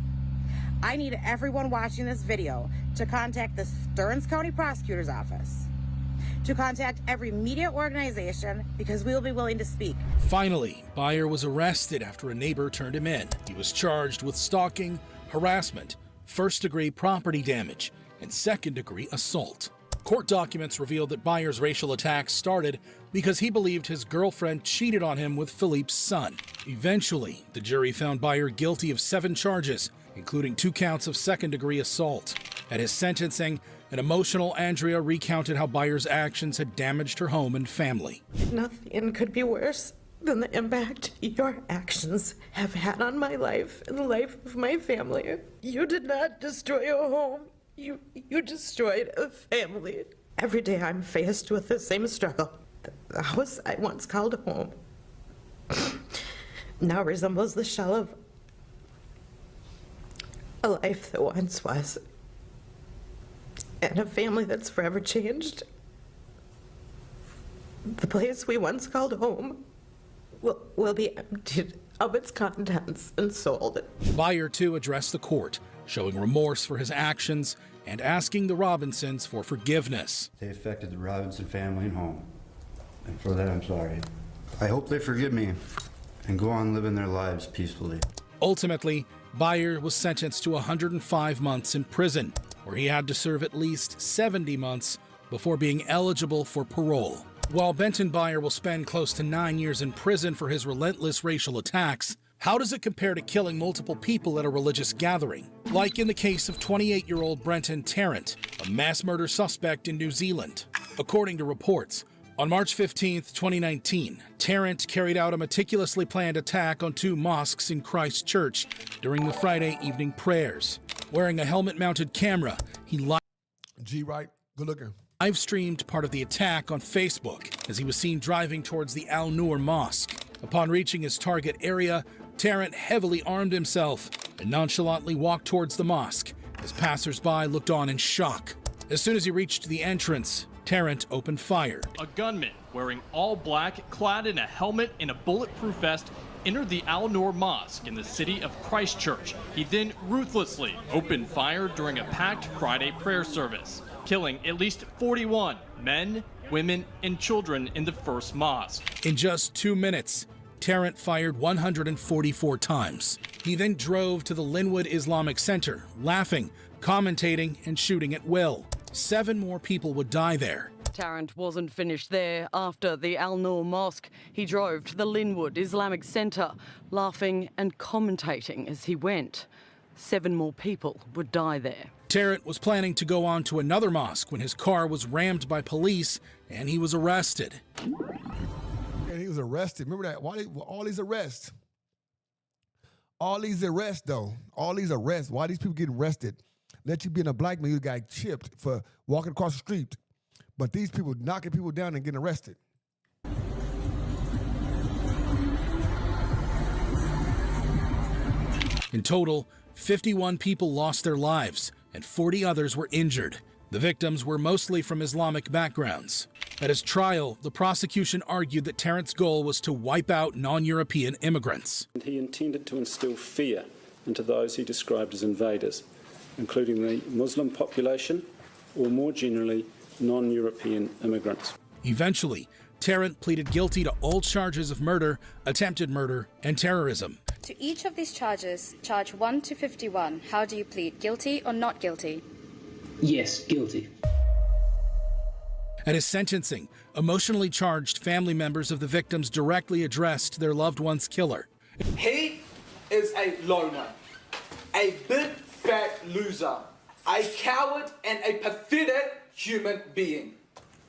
I need everyone watching this video to contact the Stearns County Prosecutor's Office, to contact every media organization, because we will be willing to speak. Finally, Byer was arrested after a neighbor turned him in. He was charged with stalking, harassment, first-degree property damage, and second-degree assault. Court documents revealed that Byer's racial attack started because he believed his girlfriend cheated on him with Philippe's son. Eventually, the jury found Byer guilty of 7 charges, including 2 counts of second-degree assault. At his sentencing, an emotional Andrea recounted how Byer's actions had damaged her home and family. Nothing could be worse than the impact your actions have had on my life and the life of my family. You did not destroy a home. You destroyed a family. Every day I'm faced with the same struggle. The house I once called home now resembles the shell of a life that once was, and a family that's forever changed. The place we once called home will be emptied of its contents and sold. Byer, too, addressed the court, showing remorse for his actions and asking the Robinsons for forgiveness. They affected the Robinson family and home, and for that I'm sorry. I hope they forgive me and go on living their lives peacefully. Ultimately, Byer was sentenced to 105 months in prison, where he had to serve at least 70 months before being eligible for parole. While Benton Byer will spend close to 9 years in prison for his relentless racial attacks, how does it compare to killing multiple people at a religious gathering? Like in the case of 28-year-old Brenton Tarrant, a mass murder suspect in New Zealand. According to reports, on March 15, 2019, Tarrant carried out a meticulously planned attack on 2 mosques in Christchurch during the Friday evening prayers. Wearing a helmet-mounted camera, he G-Right, good looking. live-streamed part of the attack on Facebook as he was seen driving towards the Al Noor Mosque. Upon reaching his target area, Tarrant heavily armed himself and nonchalantly walked towards the mosque as passers-by looked on in shock. As soon as he reached the entrance, Tarrant opened fire. A gunman wearing all black, clad in a helmet and a bulletproof vest, entered the Al Noor Mosque in the city of Christchurch. He then ruthlessly opened fire during a packed Friday prayer service, killing at least 41 men, women, and children in the first mosque. In just 2 minutes, Tarrant fired 144 times. He then drove to the Linwood Islamic Center, laughing, commentating, and shooting at will. 7 more people would die there. Tarrant wasn't finished there. After the Al Noor Mosque, he drove to the Linwood Islamic Center, laughing and commentating as he went. 7 more people would die there. Tarrant was planning to go on to another mosque when his car was rammed by police and he was arrested. And he was arrested. Remember that? All these arrests. All these arrests, though. All these arrests. Why these people getting arrested? Let you be in a black man, you got chipped for walking across the street. But these people knocking people down and getting arrested. In total, 51 people lost their lives and 40 others were injured. The victims were mostly from Islamic backgrounds. At his trial, the prosecution argued that Tarrant's goal was to wipe out non-European immigrants. He intended to instill fear into those he described as invaders, including the Muslim population, or more generally, non-European immigrants. Eventually, Tarrant pleaded guilty to all charges of murder, attempted murder, and terrorism. To each of these charges, charge 1 to 51, how do you plead, guilty or not guilty? Yes, guilty. At his sentencing, emotionally charged family members of the victims directly addressed their loved one's killer. He is a loner, a big fat loser, a coward and a pathetic human being.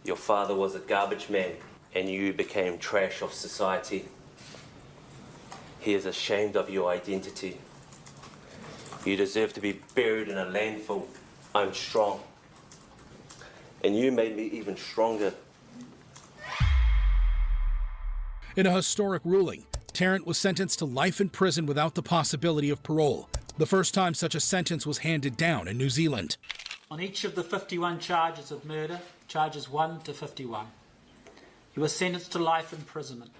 Your father was a garbage man and you became trash of society. He is ashamed of your identity. You deserve to be buried in a landfill. I'm strong. And you made me even stronger. In a historic ruling, Tarrant was sentenced to life in prison without the possibility of parole, the first time such a sentence was handed down in New Zealand. On each of the 51 charges of murder, charges 1 to 51, you were sentenced to life imprisonment.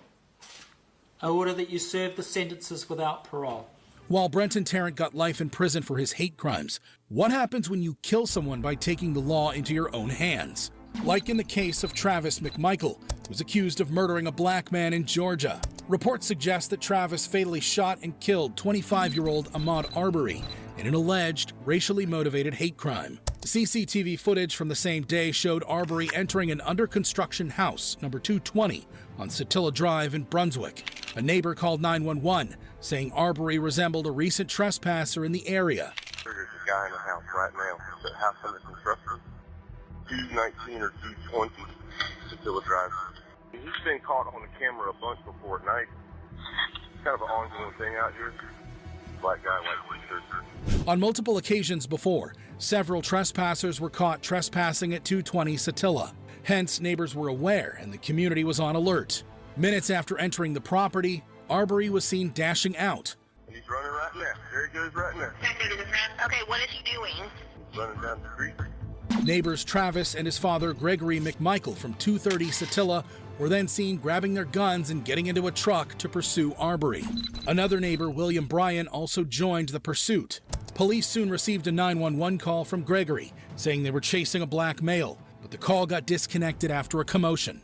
I order that you serve the sentences without parole. While Brenton Tarrant got life in prison for his hate crimes, what happens when you kill someone by taking the law into your own hands? Like in the case of Travis McMichael, who was accused of murdering a black man in Georgia. Reports suggest that Travis fatally shot and killed 25-year-old Ahmaud Arbery in an alleged racially motivated hate crime. CCTV footage from the same day showed Arbery entering an under-construction house, number 220, on Satilla Drive in Brunswick. A neighbor called 911, saying Arbery resembled a recent trespasser in the area. There's a guy in the house right now. The house under construction. 219 or 220, Satilla Drive. He's been caught on the camera a bunch before at night. It's kind of an ongoing thing out here. Black guy, white t-shirt. On multiple occasions before, several trespassers were caught trespassing at 220 Satilla. Hence, neighbors were aware and the community was on alert. Minutes after entering the property, Arbery was seen dashing out. He's running right now. There he goes right now. Okay, what is he doing? Running down the street. Neighbors Travis and his father Gregory McMichael from 230 Satilla were then seen grabbing their guns and getting into a truck to pursue Arbery. Another neighbor, William Bryan, also joined the pursuit. Police soon received a 911 call from Gregory saying they were chasing a black male, but the call got disconnected after a commotion.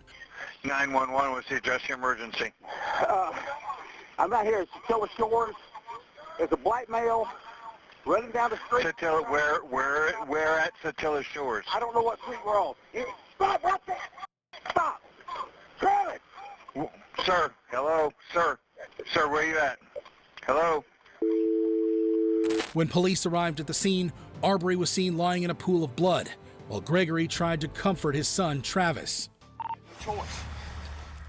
911 was the address of emergency. I'm out here at Satilla Shores. There's a black male running down the street. Satilla, where at Satilla Shores? I don't know what street we're on. Stop right there! Stop! Sir, hello, sir. Sir, where you at? Hello? When police arrived at the scene, Arbery was seen lying in a pool of blood, while Gregory tried to comfort his son, Travis. Choice.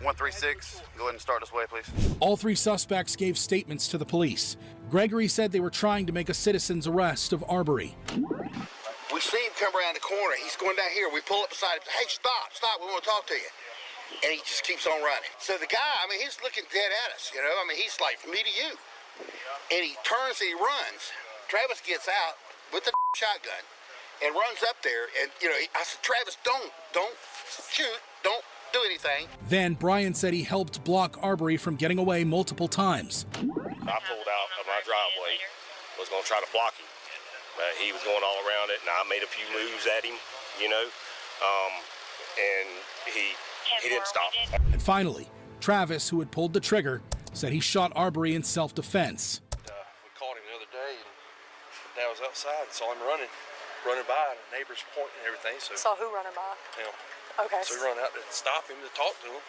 136, go ahead and start this way, please. All three suspects gave statements to the police. Gregory said they were trying to make a citizen's arrest of Arbery. We see him come around the corner. He's going down here. We pull up beside him. Hey, stop, we want to talk to you. And he just keeps on running. So the guy, I mean, he's looking dead at us, you know? I mean, he's like, from me to you. And he turns and he runs. Travis gets out with the shotgun and runs up there. And, you know, I said, Travis, don't shoot, don't do anything. Then Brian said he helped block Arbery from getting away multiple times. I pulled out of my driveway, was going to try to block him. He was going all around it, and I made a few moves at him, you know, and he didn't stop. And finally, Travis, who had pulled the trigger, said he shot Arbery in self-defense. We caught him the other day, and Dad was outside and saw him running by, and the neighbors pointing and everything. So saw who running by? Him. Okay. So we run out to stop him, to talk to him.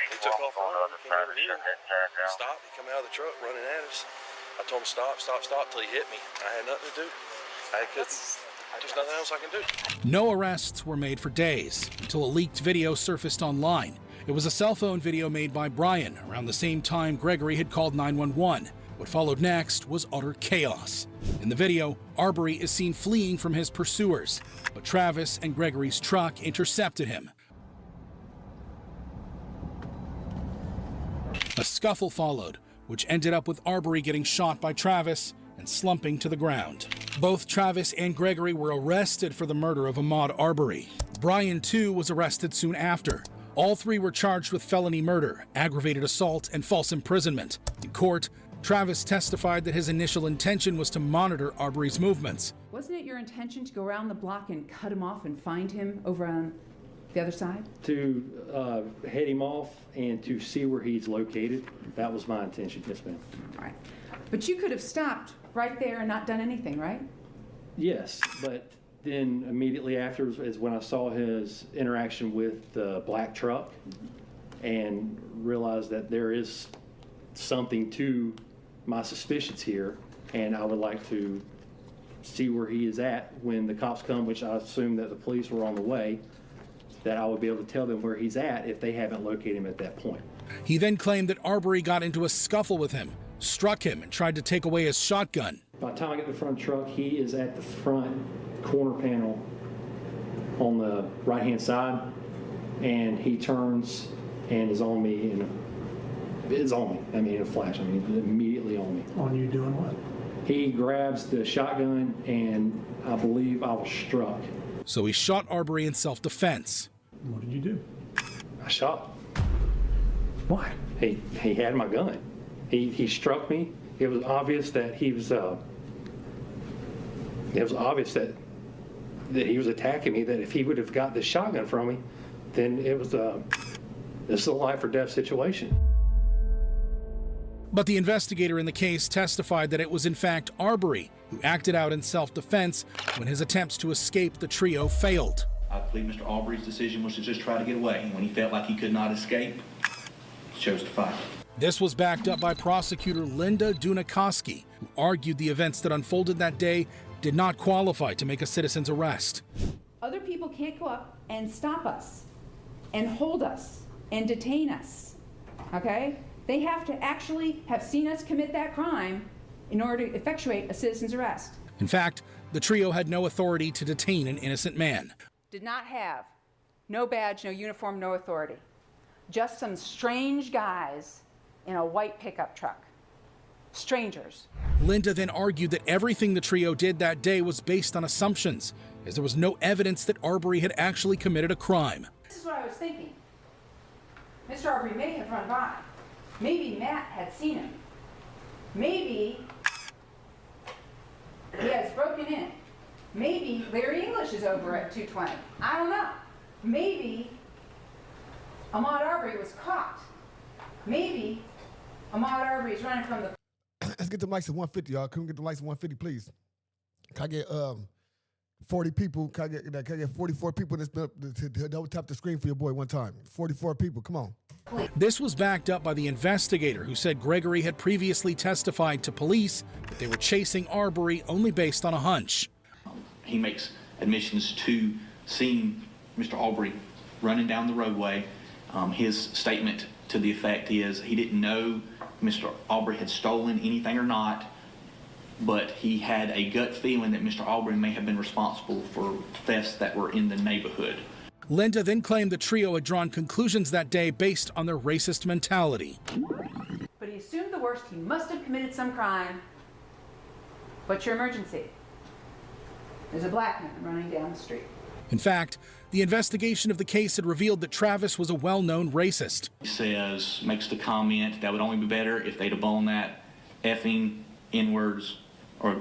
He took off running. He came over here. He stopped. He come out of the truck running at us. I told him stop till he hit me. I had nothing to do. There's nothing else I can do. No arrests were made for days until a leaked video surfaced online. It was a cell phone video made by Brian around the same time Gregory had called 911. What followed next was utter chaos. In the video, Arbery is seen fleeing from his pursuers, but Travis and Gregory's truck intercepted him. A scuffle followed, which ended up with Arbery getting shot by Travis and slumping to the ground. Both Travis and Gregory were arrested for the murder of Ahmaud Arbery. Brian, too, was arrested soon after. All three were charged with felony murder, aggravated assault, and false imprisonment. In court, Travis testified that his initial intention was to monitor Arbery's movements. Wasn't it your intention to go around the block and cut him off and find him over on the other side? To head him off and to see where he's located. That was my intention, yes, ma'am. All right. But you could have stopped right there and not done anything, right? Yes, but then immediately after is when I saw his interaction with the black truck and realized that there is something to my suspicions here, and I would like to see where he is at when the cops come, which I assume that the police were on the way, that I would be able to tell them where he's at if they haven't located him at that point. He then claimed that Arbery got into a scuffle with him, struck him, and tried to take away his shotgun. By the time I get to the front of the truck, he is at the front corner panel on the right-hand side, and he turns and is on me, and is on me. I mean, in a flash. I mean, immediately on me. On you doing what? He grabs the shotgun, and I believe I was struck. So he shot Arbery in self-defense. What did you do? I shot. Why? He had my gun. He struck me. It was obvious that he was. It was obvious that he was attacking me. That if he would have got the shotgun from me, then it was this is a life or death situation. But the investigator in the case testified that it was in fact Arbery who acted out in self-defense when his attempts to escape the trio failed. I believe Mr. Arbery's decision was to just try to get away. When he felt like he could not escape, he chose to fight. This was backed up by prosecutor Linda Dunikoski, who argued the events that unfolded that day did not qualify to make a citizen's arrest. Other people can't go up and stop us and hold us and detain us, okay? They have to actually have seen us commit that crime in order to effectuate a citizen's arrest. In fact, the trio had no authority to detain an innocent man. Did not have no badge, no uniform, no authority. Just some strange guys in a white pickup truck. Strangers. Linda then argued that everything the trio did that day was based on assumptions, as there was no evidence that Arbery had actually committed a crime. This is what I was thinking. Mr. Arbery may have run by. Maybe Matt had seen him. Maybe he has broken in. Maybe Larry English is over at 220. I don't know. Maybe Ahmaud Arbery was caught. Maybe Ahmaud Arbery is running from the... Let's get the lights at 150, y'all. Can we get the lights at 150, please? Can I get 40 people. Can I get 44 people to double tap the screen for your boy one time? 44 people, come on. This was backed up by the investigator who said Gregory had previously testified to police that they were chasing Arbery only based on a hunch. He makes admissions to seeing Mr. Arbery running down the roadway. His statement to the effect is he didn't know Mr. Arbery had stolen anything or not, but he had a gut feeling that Mr. Arbery may have been responsible for thefts that were in the neighborhood. Linda then claimed the trio had drawn conclusions that day based on their racist mentality. But he assumed the worst. He must have committed some crime. What's your emergency? There's a black man running down the street. In fact, the investigation of the case had revealed that Travis was a well-known racist. He says, makes the comment that would only be better if they'd have blown that effing N-words, or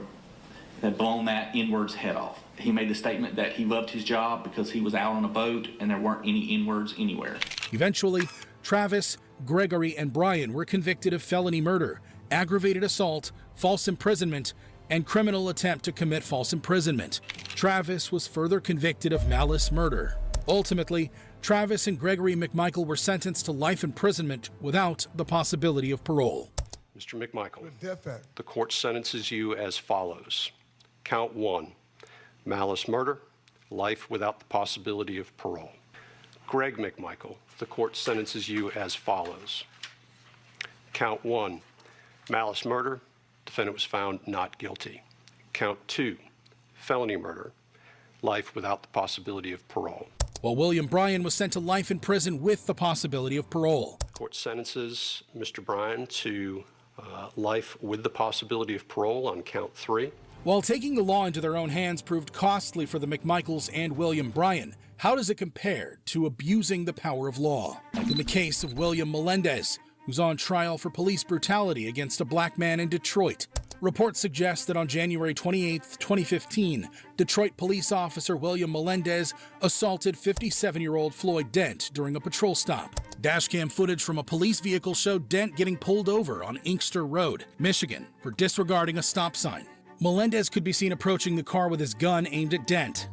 had blown that N-words head off. He made the statement that he loved his job because he was out on a boat and there weren't any N-words anywhere. Eventually, Travis, Gregory, and Brian were convicted of felony murder, aggravated assault, false imprisonment, and criminal attempt to commit false imprisonment. Travis was further convicted of malice murder. Ultimately, Travis and Gregory McMichael were sentenced to life imprisonment without the possibility of parole. Mr. McMichael, the court sentences you as follows. Count 1, malice murder, life without the possibility of parole. Greg McMichael, the court sentences you as follows. Count 1, malice murder, defendant was found not guilty. Count 2, felony murder, life without the possibility of parole. While William Bryan was sent to life in prison with the possibility of parole. Court sentences Mr. Bryan to life with the possibility of parole on count 3. While taking the law into their own hands proved costly for the McMichaels and William Bryan, how does it compare to abusing the power of law? Like in the case of William Melendez, who's on trial for police brutality against a black man in Detroit. Reports suggest that on January 28, 2015, Detroit police officer William Melendez assaulted 57-year-old Floyd Dent during a patrol stop. Dashcam footage from a police vehicle showed Dent getting pulled over on Inkster Road, Michigan, for disregarding a stop sign. Melendez could be seen approaching the car with his gun aimed at Dent.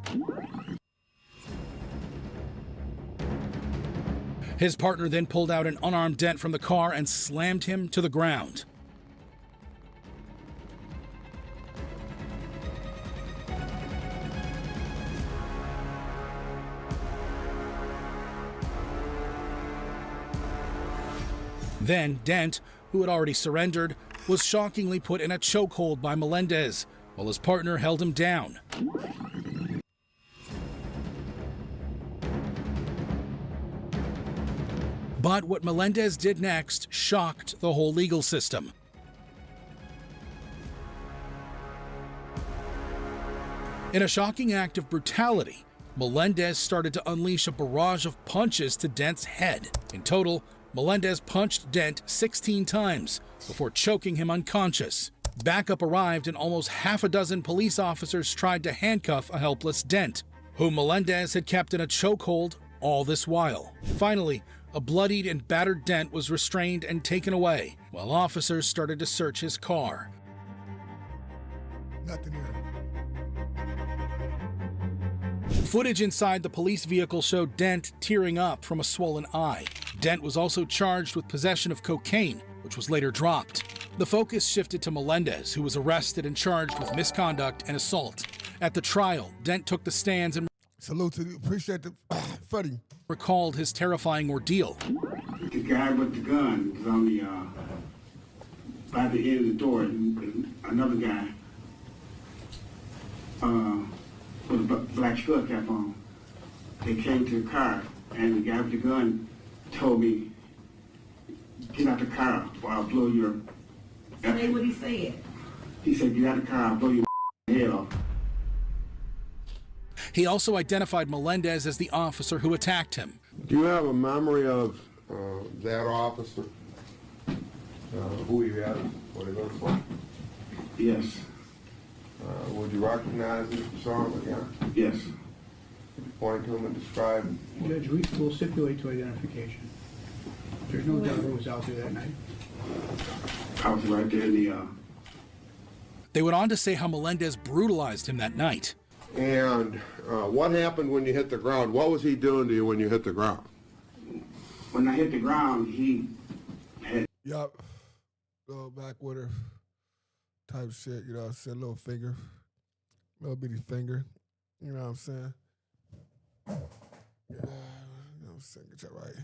His partner then pulled out an unarmed Dent from the car and slammed him to the ground. Then Dent, who had already surrendered, was shockingly put in a chokehold by Melendez, while his partner held him down. But what Melendez did next shocked the whole legal system. In a shocking act of brutality, Melendez started to unleash a barrage of punches to Dent's head. In total, Melendez punched Dent 16 times before choking him unconscious. Backup arrived and almost half a dozen police officers tried to handcuff a helpless Dent, whom Melendez had kept in a chokehold all this while. Finally, a bloodied and battered Dent was restrained and taken away, while officers started to search his car. Nothing there. Footage inside the police vehicle showed Dent tearing up from a swollen eye. Dent was also charged with possession of cocaine, which was later dropped. The focus shifted to Melendez, who was arrested and charged with misconduct and assault. At the trial, Dent took the stands and salute to you. Appreciate the funny. Recalled his terrifying ordeal. The guy with the gun was on the by the end of the door, and another guy with a black skull cap on. They came to the car, and the guy with the gun told me, "Get out the car, or I'll blow your." Say what he said. He said, "Get out the car, I'll blow your head off." He also identified Melendez as the officer who attacked him. Do you have a memory of that officer? Who he had, what he looked like? Yes. Would you recognize him if you saw him again? Yes. Point to him and describe. Judge, we will stipulate to identification. There's no doubt who was out there that night. I was right there in the. They went on to say how Melendez brutalized him that night. And what happened when you hit the ground? What was he doing to you when you hit the ground? When I hit the ground, he had... Yup. Little backwater type shit, you know what I'm saying? Little finger. Little bitty finger. You know what I'm saying? Yeah, you know what I'm saying? Get you right.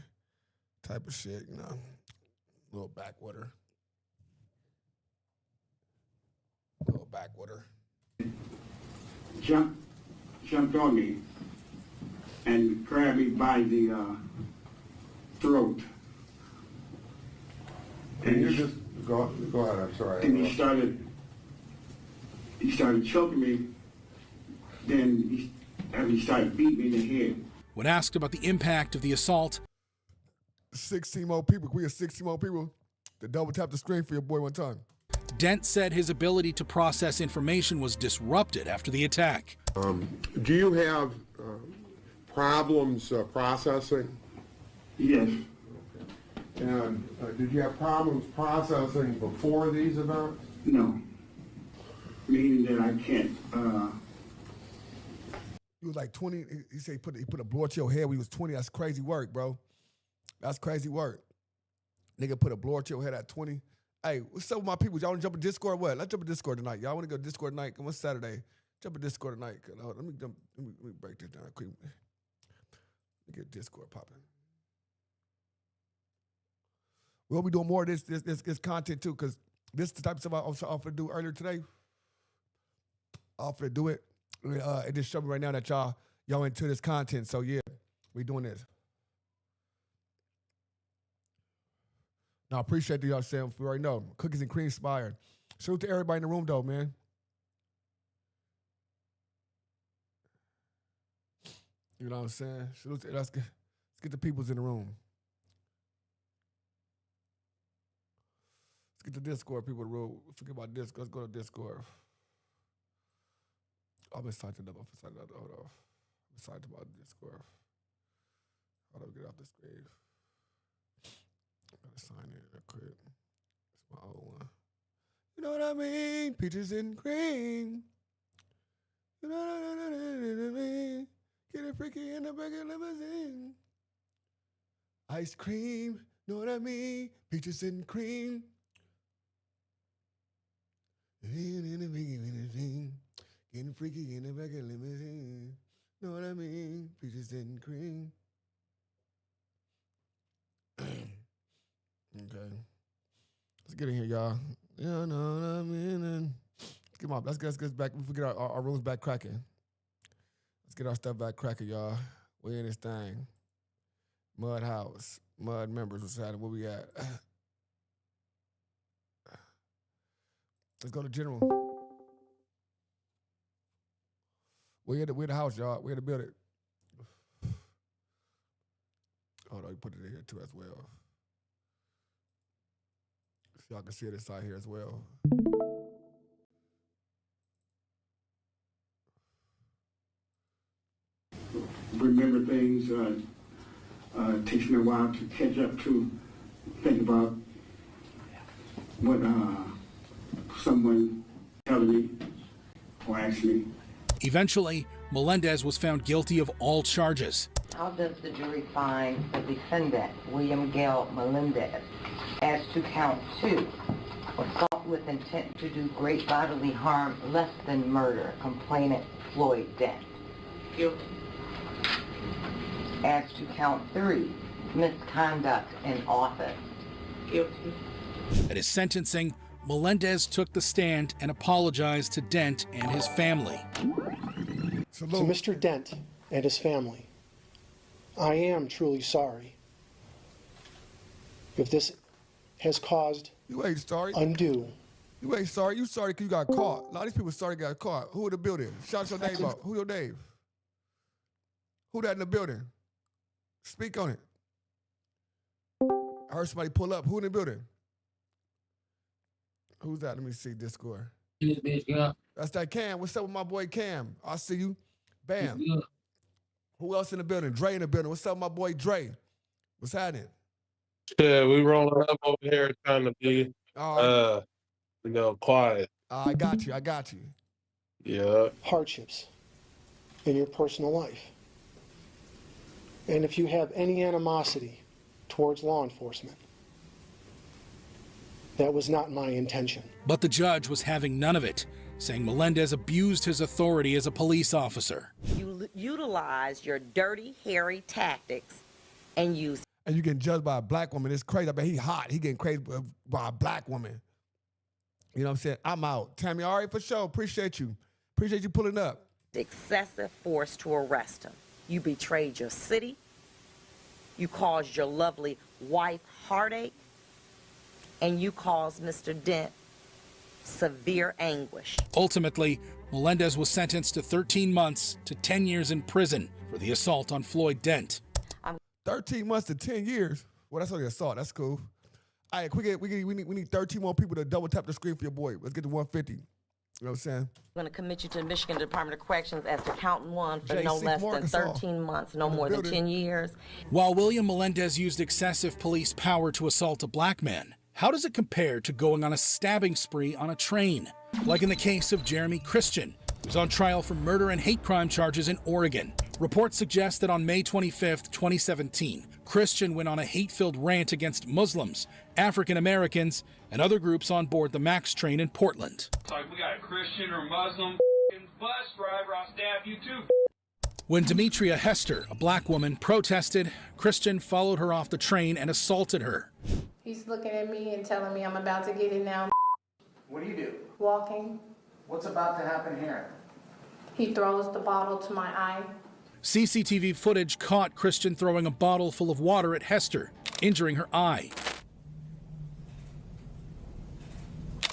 Type of shit, you know. Little backwater. Little backwater. Jumped on me and grabbed me by the throat. And you just go ahead. I'm sorry. And he started choking me. Then he started beating me in the head. When asked about the impact of the assault, 16 more people. We have 16 more people to double tap the screen for your boy one time. Dent said his ability to process information was disrupted after the attack. Do you have problems processing? Yes. And did you have problems processing before these events? No. Meaning that I can't. He was like 20. He said he put a blow to your head when he was 20. That's crazy work, bro. That's crazy work. Nigga put a blower to your head at 20. Hey, what's up with my people? Y'all want to jump in Discord or what? Let's jump in Discord tonight. Y'all want to go to Discord tonight? Come on Saturday. Jump in Discord tonight. Let me break this down quick. Let me get Discord popping. We'll be doing more of this content too, because this is the type of stuff I was offered to do earlier today. I offered to do it. It just showed me right now that y'all into this content. So yeah, we doing this. Now I appreciate y'all saying we already know. Cookies and cream inspired. Salute to everybody in the room though, man. You know what I'm saying? Salute to, let's get the peoples in the room. Let's get the Discord people in the room. Forget about Discord. Let's go to Discord. I'm excited about Discord. Hold on, get off the screen. Gotta sign in real quick. It's my old one. You know what I mean? Peaches and cream. You know what I mean? Get it freaky in the back of limousine. Ice cream. Know what I mean? Peaches and cream. Getting freaky in the back of limousine. Know what I mean? Peaches and cream. Okay. Let's get in here, y'all. Yeah, know what I mean? And let's get back. We get our rules back cracking. Let's get our stuff back cracking, y'all. We in this thing. Mud House. Mud members. What's happening? Where we at? Let's go to General. We're the house, y'all. We're the building. Hold on, you put it in here too as well. So y'all can see this side here as well. Remember things. Takes me a while to catch up to think about what someone telling me or asked me. Eventually, Melendez was found guilty of all charges. How does the jury find the defendant, William Gale Melendez, as to count 2, assault with intent to do great bodily harm less than murder, complainant Floyd Dent? Guilty. As to count 3, misconduct in office? Guilty. At his sentencing, Melendez took the stand and apologized to Dent and his family. To Mr. Dent and his family, I am truly sorry if this has caused you ain't sorry. Undue. You ain't sorry. You sorry because you got caught. A lot of these people sorry got caught. Who in the building? Shout your name out. Who your name? Who that in the building? Speak on it. I heard somebody pull up. Who in the building? Who's that? Let me see Discord. That's that Cam. What's up with my boy Cam? I see you. Bam. Who else in the building? Dre in the building. What's up with my boy Dre? What's happening? Yeah, we rolling up over here trying to be, quiet. I got you. Yeah. Hardships. in your personal life. And if you have any animosity towards law enforcement, that was not my intention. But the judge was having none of it, saying Melendez abused his authority as a police officer. You utilize your dirty, hairy tactics and use. And you getting judged by a black woman. It's crazy. I bet he hot. He getting crazy by a black woman. You know what I'm saying? I'm out. Tammy, all right, for sure. Appreciate you. Appreciate you pulling up. Excessive force to arrest him. You betrayed your city. You caused your lovely wife heartache. And you caused Mr. Dent severe anguish. Ultimately, Melendez was sentenced to 13 months to 10 years in prison for the assault on Floyd Dent. 13 months to 10 years? Well, that's only assault. That's cool. All right, we need 13 more people to double tap the screen for your boy. Let's get to 150. You know what I'm saying? I'm going to commit you to the Michigan Department of Corrections as to count one for no J6 less than Arkansas. 13 months, no more than 10 years. While William Melendez used excessive police power to assault a black man, how does it compare to going on a stabbing spree on a train? Like in the case of Jeremy Christian, who's on trial for murder and hate crime charges in Oregon. Reports suggest that on May 25th, 2017, Christian went on a hate-filled rant against Muslims, African Americans, and other groups on board the MAX train in Portland. It's like we got a Christian or Muslim bus driver, I'll stab you too. When Demetria Hester, a black woman, protested, Christian followed her off the train and assaulted her. He's looking at me and telling me I'm about to get it now. What do you do? Walking. What's about to happen here? He throws the bottle to my eye. CCTV footage caught Christian throwing a bottle full of water at Hester, injuring her eye.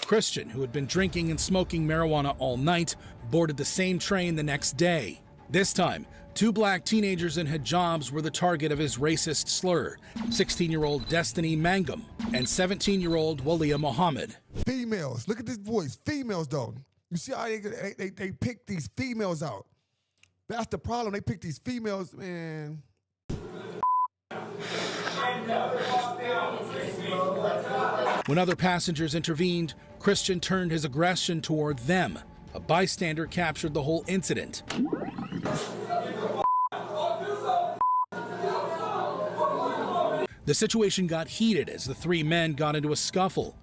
Christian, who had been drinking and smoking marijuana all night, boarded the same train the next day. This time, 2 black teenagers in hijabs were the target of his racist slur, 16-year-old Destiny Mangum and 17-year-old Walia Muhammad. Females, look at this voice. Females, though. You see how they pick these females out. That's the problem. They pick these females, man. When other passengers intervened, Christian turned his aggression toward them. A bystander captured the whole incident. The situation got heated as the 3 men got into a scuffle.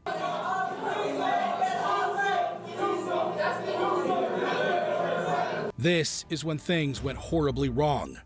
This is when things went horribly wrong.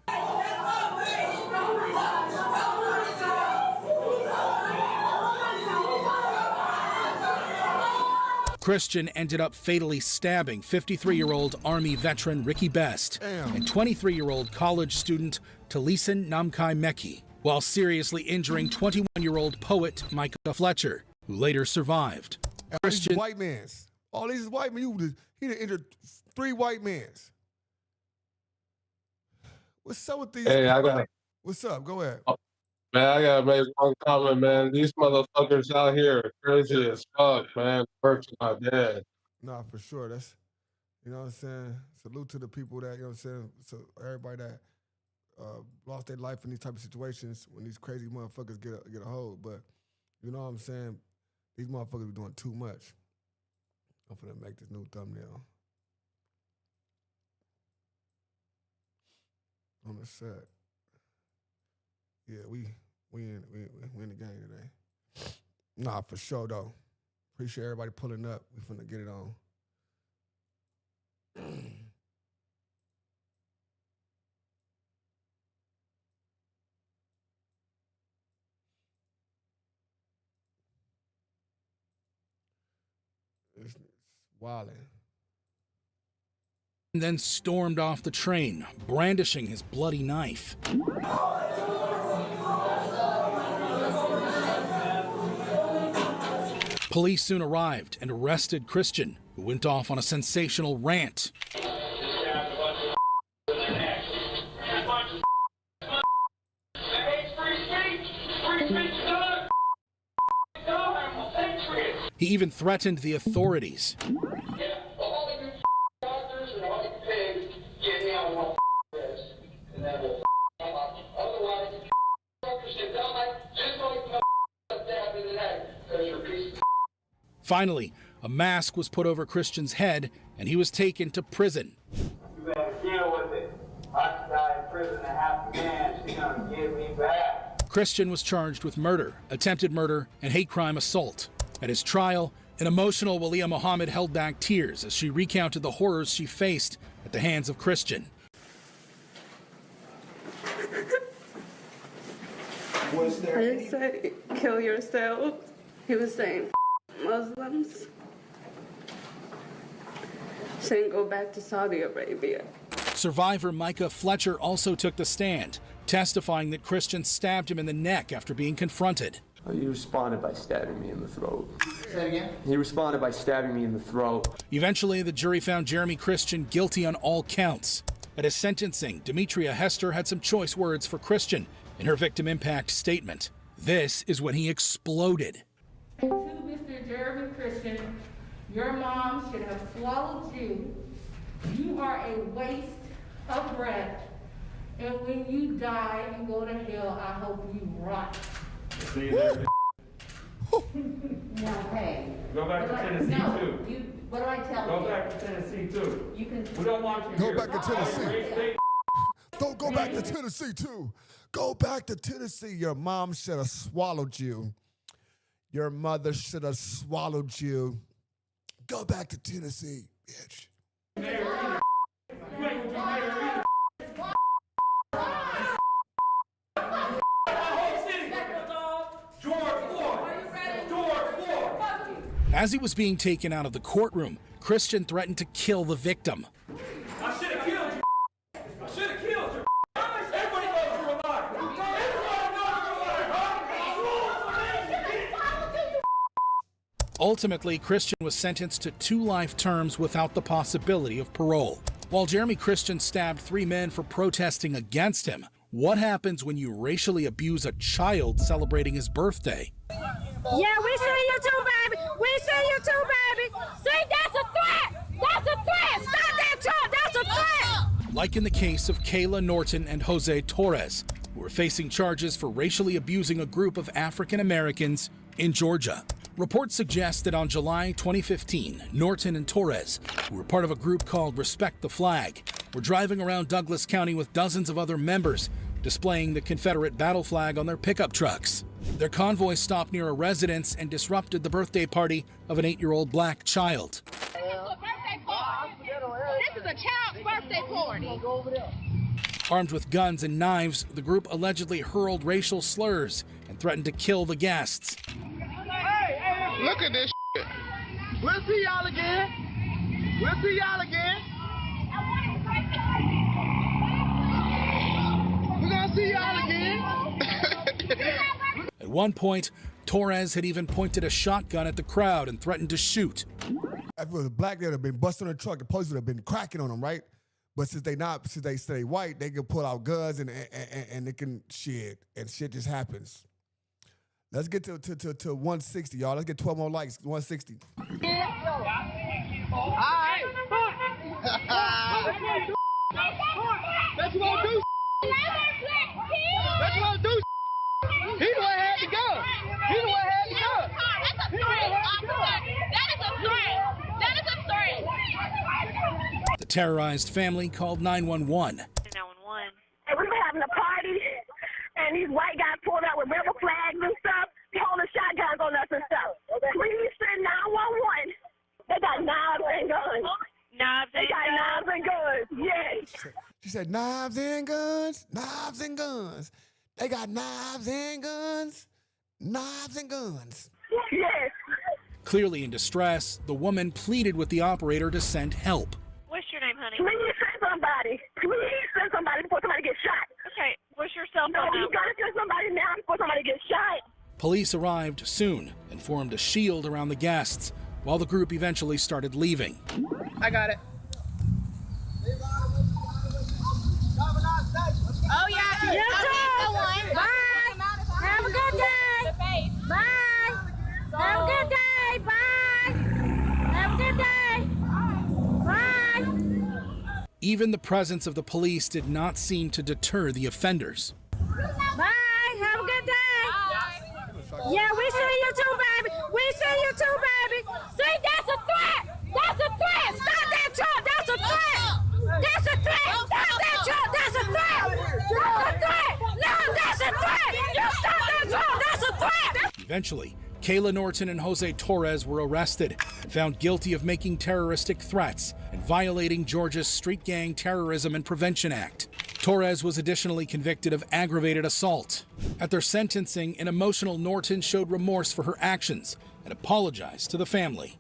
Christian ended up fatally stabbing 53-year-old Army veteran Ricky Best and 23-year-old college student Talisan Namkai Meki, while seriously injuring 21-year-old poet Micah Fletcher, who later survived. Christian, white mans. All these white men. He done injured 3 white mans. What's up with these? Hey, What's up? Go ahead. Man, I gotta make one comment, man. These motherfuckers out here are crazy as fuck, man. Hurts my dad. Nah, for sure. That's, you know what I'm saying? Salute to the people that, you know what I'm saying? So everybody that lost their life in these type of situations when these crazy motherfuckers get a hold. But you know what I'm saying? These motherfuckers are doing too much. I'm finna make this new thumbnail. On the set. Yeah, we in the game today. Nah, for sure though. Appreciate everybody pulling up. We finna get it on. It's wildin'. And then stormed off the train, brandishing his bloody knife. Police soon arrived and arrested Christian, who went off on a sensational rant. He even threatened the authorities. Finally, a mask was put over Christian's head and he was taken to prison. You better deal with it. Christian was charged with murder, attempted murder, and hate crime assault. At his trial, an emotional Walia Muhammad held back tears as she recounted the horrors she faced at the hands of Christian. Was there I didn't say kill yourself. He was saying Muslims. Saying go back to Saudi Arabia. Survivor Micah Fletcher also took the stand, testifying that Christian stabbed him in the neck after being confronted. He responded by stabbing me in the throat. Say it again? He responded by stabbing me in the throat. Eventually, the jury found Jeremy Christian guilty on all counts. At his sentencing, Demetria Hester had some choice words for Christian in her victim impact statement. This is when he exploded. To Mr. Jeremy Christian, your mom should have swallowed you. You are a waste of breath. And when you die and go to hell, I hope you rot. See you there. No, hey. Go back to Tennessee, too. What do I tell you? Go back to Tennessee, too. You can. We don't want you Go here. back to Tennessee. Don't go back to Tennessee, too. Go back to Tennessee. Your mom should have swallowed you. Your mother should have swallowed you. Go back to Tennessee, bitch. As he was being taken out of the courtroom, Christian threatened to kill the victim. I should have killed you. I should have killed you. Everybody knows you're alive. Everybody knows you're alive. Ultimately, Christian was sentenced to 2 life terms without the possibility of parole. While Jeremy Christian stabbed 3 men for protesting against him, what happens when you racially abuse a child celebrating his birthday? Yeah, we see you too, baby. We see you too, baby. See, that's a threat. That's a threat. Stop that truck. That's a threat. Like in the case of Kayla Norton and Jose Torres, who were facing charges for racially abusing a group of African Americans in Georgia. Reports suggest that on July 2015, Norton and Torres, who were part of a group called Respect the Flag, were driving around Douglas County with dozens of other members, displaying the Confederate battle flag on their pickup trucks. Their convoy stopped near a residence and disrupted the birthday party of an 8-year-old black child. This is a child's birthday party. Armed with guns and knives, the group allegedly hurled racial slurs and threatened to kill the guests. Look at this shit. We'll see y'all again. We'll see y'all again. We're gonna see y'all again. At one point, Torres had even pointed a shotgun at the crowd and threatened to shoot. If it was a black, they would have been busting on the truck. The police would have been cracking on them, right? But since they stay white, they can pull out guns and they can shit, and shit just happens. Let's get to 160, y'all. Let's get 12 more likes. 160. All right. That's what we gonna do. That's what we gonna do. He the one had to go. He the one had to go. That's a threat. That is a threat. That is a threat. The terrorized family called 911. And we were having a party, and these white guys pulled out with rebel flags and stuff, holding shotguns on us and stuff. Please send 911. They got knives and guns. They got knives and guns. Yes. She said, knives and guns, knives and guns. They got knives and guns, knives and guns. Yes. Clearly in distress, the woman pleaded with the operator to send help. What's your name, honey? Please send somebody. Please send somebody before somebody gets shot. Okay. What's your cell phone number? You gotta send somebody now before somebody gets shot. Police arrived soon and formed a shield around the guests, while the group eventually started leaving. I got it. Oh, yeah. You too. Bye. Have a good day. Bye. Have a good day. Bye. Have a good day. Bye. Even the presence of the police did not seem to deter the offenders. Bye. Have a good day. Yeah, we see you too, baby. We see you too, baby. See, that's a threat. That's a threat. Stop that truck. That's a threat. That's a threat. Stop that truck. That's a threat. That's a threat. No, that's a threat. You stop Eventually, Kayla Norton and Jose Torres were arrested and found guilty of making terroristic threats and violating Georgia's Street Gang Terrorism and Prevention Act. Torres was additionally convicted of aggravated assault. At their sentencing, an emotional Norton showed remorse for her actions and apologized to the family.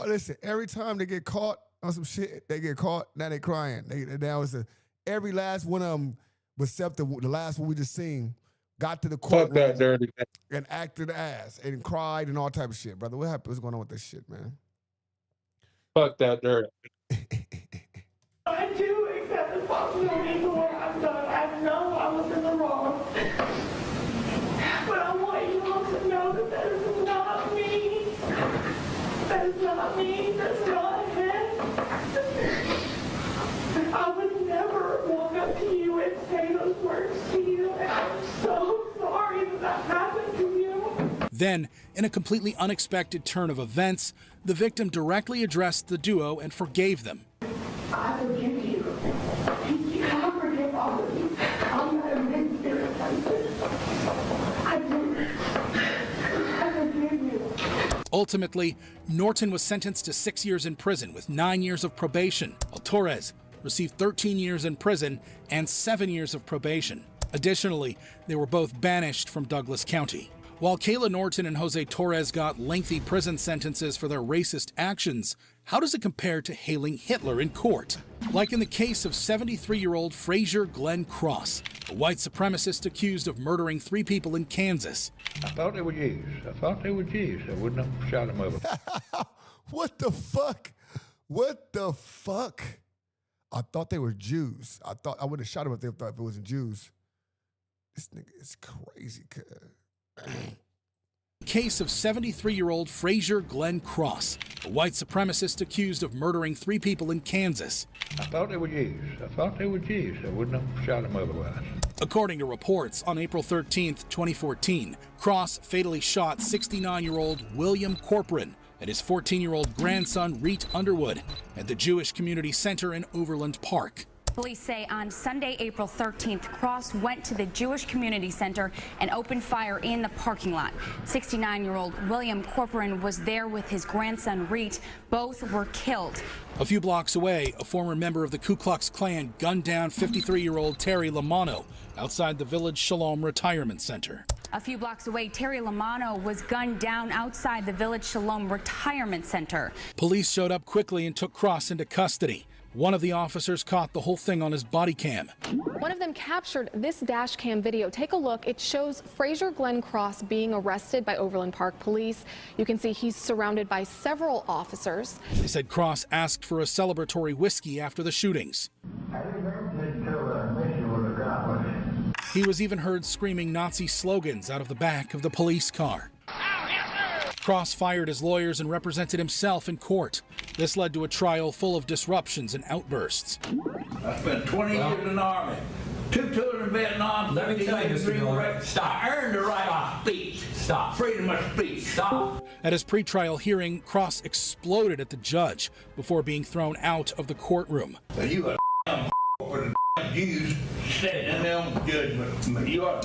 Listen, every time they get caught on some shit, they get caught, now they crying. Every last one of them, except the last one we just seen, got to the courtroom and acted ass and cried and all type of shit, brother. What happened? What's going on with this shit, man? Fuck that dirty. I do accept the responsibility for what I've done. I know I was in the wrong. But I want you all to know that that is not me. That is not me. That's not him. I would never walk up to you and say those words to you. And I'm so sorry that happened to you. Then, in a completely unexpected turn of events, the victim directly addressed the duo and forgave them. I forgive you. I forgive all of you. I'm not a mean spirit person. I do. I forgive you. Ultimately, Norton was sentenced to 6 years in prison with 9 years of probation, while Torres received 13 years in prison and 7 years of probation. Additionally, they were both banished from Douglas County. While Kayla Norton and Jose Torres got lengthy prison sentences for their racist actions, how does it compare to hailing Hitler in court? Like in the case of 73-year-old Frazier Glenn Cross, a white supremacist accused of murdering 3 people in Kansas. I thought they were Jews. I wouldn't have shot them over. What the fuck? What the fuck? I thought they were Jews. I would have shot them if they thought it wasn't Jews. This nigga is crazy. Case of 73-year-old Frazier Glenn Cross, a white supremacist accused of murdering 3 people in Kansas. I thought they were Jews. I wouldn't have shot them otherwise. According to reports, on April 13, 2014, Cross fatally shot 69-year-old William Corcoran and his 14-year-old grandson Reet Underwood at the Jewish Community Center in Overland Park. Police say on Sunday, April 13th, Cross went to the Jewish Community Center and opened fire in the parking lot. 69-year-old William Corcoran was there with his grandson Reet. Both were killed. A few blocks away, a former member of the Ku Klux Klan gunned down 53-year-old Terry Lamano outside the Village Shalom Retirement Center. A few blocks away, Terry Lamano was gunned down outside the Village Shalom Retirement Center. Police showed up quickly and took Cross into custody. One of the officers caught the whole thing on his body cam. One of them captured this dash cam video. Take a look. It shows Frazier Glenn Cross being arrested by Overland Park police. You can see he's surrounded by several officers. They said Cross asked for a celebratory whiskey after the shootings. He was even heard screaming Nazi slogans out of the back of the police car. Cross fired his lawyers and represented himself in court. This led to a trial full of disruptions and outbursts. I spent 20 years in the Army, 2 tours in Vietnam. Let me tell you, Mr. Miller, stop. I earned the right of speech. Stop. Freedom of speech. Stop. At his pretrial hearing, Cross exploded at the judge before being thrown out of the courtroom. So you a for the Jews sitting in them judgment. You are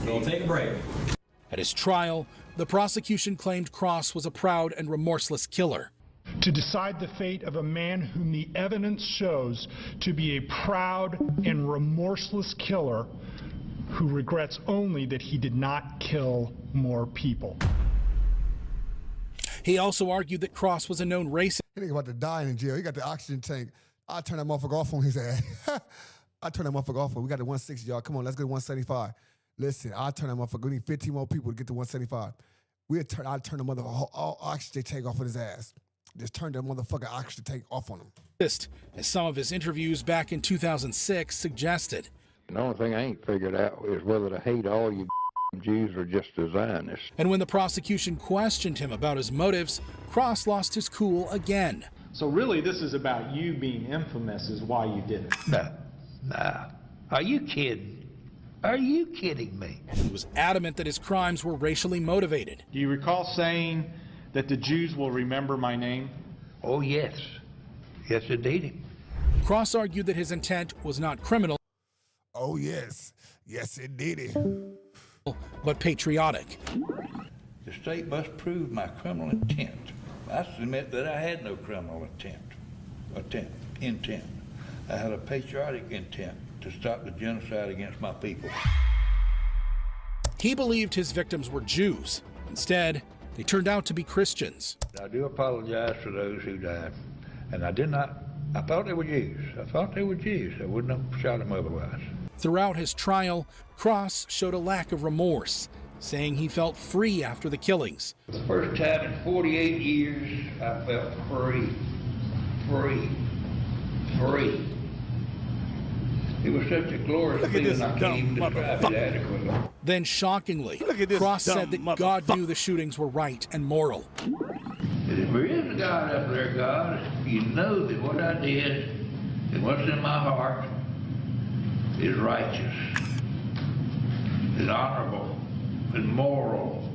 Don't take a break. At his trial, the prosecution claimed Cross was a proud and remorseless killer. To decide the fate of a man whom the evidence shows to be a proud and remorseless killer who regrets only that he did not kill more people. He also argued that Cross was a known racist. He ain't about to die in jail. He got the oxygen tank. I'll turn that motherfucker off on his ass. I'll turn that motherfucker off. We got the 160, y'all. Come on, let's go to 175. Listen, I'll turn that motherfucker. We need 15 more people to get to 175. I'll turn the motherfucker all oxygen tank off on his ass. Just turn that motherfucker oxygen tank off on him. As some of his interviews back in 2006 suggested. The only thing I ain't figured out is whether to hate all you Jews or just the Zionists. And when the prosecution questioned him about his motives, Cross lost his cool again. So really this is about you being infamous is why you did it. Nah. Are you kidding? Are you kidding me? He was adamant that his crimes were racially motivated. Do you recall saying that the Jews will remember my name? Oh, yes. Yes, indeed. Cross argued that his intent was not criminal. Oh, yes. Yes, indeed. But patriotic. The state must prove my criminal intent. I submit that I had no criminal intent. I had a patriotic intent to stop the genocide against my people. He believed his victims were Jews. Instead, they turned out to be Christians. I do apologize for those who died. And I thought they were Jews. I wouldn't have shot them otherwise. Throughout his trial, Cross showed a lack of remorse, saying he felt free after the killings. For the first time in 48 years, I felt free. It was such a glorious feeling I can't even describe it adequately. Then shockingly, Cross said that God knew the shootings were right and moral. If there is a God up there, God, you know that what I did and what's in my heart is righteous, is honorable, is moral,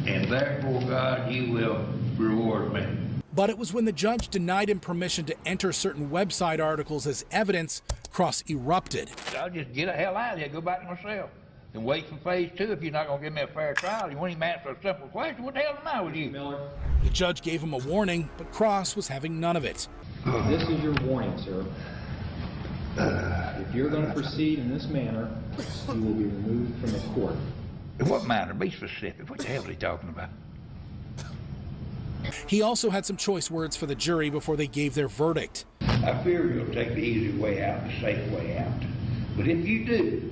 and therefore, God, you will reward me. But it was when the judge denied him permission to enter certain website articles as evidence, Cross erupted. I'll just get the hell out of here, go back to myself, and wait for phase 2 if you're not going to give me a fair trial. You won't even answer a simple question. What the hell am I with you? Miller. The judge gave him a warning, but Cross was having none of it. This is your warning, sir. If you're going to proceed in this manner, you will be removed from the court. In what manner? Be specific. What the hell are you talking about? He also had some choice words for the jury before they gave their verdict. I fear you'll take the easy way out, the safe way out. But if you do,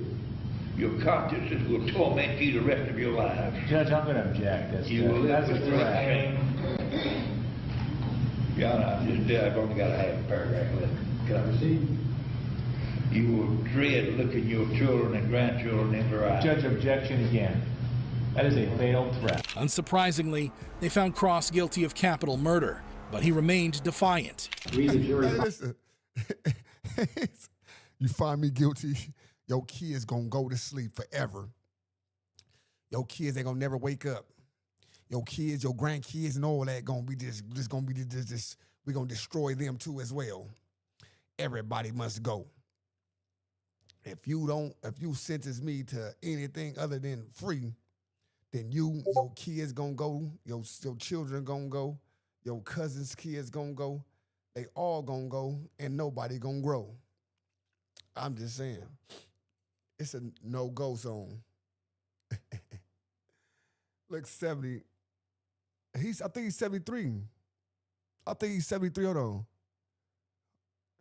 your consciences will torment you the rest of your lives. Judge, I'm going to object. You will live with great shame. Your Honor, I've only got a half paragraph left. Can I proceed? You will dread looking your children and grandchildren in their eyes. Judge, objection again. That is a veiled threat. Unsurprisingly, they found Cross guilty of capital murder, but he remained defiant. Read the jury. Hey, listen. You find me guilty, your kids gonna go to sleep forever. Your kids ain't gonna never wake up. Your kids, your grandkids, and all that gonna be just we gonna destroy them too as well. Everybody must go. If you sentence me to anything other than free, then your kids gonna go, your children gonna go, your cousins' kids gonna go, they all gonna go, and nobody gonna grow. I'm just saying, it's a no-go zone. Look, 70. I think he's 73. Hold on.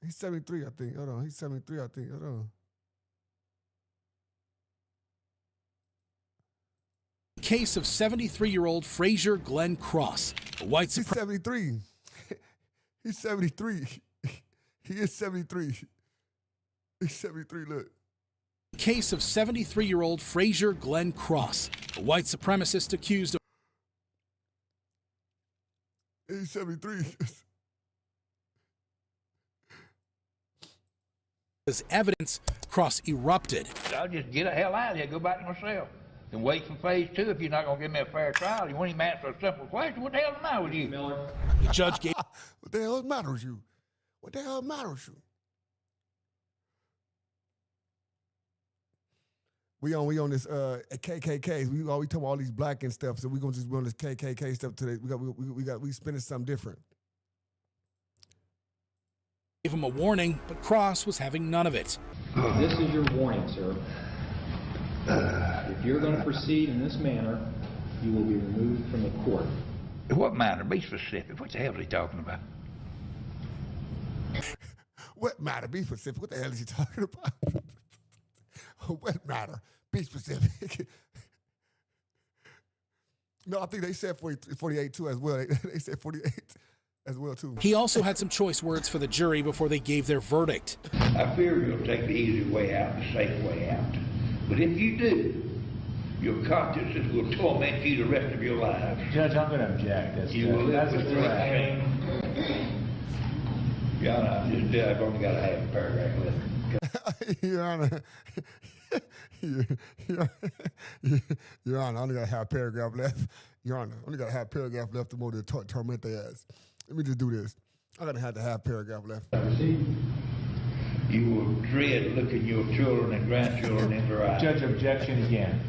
He's 73, I think. Hold on. He's 73, I think. Hold on. Case of 73-year-old Frazier Glenn Cross, a white He's 73. He's 73. He is 73. He's 73, look. Case of 73-year-old Frazier Glenn Cross, a white supremacist accused of... He's 73. As evidence, Cross erupted. I'll just get the hell out of here, go back to myself, and wait for phase 2 if you're not going to give me a fair trial. You won't even answer a simple question. What the hell am I with you? Miller. The judge gave... What the hell matters you? What the hell matters you? We on this KKKs. We talking about all these black and stuff, so we gonna just be on this KKK stuff today. We spinning something different. Gave him a warning, but Cross was having none of it. This is your warning, sir. If you're going to proceed in this manner, you will be removed from the court. In what manner? Be specific. What the hell are you talking about? What matter? Be specific. What the hell is he talking about? What matter? Be specific. No, I think they said 48 too as well. They said 48 as well too. He also had some choice words for the jury before they gave their verdict. I fear you'll take the easy way out, the safe way out. But if you do, your consciences will torment you the rest of your lives. Judge, I'm going to object. You will live with great shame. Your Honor, I've only got a half paragraph left. Your Honor, Your Honor, I only got a half paragraph left. Your Honor, I only got a half paragraph left to more to torment their ass. Let me just do this. I gotta have the half paragraph left. You will dread looking your children and grandchildren in their eyes. Judge, objection again.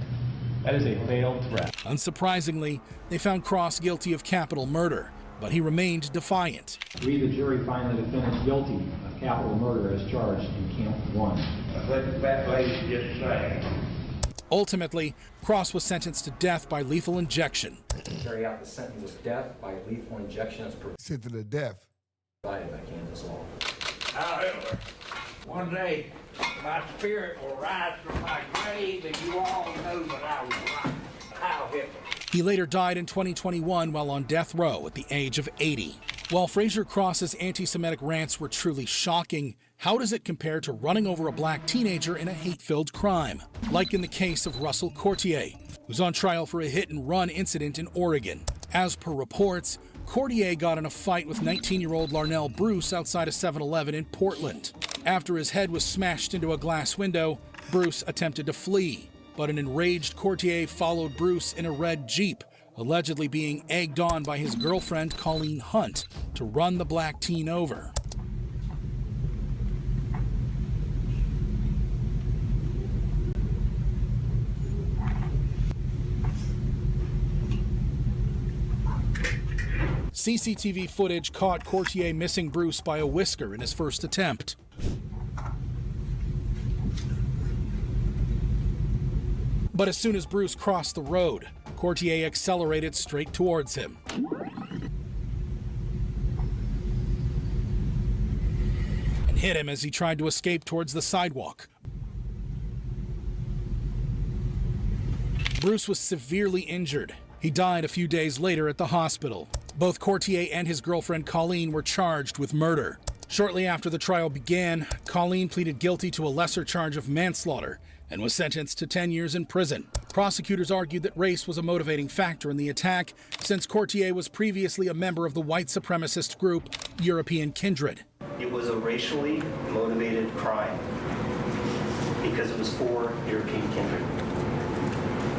That is a veiled threat. Unsurprisingly, they found Cross guilty of capital murder, but he remained defiant. We, the jury, find the defendant guilty of capital murder as charged in count 1. I think that lady just saying. Ultimately, Cross was sentenced to death by lethal injection. Carry out the sentence of death by lethal injection as Sent to the death. provided by Kansas law. However, one day my spirit will rise from my grave and you all know that I was right. How Hitler. He later died in 2021 while on death row at the age of 80. While Fraser Cross's anti-Semitic rants were truly shocking, how does it compare to running over a black teenager in a hate-filled crime? Like in the case of Russell Courtier, who's on trial for a hit-and-run incident in Oregon. As per reports, Courtier got in a fight with 19-year-old Larnell Bruce outside a 7-Eleven in Portland. After his head was smashed into a glass window, Bruce attempted to flee, but an enraged Courtier followed Bruce in a red Jeep, allegedly being egged on by his girlfriend Colleen Hunt to run the black teen over. CCTV footage caught Courtier missing Bruce by a whisker in his first attempt. But as soon as Bruce crossed the road, Courtier accelerated straight towards him. And hit him as he tried to escape towards the sidewalk. Bruce was severely injured. He died a few days later at the hospital. Both Courtier and his girlfriend Colleen were charged with murder. Shortly after the trial began, Colleen pleaded guilty to a lesser charge of manslaughter and was sentenced to 10 years in prison. Prosecutors argued that race was a motivating factor in the attack, since Courtier was previously a member of the white supremacist group European Kindred. It was a racially motivated crime because it was for European Kindred.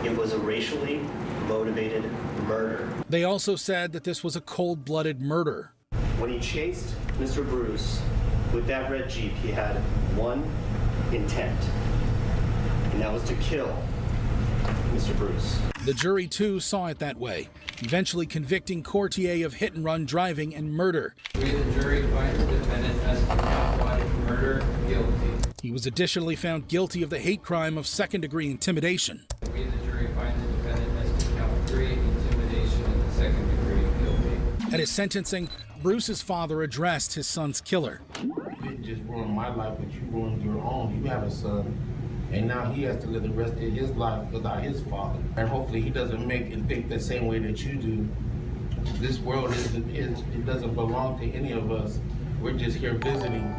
It was a racially motivated murder. They also said that this was a cold-blooded murder. When he chased Mr. Bruce with that red Jeep, he had one intent, and that was to kill Mr. Bruce. The jury, too, saw it that way, eventually convicting Courtier of hit-and-run driving and murder. We, the jury, find the defendant as to count 1 murder guilty. He was additionally found guilty of the hate crime of second-degree intimidation. We, the jury, find the defendant as to count 3 intimidation and the second-degree guilty. At his sentencing, Bruce's father addressed his son's killer. You didn't just ruin my life, but you ruined your own. You have a son, and now he has to live the rest of his life without his father. And hopefully he doesn't make and think the same way that you do. This world it doesn't belong to any of us. We're just here visiting,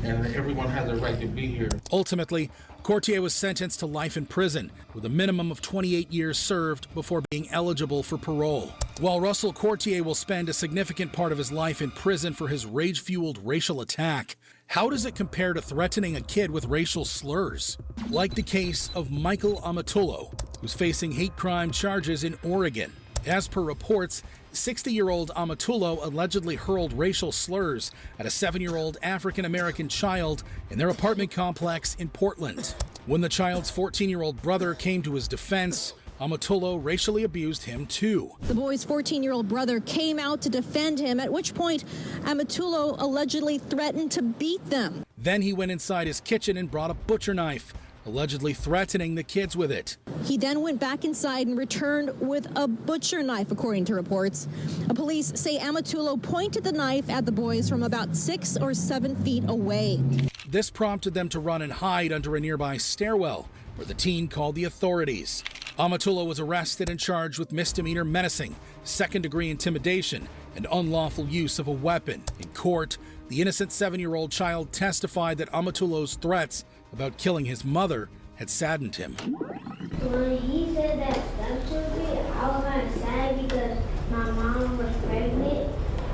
and everyone has a right to be here. Ultimately, Courtier was sentenced to life in prison, with a minimum of 28 years served before being eligible for parole. While Russell Courtier will spend a significant part of his life in prison for his rage-fueled racial attack, how does it compare to threatening a kid with racial slurs? Like the case of Michael Amatullo, who's facing hate crime charges in Oregon. As per reports, 60-year-old Amatullo allegedly hurled racial slurs at a 7-year-old African-American child in their apartment complex in Portland. When the child's 14-year-old brother came to his defense, Amatullo racially abused him too. The boy's 14-year-old brother came out to defend him, at which point Amatullo allegedly threatened to beat them. Then he went inside his kitchen and brought a butcher knife, allegedly threatening the kids with it. He then went back inside and returned with a butcher knife, according to reports. Police say Amatullo pointed the knife at the boys from about 6 or 7 feet away. This prompted them to run and hide under a nearby stairwell, where the teen called the authorities. Amatullo was arrested and charged with misdemeanor menacing, second-degree intimidation, and unlawful use of a weapon. In court, the innocent 7-year-old child testified that Amatullo's threats about killing his mother had saddened him. When he said that stuff to me, I was kind of sad because my mom was pregnant,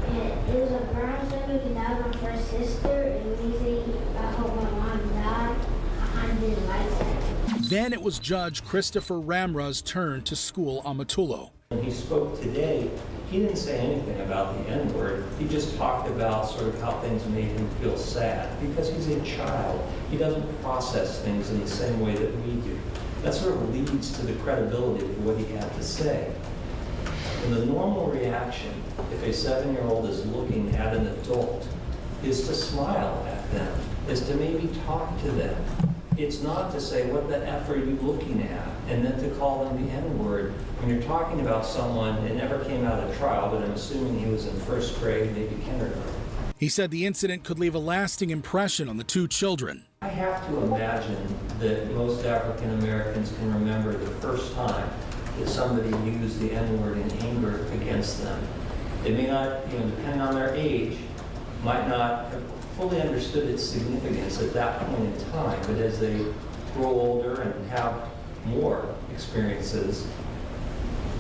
and it was a burn to me because that was my first sister, and when he said I hope my mom died, I didn't like that. Then it was Judge Christopher Ramra's turn to school Amatullo. When he spoke today, he didn't say anything about the N-word. He just talked about sort of how things made him feel sad because he's a child. He doesn't process things in the same way that we do. that sort of leads to the credibility of what he had to say. And the normal reaction, if a 7-year-old is looking at an adult, is to smile at them, is to maybe talk to them. It's not to say, what the F are you looking at? And then to call them the N-word. When you're talking about someone, it never came out of trial, but I'm assuming he was in first grade, maybe kindergarten. He said the incident could leave a lasting impression on the two children. I have to imagine that most African Americans can remember the first time that somebody used the N-word in anger against them. They may not, depending on their age, might not have fully understood its significance at that point in time, but as they grow older and have more experiences,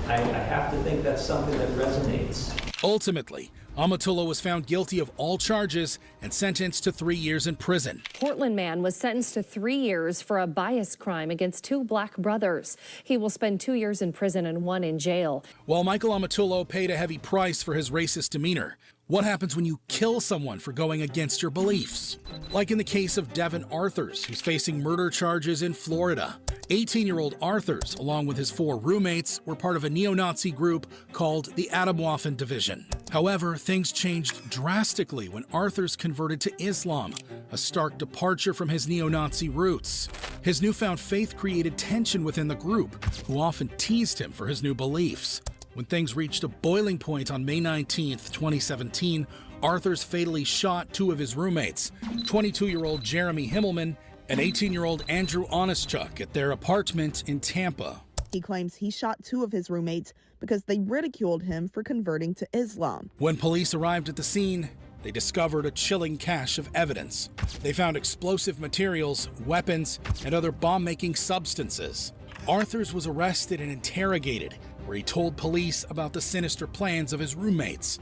I have to think that's something that resonates. Ultimately, Amatullo was found guilty of all charges and sentenced to 3 years in prison. Portland man was sentenced to 3 years for a bias crime against 2 black brothers. He will spend 2 years in prison and 1 in jail. While Michael Amatullo paid a heavy price for his racist demeanor, what happens when you kill someone for going against your beliefs? Like in the case of Devin Arthurs, who's facing murder charges in Florida. 18-year-old Arthurs, along with his 4 roommates, were part of a neo-Nazi group called the Atomwaffen Division. However, things changed drastically when Arthurs converted to Islam, a stark departure from his neo-Nazi roots. His newfound faith created tension within the group, who often teased him for his new beliefs. When things reached a boiling point on May 19, 2017, Arthurs fatally shot 2 of his roommates, 22-year-old Jeremy Himmelman and 18-year-old Andrew Honestchuk, at their apartment in Tampa. He claims he shot 2 of his roommates because they ridiculed him for converting to Islam. When police arrived at the scene, they discovered a chilling cache of evidence. They found explosive materials, weapons, and other bomb-making substances. Arthurs was arrested and interrogated, where he told police about the sinister plans of his roommates.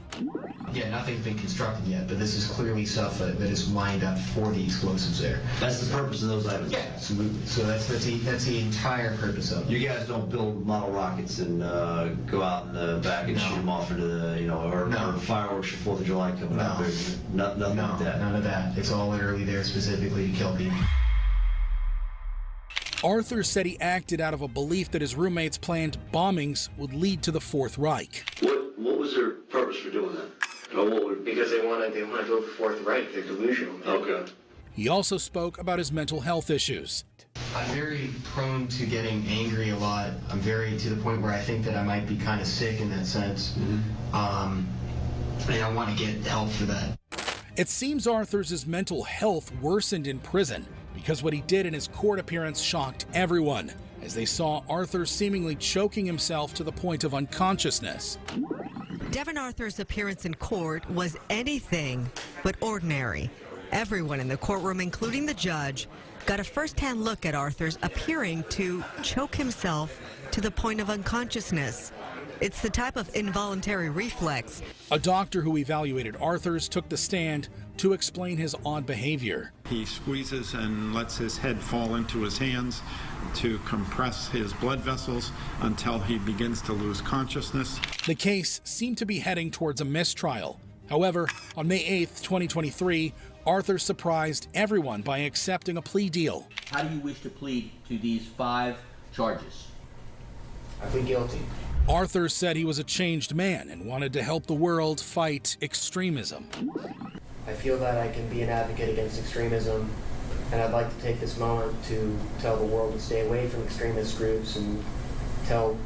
Yeah, nothing's been constructed yet, but this is clearly stuff that is lined up for the explosives there. That's the purpose of those items? Yeah, absolutely. So that's the entire purpose of it. You guys don't build model rockets and go out in the back and shoot them off into the, or fireworks for 4th of July coming out there. Nothing like that. None of that. It's all literally there specifically to kill people. Arthur said he acted out of a belief that his roommates' planned bombings would lead to the Fourth Reich. What was their purpose for doing that? Because they want to build the Fourth Reich. They're delusional. Okay. He also spoke about his mental health issues. I'm very prone to getting angry a lot. I'm very to the point where I think that I might be kind of sick in that sense. And I want to get help for that. It seems Arthur's mental health worsened in prison because what he did in his court appearance shocked everyone, as they saw Arthur seemingly choking himself to the point of unconsciousness. Devin Arthur's appearance in court was anything but ordinary. Everyone in the courtroom, including the judge, got a first-hand look at Arthur's appearing to choke himself to the point of unconsciousness. It's the type of involuntary reflex. A doctor who evaluated Arthur's took the stand to explain his odd behavior. He squeezes and lets his head fall into his hands to compress his blood vessels until he begins to lose consciousness. The case seemed to be heading towards a mistrial. However, on May 8th, 2023, Arthur surprised everyone by accepting a plea deal. How do you wish to plead to these 5 charges? I plead guilty. Arthur said he was a changed man and wanted to help the world fight extremism. I feel that I can be an advocate against extremism, and I'd like to take this moment to tell the world to stay away from extremist groups and tell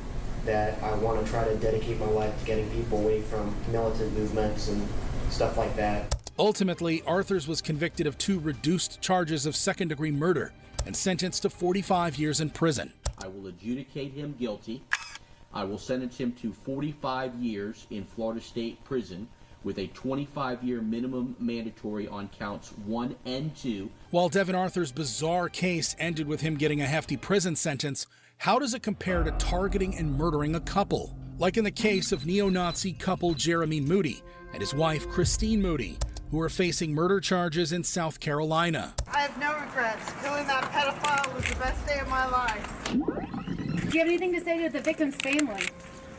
that I want to try to dedicate my life to getting people away from militant movements and stuff like that. Ultimately, Arthurs was convicted of 2 reduced charges of second-degree murder and sentenced to 45 years in prison. I will adjudicate him guilty. I will sentence him to 45 years in Florida State Prison with a 25-year minimum mandatory on counts 1 and 2. While Devin Arthur's bizarre case ended with him getting a hefty prison sentence, how does it compare to targeting and murdering a couple? Like in the case of neo-Nazi couple Jeremy Moody and his wife Christine Moody, who are facing murder charges in South Carolina. I have no regrets. Killing that pedophile was the best day of my life. Do you have anything to say to the victim's family?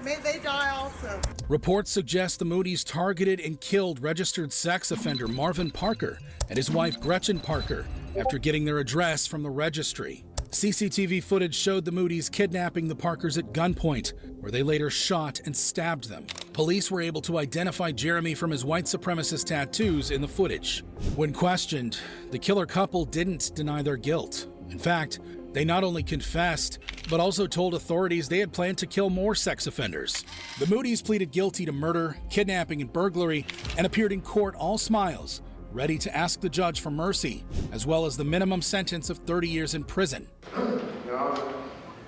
May they die also. Reports suggest the Moodys targeted and killed registered sex offender Marvin Parker and his wife Gretchen Parker after getting their address from the registry. CCTV footage showed the Moody's kidnapping the Parkers at gunpoint, where they later shot and stabbed them. Police were able to identify Jeremy from his white supremacist tattoos in the footage. When questioned, the killer couple didn't deny their guilt. In fact, they not only confessed, but also told authorities they had planned to kill more sex offenders. The Moody's pleaded guilty to murder, kidnapping, and burglary, and appeared in court all smiles, ready to ask the judge for mercy, as well as the minimum sentence of 30 years in prison. Your Honor,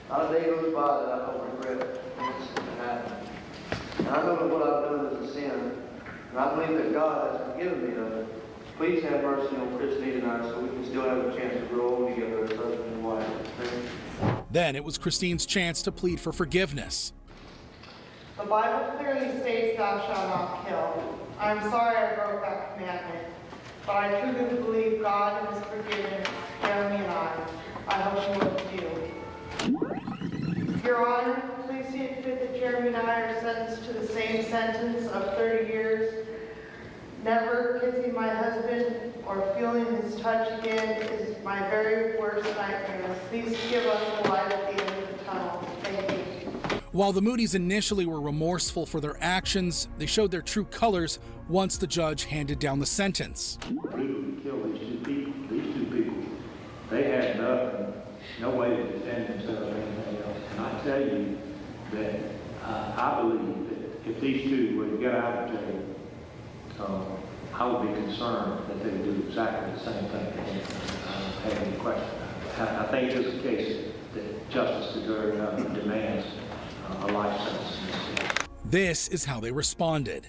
not a day goes by that I don't regret anything that happened. And I know that what I've done is a sin, and I believe that God has forgiven me of it. Please have mercy on Christine and I so we can still have a chance to grow old together as husband and wife. Then it was Christine's chance to plead for forgiveness. The Bible clearly states thou shalt not kill. I'm sorry I broke that commandment, but I truly believe God has forgiven Jeremy and I hope you will too. Your Honor, please see it fit that Jeremy and I are sentenced to the same sentence of 30 years. Never kissing my husband or feeling his touch again is my very worst nightmare. Please give us a light at the end of the tunnel. Thank you. While the Moody's initially were remorseful for their actions, they showed their true colors once the judge handed down the sentence. Brutally killed these two people. They had nothing, no way to defend themselves or anything else. And I tell you that I believe that if these two were to get out of jail, I would be concerned that they would do exactly the same thing again. I don't have any question. I think it's a case that justice demands a life sentence in this case. This is how they responded.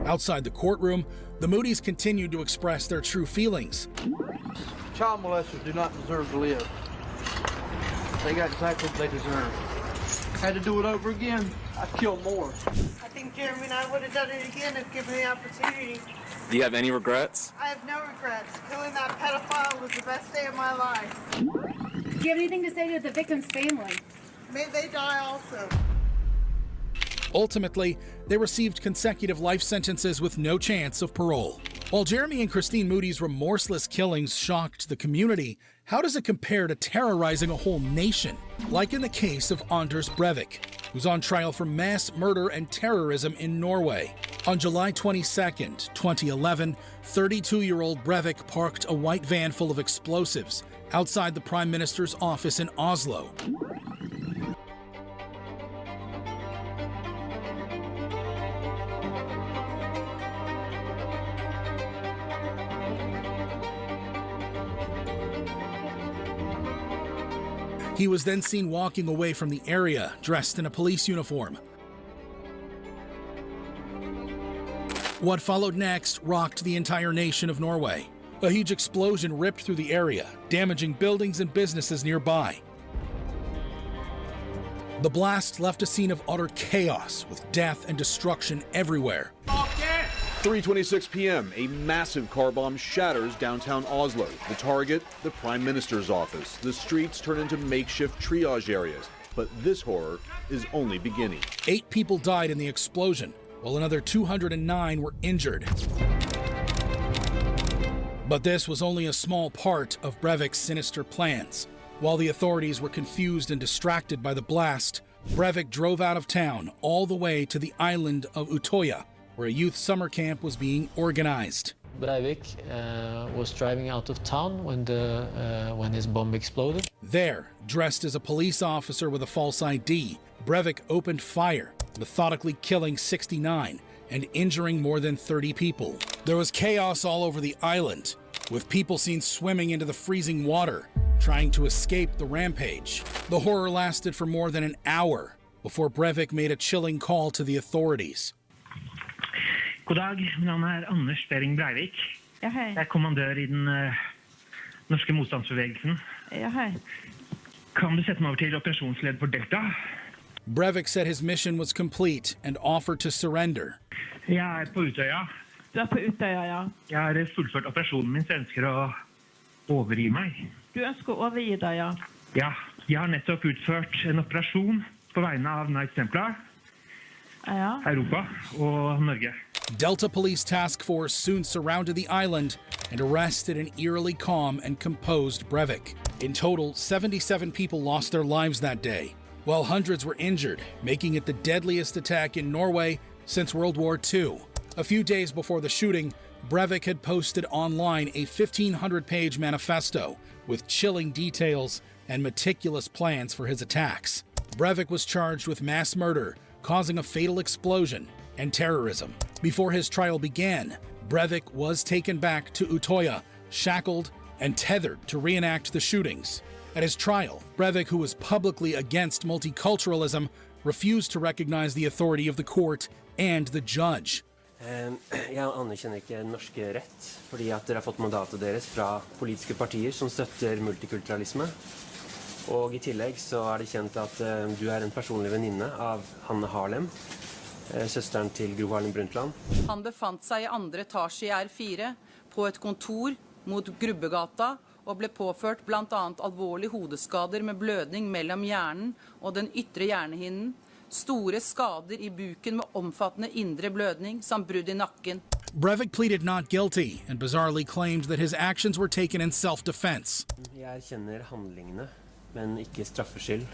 Outside the courtroom, the Moody's continued to express their true feelings. Child molesters do not deserve to live. They got exactly what they deserve. Had to do it over again, I'd kill more. I think Jeremy and I would have done it again if given the opportunity. Do you have any regrets? I have no regrets. Killing that pedophile was the best day of my life. Do you have anything to say to the victim's family? May they die also. Ultimately, they received consecutive life sentences with no chance of parole. While Jeremy and Christine Moody's remorseless killings shocked the community, how does it compare to terrorizing a whole nation? Like in the case of Anders Breivik, who's on trial for mass murder and terrorism in Norway. On July 22nd, 2011, 32-year-old Breivik parked a white van full of explosives outside the Prime Minister's office in Oslo. He was then seen walking away from the area, dressed in a police uniform. What followed next rocked the entire nation of Norway. A huge explosion ripped through the area, damaging buildings and businesses nearby. The blast left a scene of utter chaos, with death and destruction everywhere. 3:26 p.m., a massive car bomb shatters downtown Oslo. The target, the Prime Minister's office. The streets turn into makeshift triage areas. But this horror is only beginning. 8 people died in the explosion, while another 209 were injured. But this was only a small part of Breivik's sinister plans. While the authorities were confused and distracted by the blast, Breivik drove out of town all the way to the island of Utøya, where a youth summer camp was being organized. Breivik was driving out of town when his bomb exploded. There, dressed as a police officer with a false ID, Breivik opened fire, methodically killing 69 and injuring more than 30 people. There was chaos all over the island, with people seen swimming into the freezing water, trying to escape the rampage. The horror lasted for more than an hour before Breivik made a chilling call to the authorities. God dag, mitt navn Anders Behring Breivik. Ja, hei. Jeg kommandør I den norske motstandsbevegelsen. Ja, hei. Kan du sette meg over til operasjonsleder for Delta? Breivik said his mission was complete and offered to surrender. Jeg på Utøya. Du på Utøya, ja. Jeg har fullført operasjonen min, så jeg ønsker å overgi meg. Du ønsker å overgi deg, ja? Ja, jeg har nettopp utført en operasjon på vegne av Knights Templar. Europa og Norge. Delta Police Task Force soon surrounded the island and arrested an eerily calm and composed Breivik. In total, 77 people lost their lives that day, while hundreds were injured, making it the deadliest attack in Norway since World War II. A few days before the shooting, Breivik had posted online a 1,500-page manifesto with chilling details and meticulous plans for his attacks. Breivik was charged with mass murder, causing a fatal explosion, and terrorism. Before his trial began, Breivik was taken back to Utoya, shackled and tethered to reenact the shootings. At his trial, Breivik, who was publicly against multiculturalism, refused to recognize the authority of the court and the judge. Jeg anerkjenner ikke norsk rett, fordi at dere har fått mandatet deres fra politiske partier som støtter multikulturalisme. Og I tillegg så det kjent at du en personlig venninne av Hanne Harlem, søsteren til Gro Harlem Brundtland. Han befant seg I andre etasje I R4 på et kontor mot Grubbegata og ble påført blant annet alvorlige hodeskader med blødning mellom hjernen og den ytre hjernehinnen, store skader I buken med omfattende indre blødning samt brudd I nakken. Breivik pleaded not guilty and bizarrely claimed that his actions were taken in self-defense. Jeg erkjenner handlingene, men ikke straffskyld,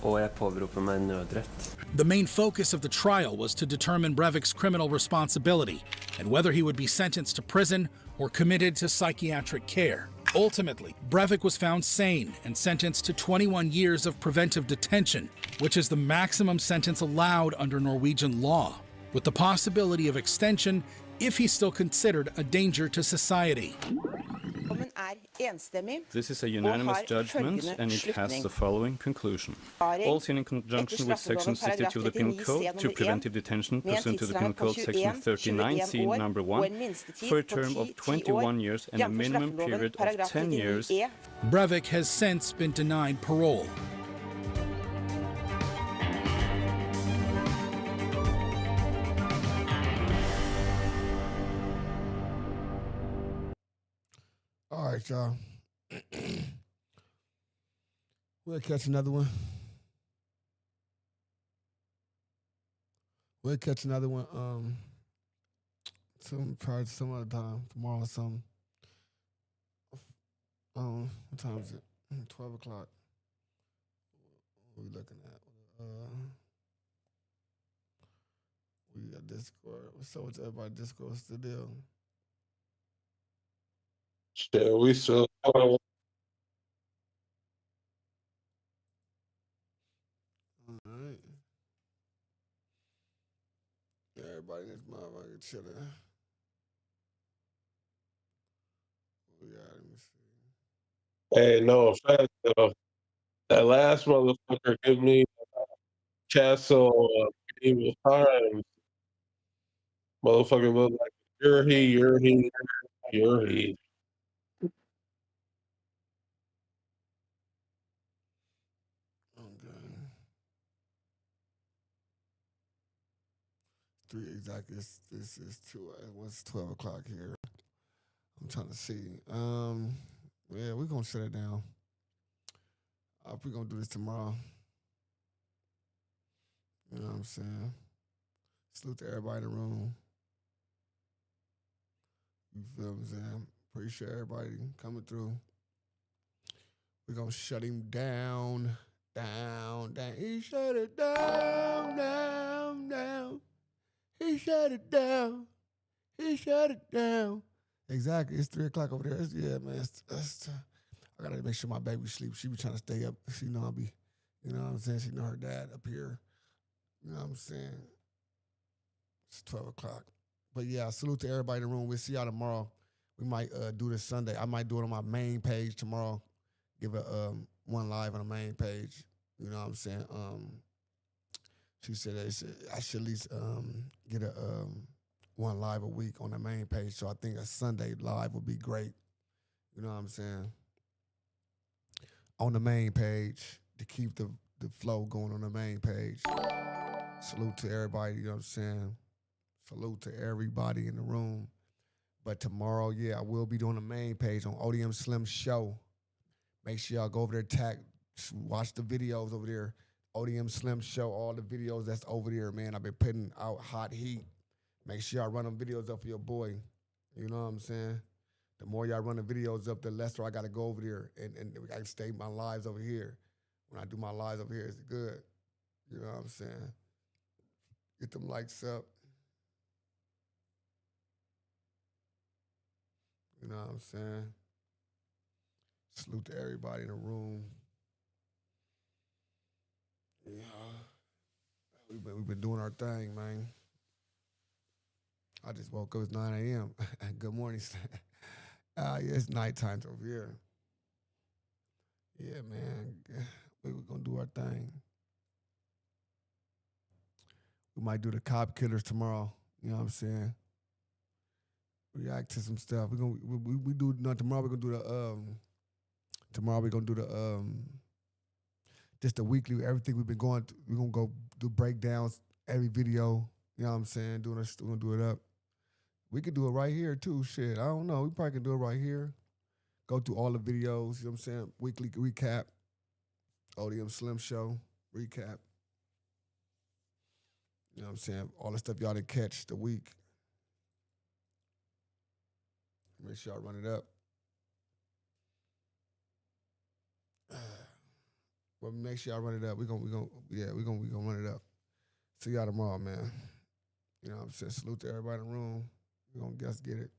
og jeg påberoper meg nødrett. The main focus of the trial was to determine Breivik's criminal responsibility and whether he would be sentenced to prison or committed to psychiatric care. Ultimately, Breivik was found sane and sentenced to 21 years of preventive detention, which is the maximum sentence allowed under Norwegian law, with the possibility of extension if he's still considered a danger to society. This is a unanimous judgment and it has the following conclusion. All seen in conjunction with Section 62 of the Penal Code to preventive detention pursuant to the Penal Code Section 39 C number 1 for a term of 21 years and a minimum period of 10 years. Breivik has since been denied parole. All right, y'all. We'll catch another one. We'll catch another one. Probably some other time, tomorrow or something. What time is it? 12 o'clock. What are we looking at? We got Discord. What's up with everybody? Discord, what's the deal? Shit, we still. All right. Everybody in this motherfucker chilling. Yeah, let me see. Hey, no offense, though. That last motherfucker give me Castle medieval times. Motherfucker look like you're he. Exactly. This is 2. What's 12 o'clock here? I'm trying to see. Yeah, we're gonna shut it down. We're gonna do this tomorrow. You know what I'm saying? Salute to everybody in the room. You feel what I'm saying? Appreciate everybody coming through. We're gonna shut him down. He shut it down. He shut it down. Exactly. It's 3 o'clock over there. Yeah, man. I gotta make sure my baby sleeps. She be trying to stay up. She know I be, you know what I'm saying? She know her dad up here. You know what I'm saying? It's 12 o'clock. But yeah, salute to everybody in the room. We'll see y'all tomorrow. We might do this Sunday. I might do it on my main page tomorrow. Give it one live on the main page. You know what I'm saying? She said I should at least get a one live a week on the main page. So I think a Sunday live would be great. You know what I'm saying? On the main page to keep the flow going on the main page. Salute to everybody, you know what I'm saying? Salute to everybody in the room. But tomorrow, yeah, I will be doing the main page on ODM Slim Show. Make sure y'all go over there, watch the videos over there. ODM Slim Show, all the videos that's over there, man. I've been putting out hot heat. Make sure y'all run them videos up for your boy. You know what I'm saying? The more y'all run the videos up, the less I got to go over there. And I can stay my lives over here. When I do my lives over here, it's good. You know what I'm saying? Get them likes up. You know what I'm saying? Salute to everybody in the room. Yeah. We've been doing our thing, man. I just woke up, it's 9 a.m. Good morning. Yeah, it's nighttime over here. Yeah, man. We're going to do our thing. We might do the cop killers tomorrow. You know what I'm saying? React to some stuff. We do no, tomorrow. We're gonna do the tomorrow we're gonna do the just the weekly everything we've been going through. We're gonna go do breakdowns every video. You know what I'm saying? We're gonna do it up. We could do it right here too. Shit, I don't know. We probably can do it right here. Go through all the videos. You know what I'm saying? Weekly recap. ODM Slim Show recap. You know what I'm saying? All the stuff y'all didn't catch the week. Make sure I run it up. Well, make sure I run it up. We're gonna run it up. See y'all tomorrow, man. You know what I'm saying? Salute to everybody in the room. We're gonna get it.